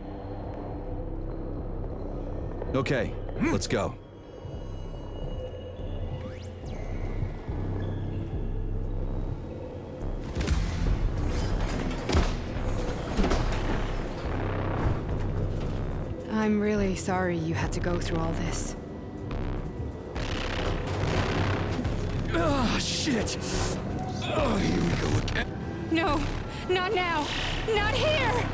Okay, let's go. I'm really sorry you had to go through all this. Ah, shit! Oh, here we go again. No, not now! Not here!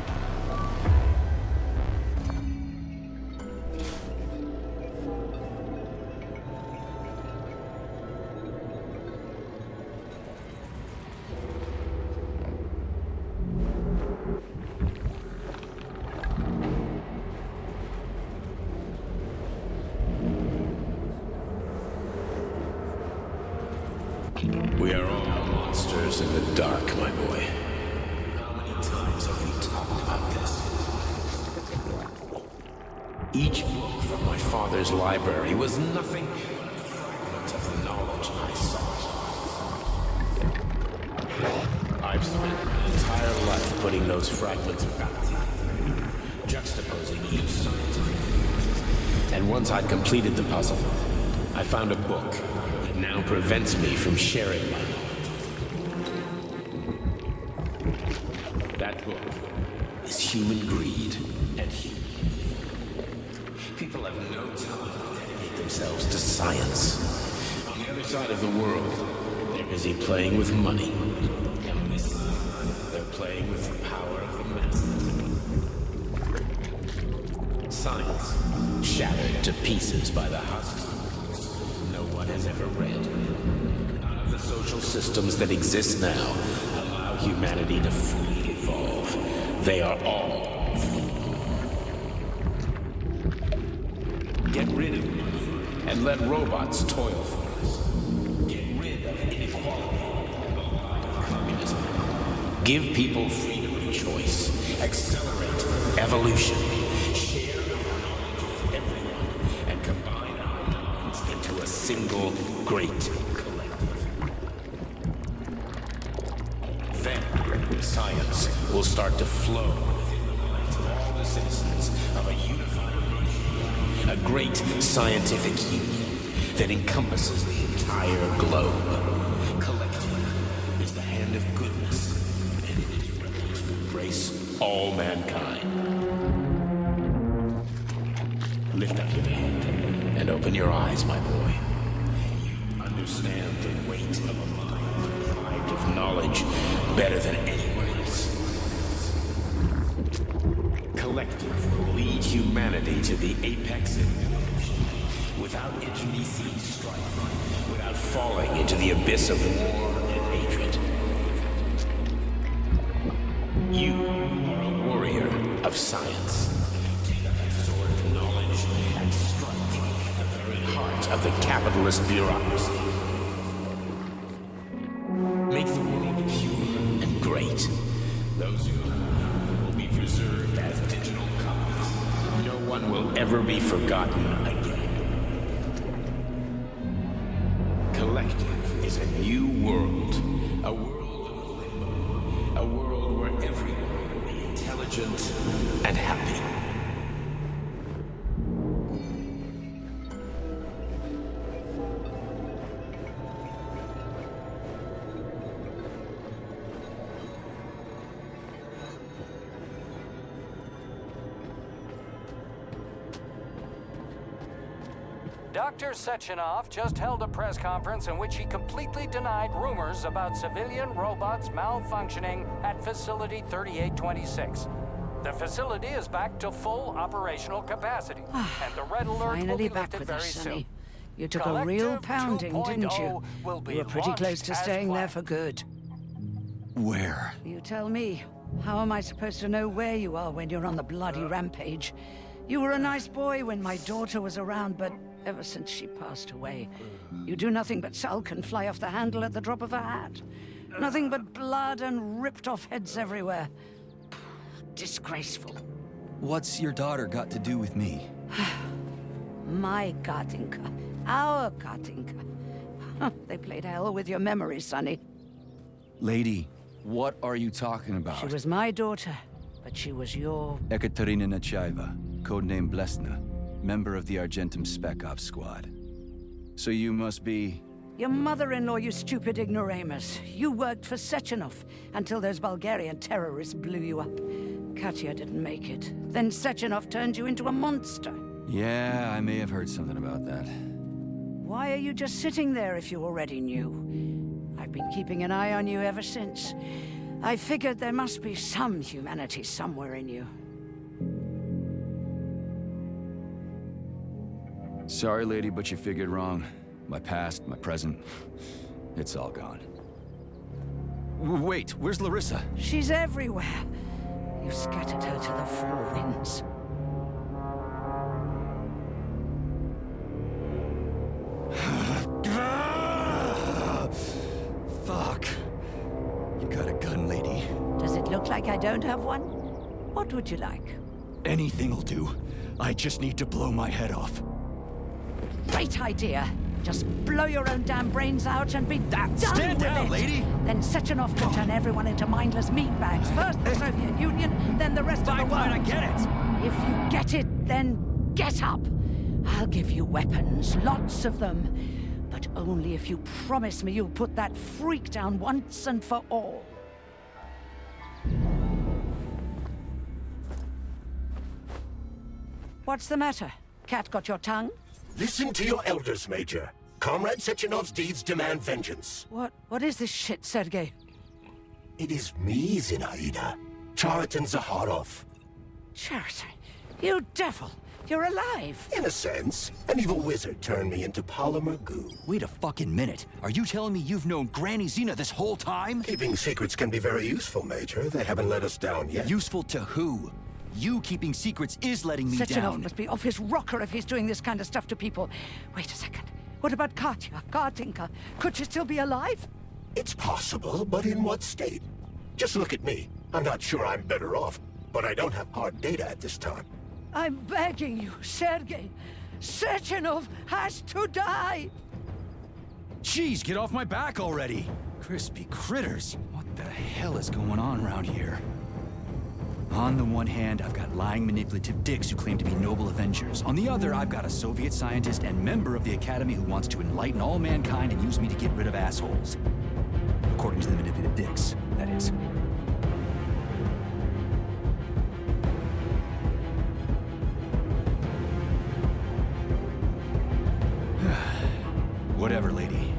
We are all monsters in the dark, my boy. How many times have we talked about this? Each book from my father's library was nothing but a fragment of the knowledge I sought. I've spent my entire life putting those fragments back together, juxtaposing each scientific theory. And once I'd completed the puzzle, I found a book that now prevents me from sharing my knowledge. That book is Human Greed and Human. People have no time to dedicate themselves to science. On the other side of the world, they're busy playing with money. And on this side, they're playing with the power of the masses. Science shattered to pieces by the husks no one has ever read. None of the social systems that exist now allow humanity to fully evolve. They are all flawed. Get rid of money and let robots toil for us. Get rid of inequality and the lie of communism. Give people freedom of choice. Accelerate evolution. Share our knowledge with everyone and combine our minds into a single great collective. Then science will start to flow within the minds of all the citizens of a unified nation. A great scientific union that encompasses the entire globe. Collective is the hand of goodness, and it is ready to embrace all mankind. Lift up your head and open your eyes, my boy. You understand the weight of a mind deprived of knowledge better than anyone else. Collective will lead humanity to the apex of evolution, without internecine strife, without falling into the abyss of war and hatred. You are a warrior of science. Take up a sword of knowledge and strike the very heart of the capitalist bureaucracy. Make the world pure and great. Those who will be preserved as digital copies. No one will ever be forgotten again. Collective is a new world. A world of limbo. A world where everyone will be intelligent and happy. Dr. Sechenov just held a press conference in which he completely denied rumors about civilian robots malfunctioning at Facility 3826. The facility is back to full operational capacity, and the red alert will be back lifted with very us, soon. Sonny. You took a real pounding, didn't you? You were pretty close to staying there for good. Where? You tell me. How am I supposed to know where you are when you're on the bloody rampage? You were a nice boy when my daughter was around, but ever since she passed away, you do nothing but sulk and fly off the handle at the drop of a hat. Nothing but blood and ripped off heads everywhere. Disgraceful. What's your daughter got to do with me? My Katinka. Our Katinka. They played hell with your memory, Sonny. Lady, what are you talking about? She was my daughter, but she was your... Ekaterina Nechaeva, codename Blesna, member of the Argentum Spec Ops squad. So you must be... Your mother-in-law, you stupid ignoramus. You worked for Sechenov until those Bulgarian terrorists blew you up. Katya didn't make it. Then Sechenov turned you into a monster. Yeah, I may have heard something about that. Why are you just sitting there if you already knew? I've been keeping an eye on you ever since. I figured there must be some humanity somewhere in you. Sorry, lady, but you figured wrong. My past, my present, it's all gone. Wait, where's Larissa? She's everywhere. You scattered her to the four winds. Fuck. You got a gun, lady. Does it look like I don't have one? What would you like? Anything'll do. I just need to blow my head off. Great idea. Just blow your own damn brains out and be done Stand with down, it. lady! Then Sechenov can turn everyone into mindless meatbags. First the Soviet Union, then the rest of the world. Fine, I get it! If you get it, then get up. I'll give you weapons, lots of them. But only if you promise me you'll put that freak down once and for all. What's the matter? Cat got your tongue? Listen to your elders, Major. Comrade Sechenov's deeds demand vengeance. What is this shit, Sergei? It is me, Zinaida. Chariton Zaharov. Chariton? You devil! You're alive! In a sense. An evil wizard turned me into polymer goo. Wait a fucking minute. Are you telling me you've known Granny Zena this whole time? Keeping secrets can be very useful, Major. They haven't let us down yet. Useful to who? You keeping secrets is letting me Sechenov down. must be off his rocker if he's doing this kind of stuff to people. Wait a second. What about Katya, Katinka? Could she still be alive? It's possible, but in what state? Just look at me. I'm not sure I'm better off, but I don't have hard data at this time. I'm begging you, Sergei. Sechenov has to die! Jeez, get off my back already! Crispy critters. What the hell is going on around here? On the one hand, I've got lying, manipulative dicks who claim to be noble avengers. On the other, I've got a Soviet scientist and member of the Academy who wants to enlighten all mankind and use me to get rid of assholes. According to the manipulative dicks, that is. Whatever, lady.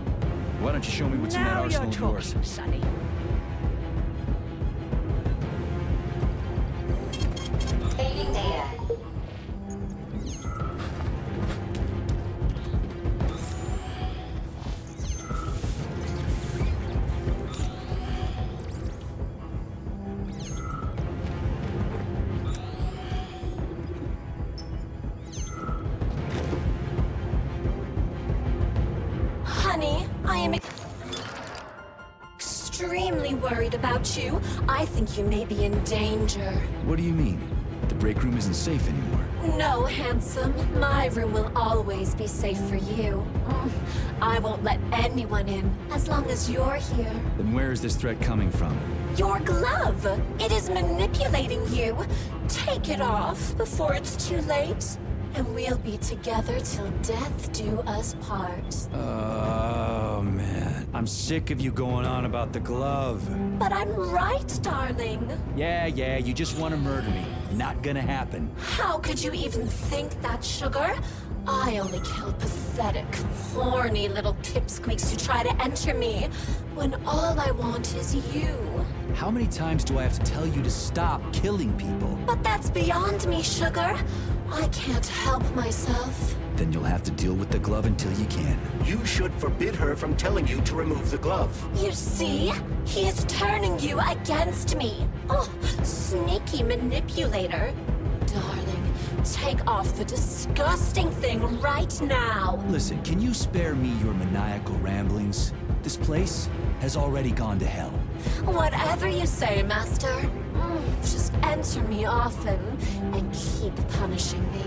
Why don't you show me what's in that arsenal of yours? Now you're talking, Sonny. Saving data. Honey, I am extremely worried about you. I think you may be in danger. What do you mean? The break room isn't safe anymore. No, handsome. My room will always be safe for you. I won't let anyone in as long as you're here. Then where is this threat coming from? Your glove! It is manipulating you. Take it off before it's too late, and we'll be together till death do us part. Oh, man. I'm sick of you going on about the glove. But I'm right, darling. Yeah, you just want to murder me. Not gonna happen. How could you even think that, sugar? I only kill pathetic, horny little pipsqueaks who try to enter me, when all I want is you. How many times do I have to tell you to stop killing people? But that's beyond me, sugar. I can't help myself. Then you'll have to deal with the glove until you can. You should forbid her from telling you to remove the glove. You see? He is turning you against me. Oh, sneaky manipulator. Darling, take off the disgusting thing right now. Listen, can you spare me your maniacal ramblings? This place has already gone to hell. Whatever you say, Master. Just enter me often and keep punishing me.